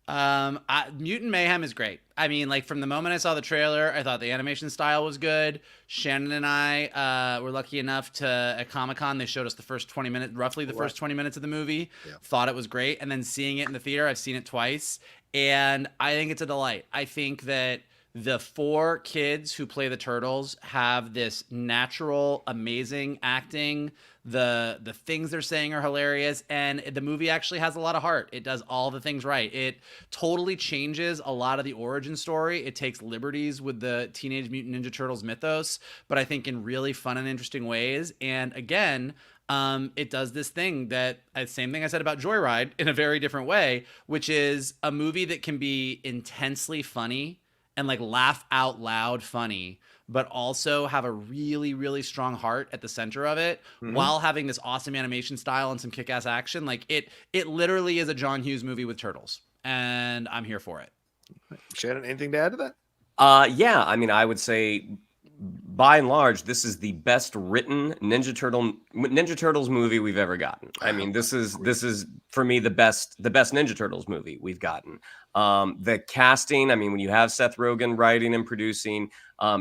Mutant Mayhem is great. I mean, like from the moment I saw the trailer, I thought the animation style was good. Shannon and I were lucky enough to at Comic-Con, they showed us the first 20 minutes, roughly the first 20 minutes of the movie. Yeah. Thought it was great, and then seeing it in the theater, I've seen it twice, and I think it's a delight. I think that the 4 kids who play the turtles have this natural, amazing acting. The things they're saying are hilarious, and the movie actually has a lot of heart. It does all the things right. It totally changes a lot of the origin story. It takes liberties with the Teenage Mutant Ninja Turtles mythos, but I think in really fun and interesting ways. And again, it does this thing that same thing I said about Joyride in a very different way, which is a movie that can be intensely funny and like laugh out loud funny, but also have a really, really strong heart at the center of it, while having this awesome animation style and some kick-ass action. Like it literally is a John Hughes movie with turtles, and I'm here for it. Shannon, anything to add to that? Yeah, I mean, I would say by and large, this is the best written Ninja Turtles movie we've ever gotten. I mean, this is for me the best Ninja Turtles movie we've gotten. The casting, I mean, when you have Seth Rogen writing and producing,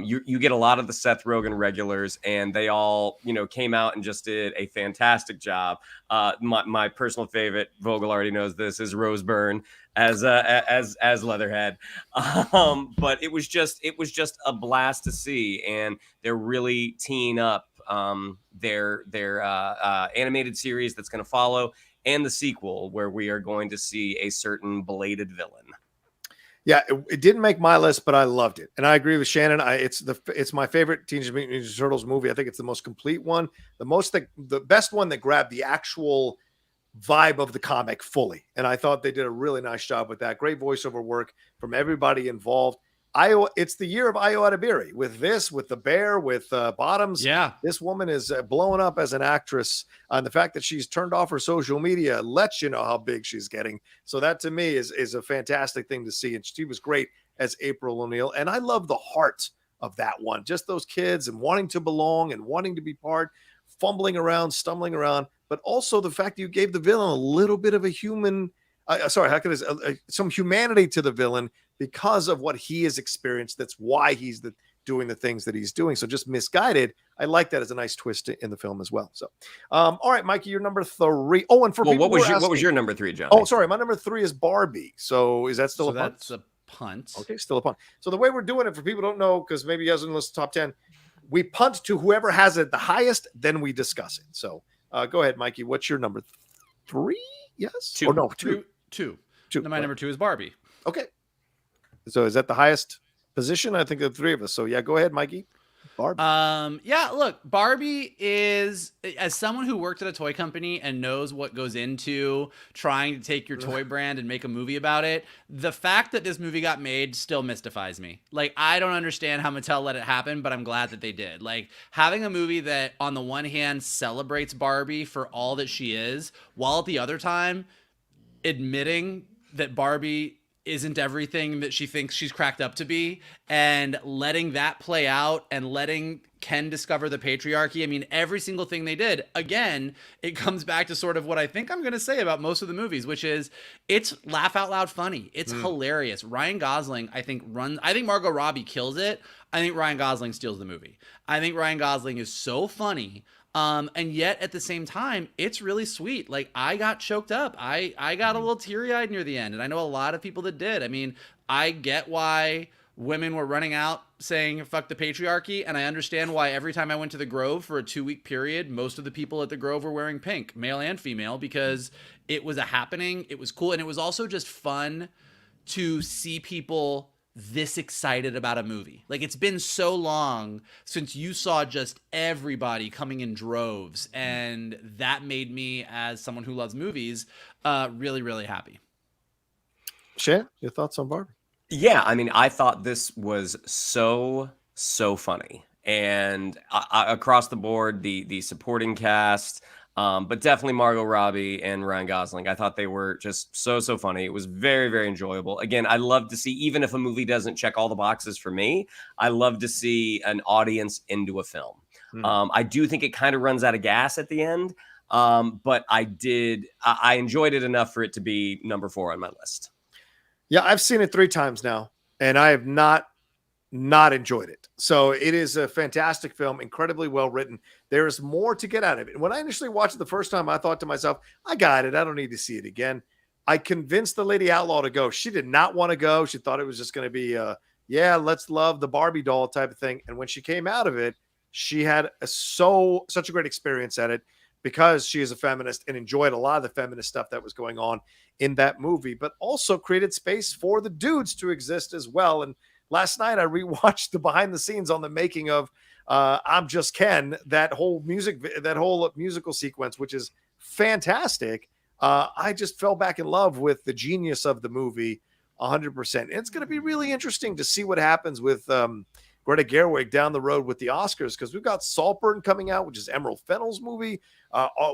you get a lot of the Seth Rogen regulars, and they all, came out and just did a fantastic job. My personal favorite, Vogel already knows this, is Rose Byrne as Leatherhead. But it was just a blast to see, and they're really teeing up their animated series that's going to follow, and the sequel where we are going to see a certain belated villain. Yeah, it didn't make my list, but I loved it, and I agree with Shannon. It's my favorite Teenage Mutant Ninja Turtles movie. I think it's the most complete one, the best one that grabbed the actual vibe of the comic fully. And I thought they did a really nice job with that. Great voiceover work from everybody involved. It's the year of Ayo Adebiri with the bear, with Bottoms. Yeah. This woman is blowing up as an actress. And the fact that she's turned off her social media lets you know how big she's getting. So that to me is a fantastic thing to see. And she was great as April O'Neil. And I love the heart of that one. Just those kids and wanting to belong and wanting to be part, fumbling around, stumbling around, but also the fact that you gave the villain a little bit of a human sorry, how can I some humanity to the villain because of what he has experienced. That's why he's doing the things that he's doing. So just misguided. I like that as a nice twist in the film as well. So, all right, Mikey, you're number 3. Oh, and for Well, people what was your number 3, John? Oh, sorry, my number 3 is Barbie. So is that still a punt? That's a punt. Okay, still a punt. So the way we're doing it, for people who don't know, because maybe he hasn't listened to top 10, we punt to whoever has it the highest, then we discuss it. So go ahead, Mikey. What's your number 3? Yes? 2. Or no, 2. 2. 2. My number 2 is Barbie. Okay. So is that the highest position? I think the 3 of us. So yeah, go ahead, Mikey. Barbie. Yeah, look, Barbie is, as someone who worked at a toy company and knows what goes into trying to take your toy brand and make a movie about it, the fact that this movie got made still mystifies me. Like, I don't understand how Mattel let it happen, but I'm glad that they did. Like, having a movie that on the one hand celebrates Barbie for all that she is, while at the other time admitting that Barbie isn't everything that she thinks she's cracked up to be, and letting that play out and letting Ken discover the patriarchy. I mean, every single thing they did, again, it comes back to sort of what I think I'm going to say about most of the movies, which is it's laugh out loud funny. It's hilarious. Ryan Gosling, I think Margot Robbie kills it. I think Ryan Gosling steals the movie. I think Ryan Gosling is so funny. And yet at the same time, it's really sweet. Like, I got choked up. I got a little teary-eyed near the end, and I know a lot of people that did. I mean, I get why women were running out saying fuck the patriarchy, and I understand why every time I went to the Grove for a 2-week period, most of the people at the Grove were wearing pink, male and female, because it was a happening. It was cool, and it was also just fun to see people this excited about a movie. Like, it's been so long since you saw just everybody coming in droves, and that made me, as someone who loves movies, really, really happy. Shan, your thoughts on Barbie? Yeah, I mean, I thought this was so funny, and across the board, the supporting cast, but definitely Margot Robbie and Ryan Gosling. I thought they were just so funny. It was very, very enjoyable. Again, I love to see, even if a movie doesn't check all the boxes for me, I love to see an audience into a film. I do think it kind of runs out of gas at the end, but I enjoyed it enough for it to be number 4 on my list. Yeah, I've seen it 3 times now, and I have not enjoyed it. So it is a fantastic film, incredibly well written. There is more to get out of it. When I initially watched it the first time, I thought to myself, I got it. I don't need to see it again. I convinced the Lady Outlaw to go. She did not want to go. She thought it was just going to be yeah, let's love the Barbie doll type of thing. And when she came out of it, she had such a great experience at it, because she is a feminist and enjoyed a lot of the feminist stuff that was going on in that movie, but also created space for the dudes to exist as well. And last night I rewatched the behind the scenes on the making of I'm Just Ken, that whole musical sequence, which is fantastic. I just fell back in love with the genius of the movie 100%. And it's going to be really interesting to see what happens with Greta Gerwig down the road with the Oscars, because we've got Saltburn coming out, which is Emerald Fennell's movie.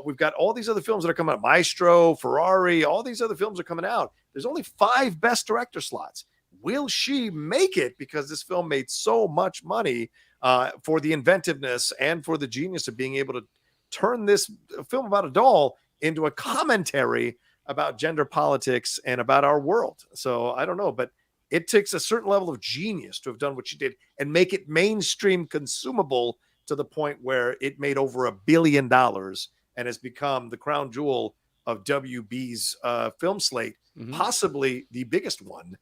We've got all these other films that are coming out. Maestro, Ferrari, all these other films are coming out. There's only 5 Best Director slots. Will she make it? Because this film made so much money for the inventiveness and for the genius of being able to turn this film about a doll into a commentary about gender politics and about our world. So I don't know, but it takes a certain level of genius to have done what she did and make it mainstream consumable to the point where it made over $1 billion and has become the crown jewel of WB's film slate, possibly the biggest one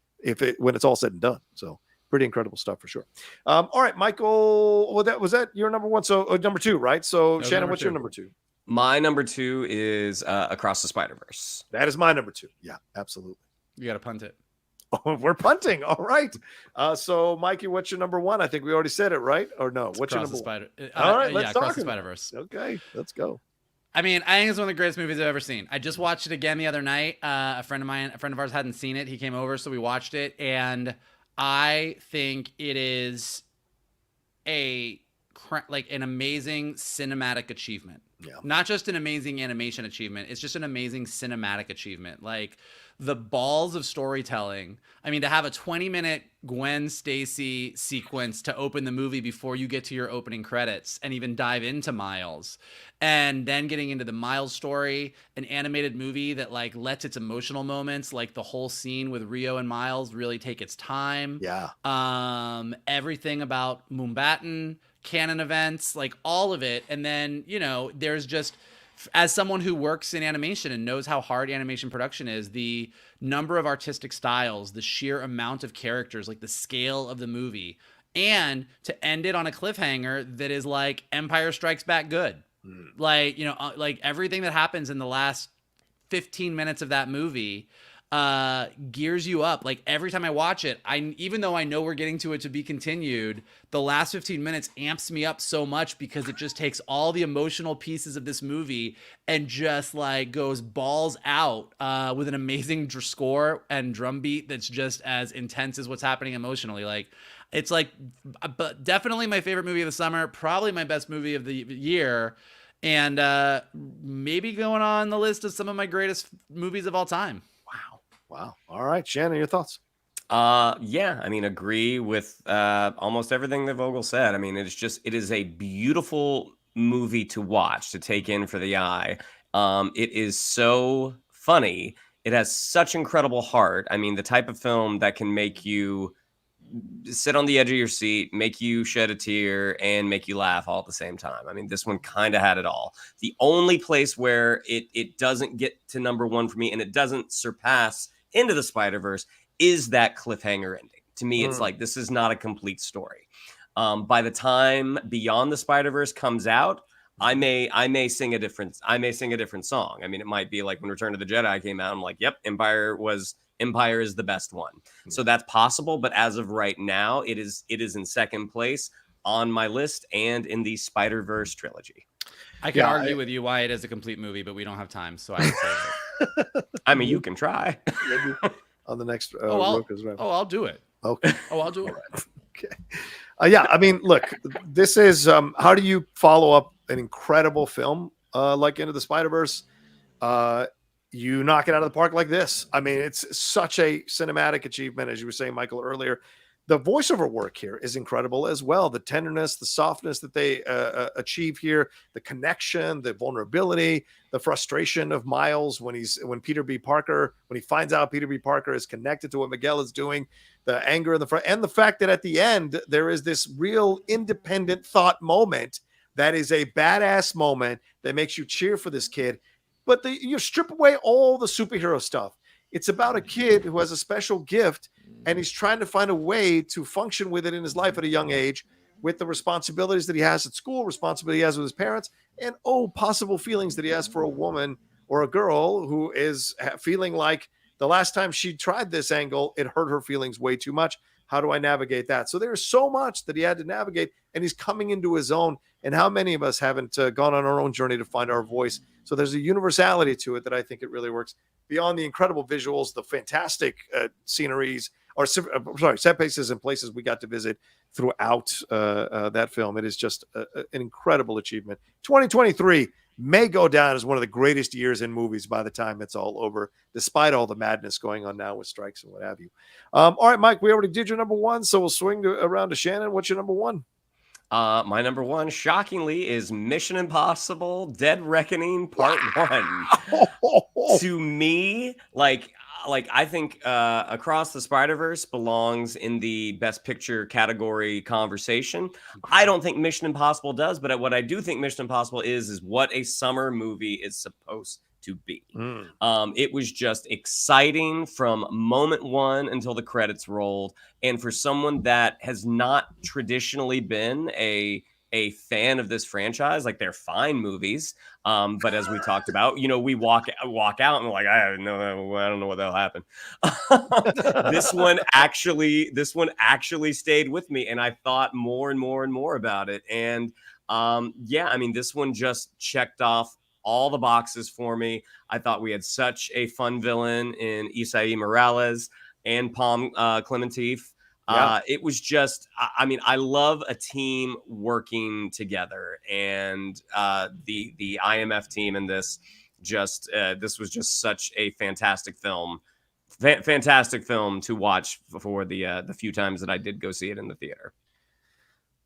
when it's all said and done. So pretty incredible stuff for sure. All right, Michael, was that your number 1? So number 2, right? So Shannon, what's your number 2? My number 2 is Across the Spider-Verse. That is my number 2. Yeah, absolutely. You got to punt it. Oh, we're punting. All right. So, Mikey, what's your number 1? I think we already said it, right? Or no? What's your number 1? All right, let's talk Across the Spider-Verse. Okay, let's go. I mean, I think it's one of the greatest movies I've ever seen. I just watched it again the other night. A friend of ours hadn't seen it. He came over, so we watched it, and I think it is a like an amazing cinematic achievement. Yeah. Not just an amazing animation achievement. It's just an amazing cinematic achievement. Like the balls of storytelling. I mean, to have a 20-minute Gwen Stacy sequence to open the movie before you get to your opening credits and even dive into Miles, and then getting into the Miles story, an animated movie that like lets its emotional moments, like the whole scene with Rio and Miles, really take its time. Yeah. Everything about Mumbattan, canon events, like all of it. And then, you know, there's just, as someone who works in animation and knows how hard animation production is, the number of artistic styles, the sheer amount of characters, like the scale of the movie, and to end it on a cliffhanger that is like Empire Strikes Back good. Like, you know, like everything that happens in the last 15 minutes of that movie gears you up. Like every time I watch it, even though I know we're getting to it to be continued, the last 15 minutes amps me up so much because it just takes all the emotional pieces of this movie and just like goes balls out with an amazing score and drum beat that's just as intense as what's happening emotionally. Like it's like, but definitely my favorite movie of the summer, probably my best movie of the year, and maybe going on the list of some of my greatest movies of all time. Wow. All right, Shannon, your thoughts? Yeah, I mean, agree with almost everything that Vogel said. I mean, it is a beautiful movie to watch, to take in for the eye. It is so funny. It has such incredible heart. I mean, the type of film that can make you sit on the edge of your seat, make you shed a tear, and make you laugh all at the same time. I mean, this one kind of had it all. The only place where it doesn't get to number one for me, and it doesn't surpass Into the Spider-Verse, is that cliffhanger ending. To me, it's like, this is not a complete story. By the time Beyond the Spider-Verse comes out, I may sing a different song. I mean, it might be like when Return of the Jedi came out, I'm like, yep, Empire is the best one. So that's possible, but as of right now, it is in second place on my list and in the Spider-Verse trilogy. I can argue with you why it is a complete movie, but we don't have time, so I would say that. I mean, you can try. Maybe on the next I'll do it. Okay. I'll do it. Okay. Yeah, I mean, look, this is how do you follow up an incredible film like Into the Spider-Verse? You knock it out of the park like this. I mean, it's such a cinematic achievement, as you were saying, Michael, earlier. The voiceover work here is incredible as well. The tenderness, the softness that they achieve here, the connection, the vulnerability, the frustration of Miles when he finds out Peter B. Parker is connected to what Miguel is doing, the anger in the front, and the fact that at the end there is this real independent thought moment that is a badass moment that makes you cheer for this kid. But you strip away all the superhero stuff. It's about a kid who has a special gift, and he's trying to find a way to function with it in his life at a young age, with the responsibilities that he has at school, responsibility he has with his parents, and possible feelings that he has for a woman or a girl who is feeling like the last time she tried this angle, it hurt her feelings way too much. How do I navigate that? So there's so much that he had to navigate, and he's coming into his own. And how many of us haven't gone on our own journey to find our voice? So there's a universality to it that I think it really works. Beyond the incredible visuals, the fantastic sceneries, set pieces and places we got to visit throughout that film. It is just an incredible achievement. 2023 may go down as one of the greatest years in movies by the time it's all over, despite all the madness going on now with strikes and what have you. All right, Mike, we already did your number one, so we'll swing around to Shannon. What's your number one? My number one, shockingly, is Mission Impossible: Dead Reckoning Part 1. To me, like I think Across the Spider-Verse belongs in the Best Picture category conversation. I don't think Mission Impossible does, but what I do think Mission Impossible is what a summer movie is supposed to be. It was just exciting from moment one until the credits rolled. And for someone that has not traditionally been a fan of this franchise, like they're fine movies. But as we talked about, we walk out and we're like, I don't know what that'll happen. This one actually stayed with me, and I thought more and more and more about it. And I mean, this one just checked off all the boxes for me. I thought we had such a fun villain in Isai Morales and Palm Clementif. It was just, I mean, I love a team working together, and the IMF team in this this was just such a fantastic film. Fantastic film to watch for the few times that I did go see it in the theater.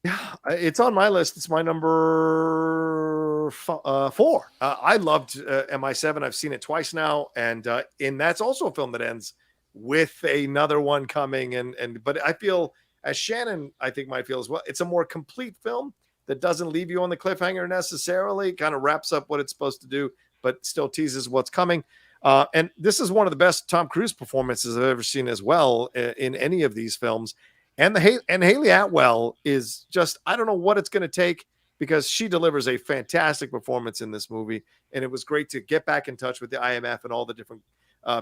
Yeah, it's on my list. It's my number 4. I loved MI7. I've seen it twice now, and that's also a film that ends with another one coming. But I feel, as Shannon, I think might feel as well, it's a more complete film that doesn't leave you on the cliffhanger necessarily. Kind of wraps up what it's supposed to do, but still teases what's coming. And this is one of the best Tom Cruise performances I've ever seen as well in any of these films. And Haley Atwell is just, I don't know what it's going to take, because she delivers a fantastic performance in this movie. And it was great to get back in touch with the IMF and all the different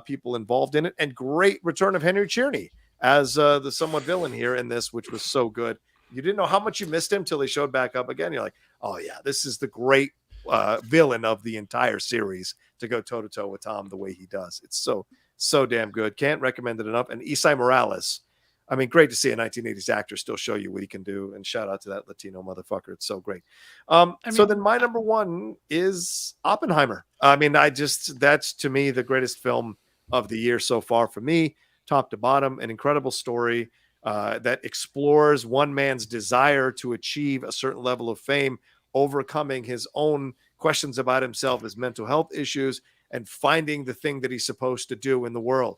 people involved in it. And great return of Henry Czerny as the somewhat villain here in this, which was so good. You didn't know how much you missed him till he showed back up again. You're like, oh yeah, this is the great villain of the entire series to go toe to toe with Tom the way he does. It's so damn good. Can't recommend it enough. And Isai Morales, I mean, great to see a 1980s actor still show you what he can do. And shout out to that Latino motherfucker. It's so great. So then my number 1 is Oppenheimer. I mean, that's to me the greatest film of the year so far for me, top to bottom. An incredible story that explores one man's desire to achieve a certain level of fame, overcoming his own questions about himself, his mental health issues, and finding the thing that he's supposed to do in the world,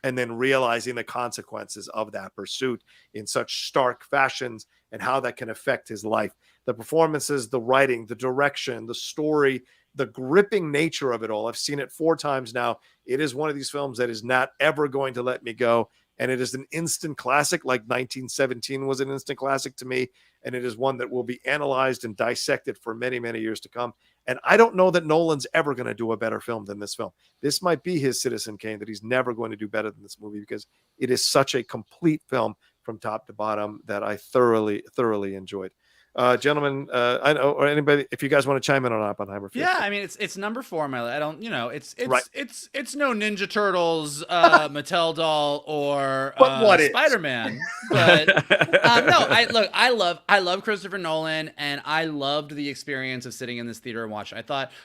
and then realizing the consequences of that pursuit in such stark fashions and how that can affect his life. The performances, the writing, the direction, the story, the gripping nature of it all. I've seen it 4 times now. It is one of these films that is not ever going to let me go. And it is an instant classic, like 1917 was an instant classic to me. And it is one that will be analyzed and dissected for many, many years to come. And I don't know that Nolan's ever going to do a better film than this film. This might be his Citizen Kane, that he's never going to do better than this movie, because it is such a complete film from top to bottom that I thoroughly, thoroughly enjoyed. Gentlemen, I know, or anybody, if you guys want to chime in on Oppenheimer. Yeah, I mean, it's number 4 on my list. I don't, Right. it's no Ninja Turtles, Mattel doll, or But what is? Spider-Man. But no, I love Christopher Nolan, and I loved the experience of sitting in this theater and watching.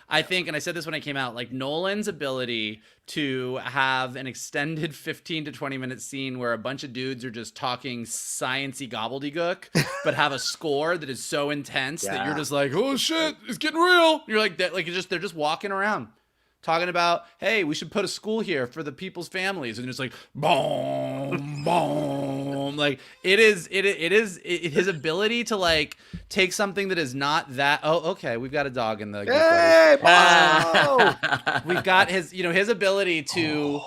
I think, and I said this when I came out, like Nolan's ability to have an extended 15 to 20 minute scene where a bunch of dudes are just talking sciencey gobbledygook, but have a score that is so intense that you're just like, oh shit, it's getting real. You're like that, like they're just walking around talking about, hey, we should put a school here for the people's families, and it's like boom, boom. Like it is his ability to like take something that is not that. Oh, okay, we've got a dog in the. Hey, we've got his ability to.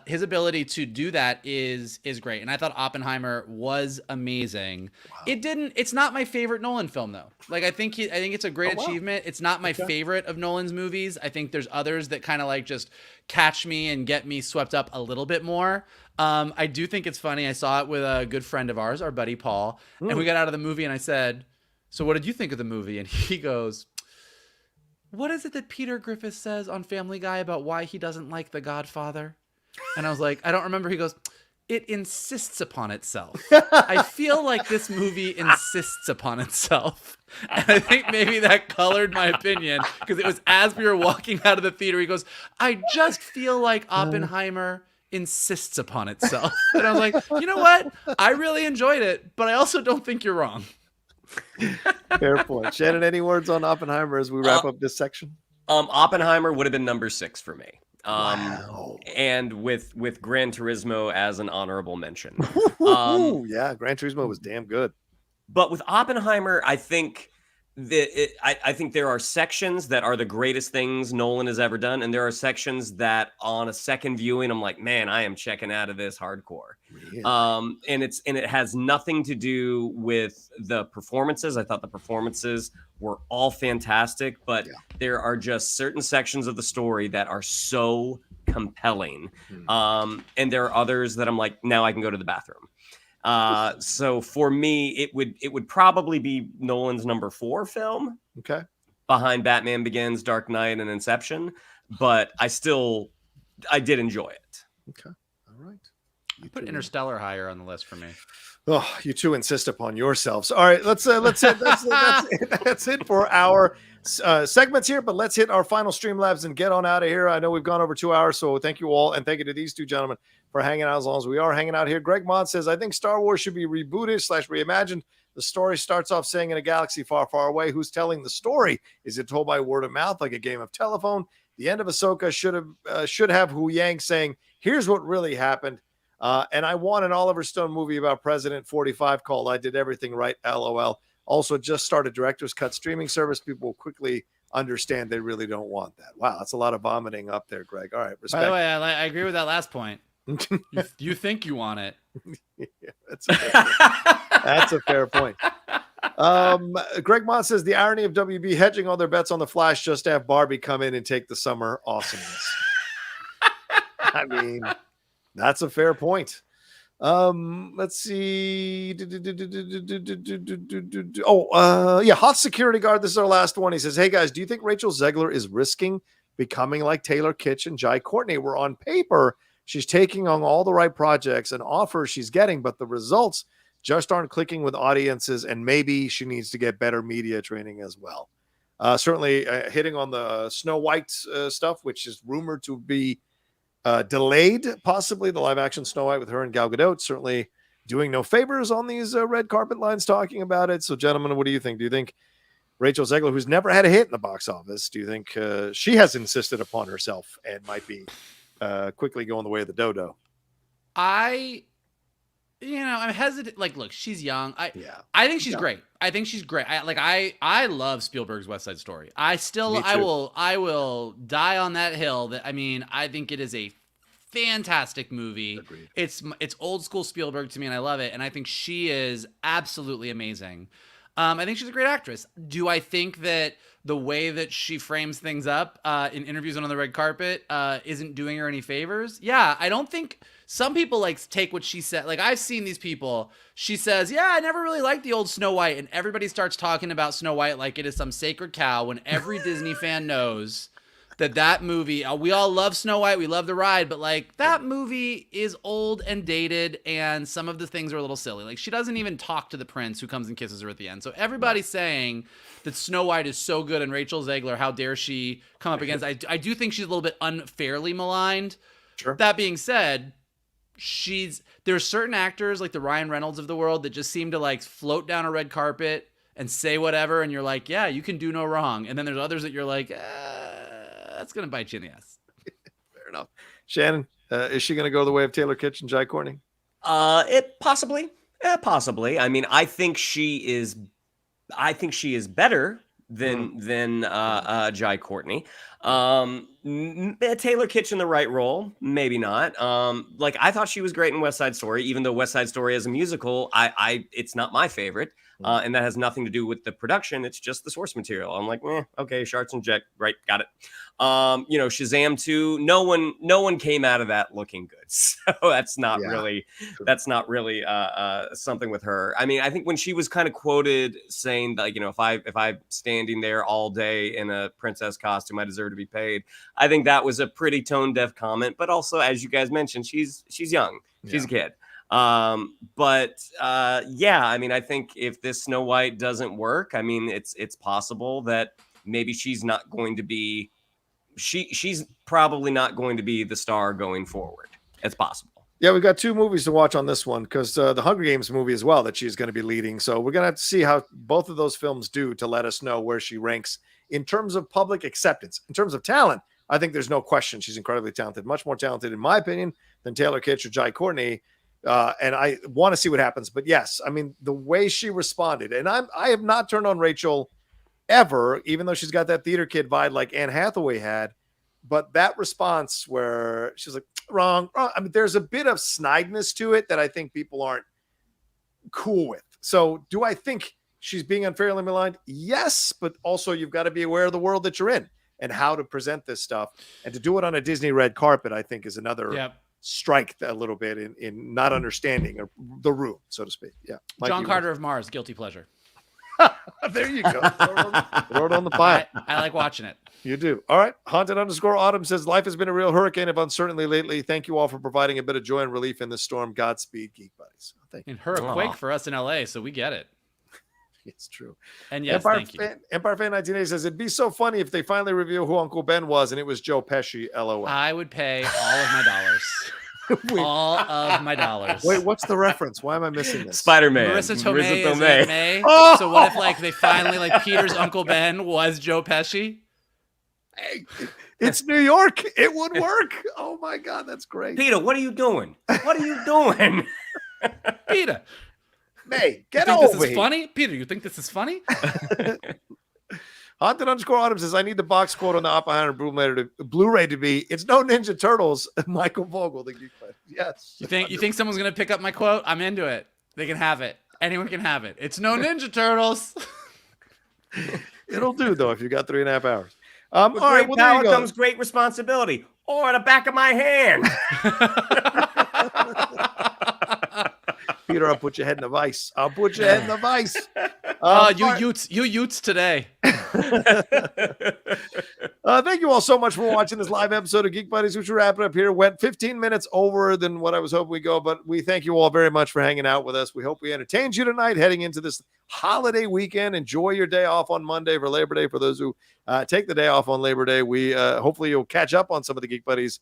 His ability to do that is great, and I thought Oppenheimer was amazing. Wow. It's not my favorite Nolan film though. Like I think it's a great achievement. It's not my favorite of Nolan's movies. I think there's others that kind of like just catch me and get me swept up a little bit more. I do think it's funny. I saw it with a good friend of ours, our buddy Paul, and we got out of the movie, and I said, "So what did you think of the movie?" And he goes, "What is it that Peter Griffith says on Family Guy about why he doesn't like The Godfather?" And I was like, I don't remember. He goes, "It insists upon itself." I feel like this movie insists upon itself. And I think maybe that colored my opinion, because it was as we were walking out of the theater, he goes, "I just feel like Oppenheimer insists upon itself." And I was like, you know what? I really enjoyed it, but I also don't think you're wrong. Fair point. Shannon, any words on Oppenheimer as we wrap up this section? Oppenheimer would have been number 6 for me. Wow. And with Gran Turismo as an honorable mention. Yeah, Gran Turismo was damn good. But with Oppenheimer, I think I think there are sections that are the greatest things Nolan has ever done, and there are sections that on a second viewing, I'm like, man, I am checking out of this hardcore. Really? And it has nothing to do with the performances. I thought the performances were all fantastic, but there are just certain sections of the story that are so compelling. And there are others that I'm like, now I can go to the bathroom. So for me, it would probably be Nolan's number 4 film. Okay. Behind Batman Begins, Dark Knight, and Inception. But I did enjoy it. Okay. All right. Put Interstellar higher on the list for me. Oh, you two insist upon yourselves. All right, let's hit. That's it for our segments here. But let's hit our final Streamlabs and get on out of here. I know we've gone over 2 hours, so thank you all, and thank you to these two gentlemen for hanging out as long as we are hanging out here. Greg Mond says, I think Star Wars should be rebooted / reimagined. The story starts off saying in a galaxy far, far away. Who's telling the story? Is it told by word of mouth like a game of telephone? The end of Ahsoka should have Hu Yang saying, "Here's what really happened." And I want an Oliver Stone movie about President 45 called I Did Everything Right, LOL. Also, just started director's cut streaming service. People will quickly understand they really don't want that. Wow, that's a lot of vomiting up there, Greg. All right, respect. By the way, I agree with that last point. you think you want it. Yeah, that's a fair point. Greg Mott says, the irony of WB hedging all their bets on the Flash just to have Barbie come in and take the summer awesomeness. I mean... That's a fair point. Let's see. Hot security guard. This is our last one. He says, hey guys, do you think Rachel Zegler is risking becoming like Taylor Kitsch and Jai Courtney, where on paper she's taking on all the right projects and offers she's getting, but the results just aren't clicking with audiences, and maybe she needs to get better media training as well. Certainly hitting on the Snow White stuff, which is rumored to be delayed, possibly the live action Snow White with her and Gal Gadot, certainly doing no favors on these red carpet lines talking about it. So, gentlemen, what do you think? Do you think Rachel Zegler, who's never had a hit in the box office, do you think she has insisted upon herself and might be quickly going the way of the dodo? I'm hesitant. Like, look, she's young. I think she's great. I think she's great. I love Spielberg's West Side Story. I will die on that hill. I think it is a fantastic movie. Agreed. It's old school Spielberg to me, and I love it. And I think she is absolutely amazing. I think she's a great actress. Do I think that the way that she frames things up in interviews on the red carpet isn't doing her any favors? Yeah, I don't think some people take what she said. Like, I've seen these people. She says, yeah, I never really liked the old Snow White. And everybody starts talking about Snow White like it is some sacred cow, when every Disney fan knows that movie, we all love Snow White, we love the ride, but that movie is old and dated, and some of the things are a little silly. She doesn't even talk to the prince who comes and kisses her at the end. So everybody's saying that Snow White is so good, and Rachel Zegler, how dare she come up against? I do think she's a little bit unfairly maligned. Sure. That being said, there's certain actors like the Ryan Reynolds of the world that just seem to float down a red carpet and say whatever, and you're like, yeah, you can do no wrong. And then there's others that you're like, that's going to bite you in the ass. Fair enough. Shannon, is she going to go the way of Taylor Kitsch and Jai Courtney? Possibly. Possibly. I mean, I think she is better than Jai Courtney. Taylor Kitsch in the right role, maybe not. I thought she was great in West Side Story, even though West Side Story as a musical, it's not my favorite. And that has nothing to do with the production. It's just the source material. I'm like, okay, Sharts and Jet, right, got it. Shazam 2, no one came out of that looking good. So that's not really something with her. I mean, I think when she was kind of quoted saying that, if I'm standing there all day in a princess costume, I deserve to be paid. I think that was a pretty tone deaf comment, but also, as you guys mentioned, she's young. She's a kid. I mean, I think if this Snow White doesn't work, I mean, it's possible that maybe she's not going to be, she's probably not going to be the star going forward. It's possible. Yeah, we've got 2 movies to watch on this one, because the Hunger Games movie as well that she's going to be leading. So we're going to have to see how both of those films do to let us know where she ranks in terms of public acceptance. In terms of talent, I think there's no question she's incredibly talented, much more talented, in my opinion, than Taylor Kitsch or Jai Courtney. And I want to see what happens. But yes, I mean, the way she responded, and I have not turned on Rachel ever, even though she's got that theater kid vibe like Anne Hathaway had. But that response where she's like, wrong. I mean, there's a bit of snideness to it that I think people aren't cool with. So do I think she's being unfairly maligned? Yes, but also you've got to be aware of the world that you're in and how to present this stuff. And to do it on a Disney red carpet, I think, is another strike a little bit in not understanding the room, so to speak. Yeah. John Carter of Mars, guilty pleasure. There you go. Throw it on the pile. I like watching it. You do. All right. Haunted_Autumn says, life has been a real hurricane of uncertainty lately. Thank you all for providing a bit of joy and relief in this storm. Godspeed, Geek Buddies. Thank you. And hurricane for us in LA, so we get it. It's true. And yes, thank you. Empire Fan 1980 says, it'd be so funny if they finally reveal who Uncle Ben was and it was Joe Pesci, LOL. I would pay all of my dollars. All of my dollars. Wait, what's the reference? Why am I missing this? Spider-Man. Marissa Tomei is Tomei. May. Oh! So what if like they finally like Peter's Uncle Ben was Joe Pesci? Hey, it's New York. It would work. Oh my God, that's great. Peter, what are you doing? What are you doing? Peter, May, get you think over this is here. funny? Peter, you think this is funny? Haunted_Autumn says, I need the box quote on the Oppenheimer Blu-ray to be, it's no Ninja Turtles. Michael Vogel, the Geek Buddies. Yes. You think someone's gonna pick up my quote? I'm into it. They can have it. Anyone can have it. It's no Ninja Turtles. It'll do though if you got 3.5 hours. With all great right, well, there power you go. comes great responsibility. Or the back of my hand. Peter, I'll put your head in the vice. I'll put your head in the vice. You Utes today. Thank you all so much for watching this live episode of Geek Buddies, which we're wrapping up here. Went 15 minutes over than what I was hoping we go, but we thank you all very much for hanging out with us. We hope we entertained you tonight heading into this holiday weekend. Enjoy your day off on Monday for Labor Day. For those who take the day off on Labor Day, we hopefully you'll catch up on some of the Geek Buddies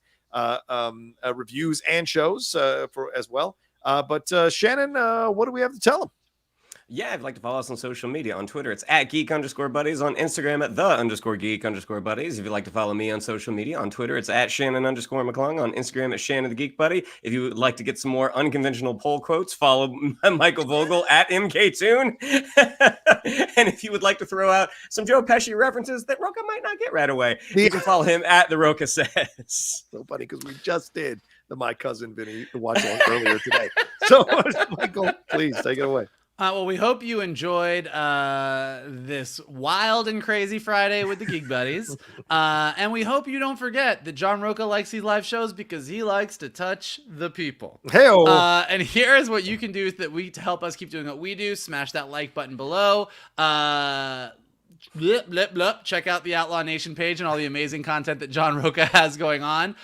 reviews and shows for as well. But Shannon, what do we have to tell them? Yeah, if you'd like to follow us on social media, on Twitter, it's at Geek_Buddies, on Instagram at _Geek_Buddies. If you'd like to follow me on social media, on Twitter, it's at Shannon_McClung, on Instagram at Shannon the Geek Buddy. If you would like to get some more unconventional poll quotes, follow Michael Vogel at MKToon. And if you would like to throw out some Joe Pesci references that Rocha might not get right away, you can follow him at the ROCHA'S. So funny because we just did the My Cousin Vinny watch along earlier today. So Michael, please take it away. Well, we hope you enjoyed this wild and crazy Friday with the Geek Buddies. And we hope you don't forget that John Rocha likes these live shows because he likes to touch the people. Hey-o. And here's what you can do to help us keep doing what we do. Smash that like button below. Check out the Outlaw Nation page and all the amazing content that John Rocha has going on.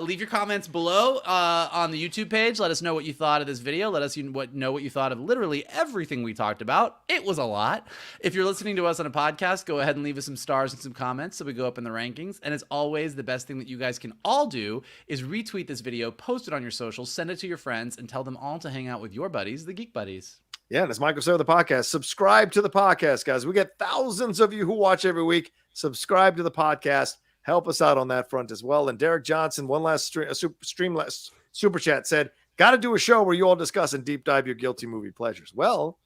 Leave your comments below on the YouTube page. Let us know what you thought of this video. Let us know what you thought of literally everything we talked about. It was a lot. If you're listening to us on a podcast, go ahead and leave us some stars and some comments so we go up in the rankings. And as always, the best thing that you guys can all do is retweet this video, post it on your socials, send it to your friends, and tell them all to hang out with your buddies, the Geek Buddies. Yeah, and as Michael said with the podcast, subscribe to the podcast, guys. We get thousands of you who watch every week. Subscribe to the podcast. Help us out on that front as well. And Derek Johnson, one last Streamlabs Superchat said, got to do a show where you all discuss and deep dive your guilty movie pleasures. Well,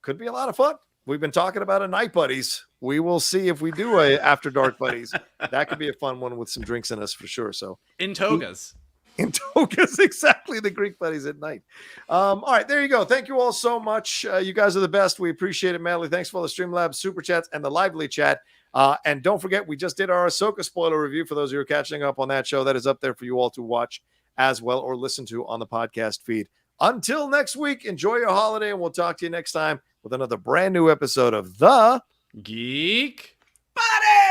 could be a lot of fun. We've been talking about a Night Buddies. We will see if we do a After Dark Buddies. That could be a fun one with some drinks in us for sure. So in togas. In togas, exactly, the Greek Buddies at night. All right, there you go. Thank you all so much. You guys are the best. We appreciate it, madly. Thanks for all the Streamlabs Super Chats and the lively chat. And don't forget, we just did our Ahsoka spoiler review for those who are catching up on that show. That is up there for you all to watch as well or listen to on the podcast feed. Until next week, enjoy your holiday, and we'll talk to you next time with another brand new episode of The Geek Buddies!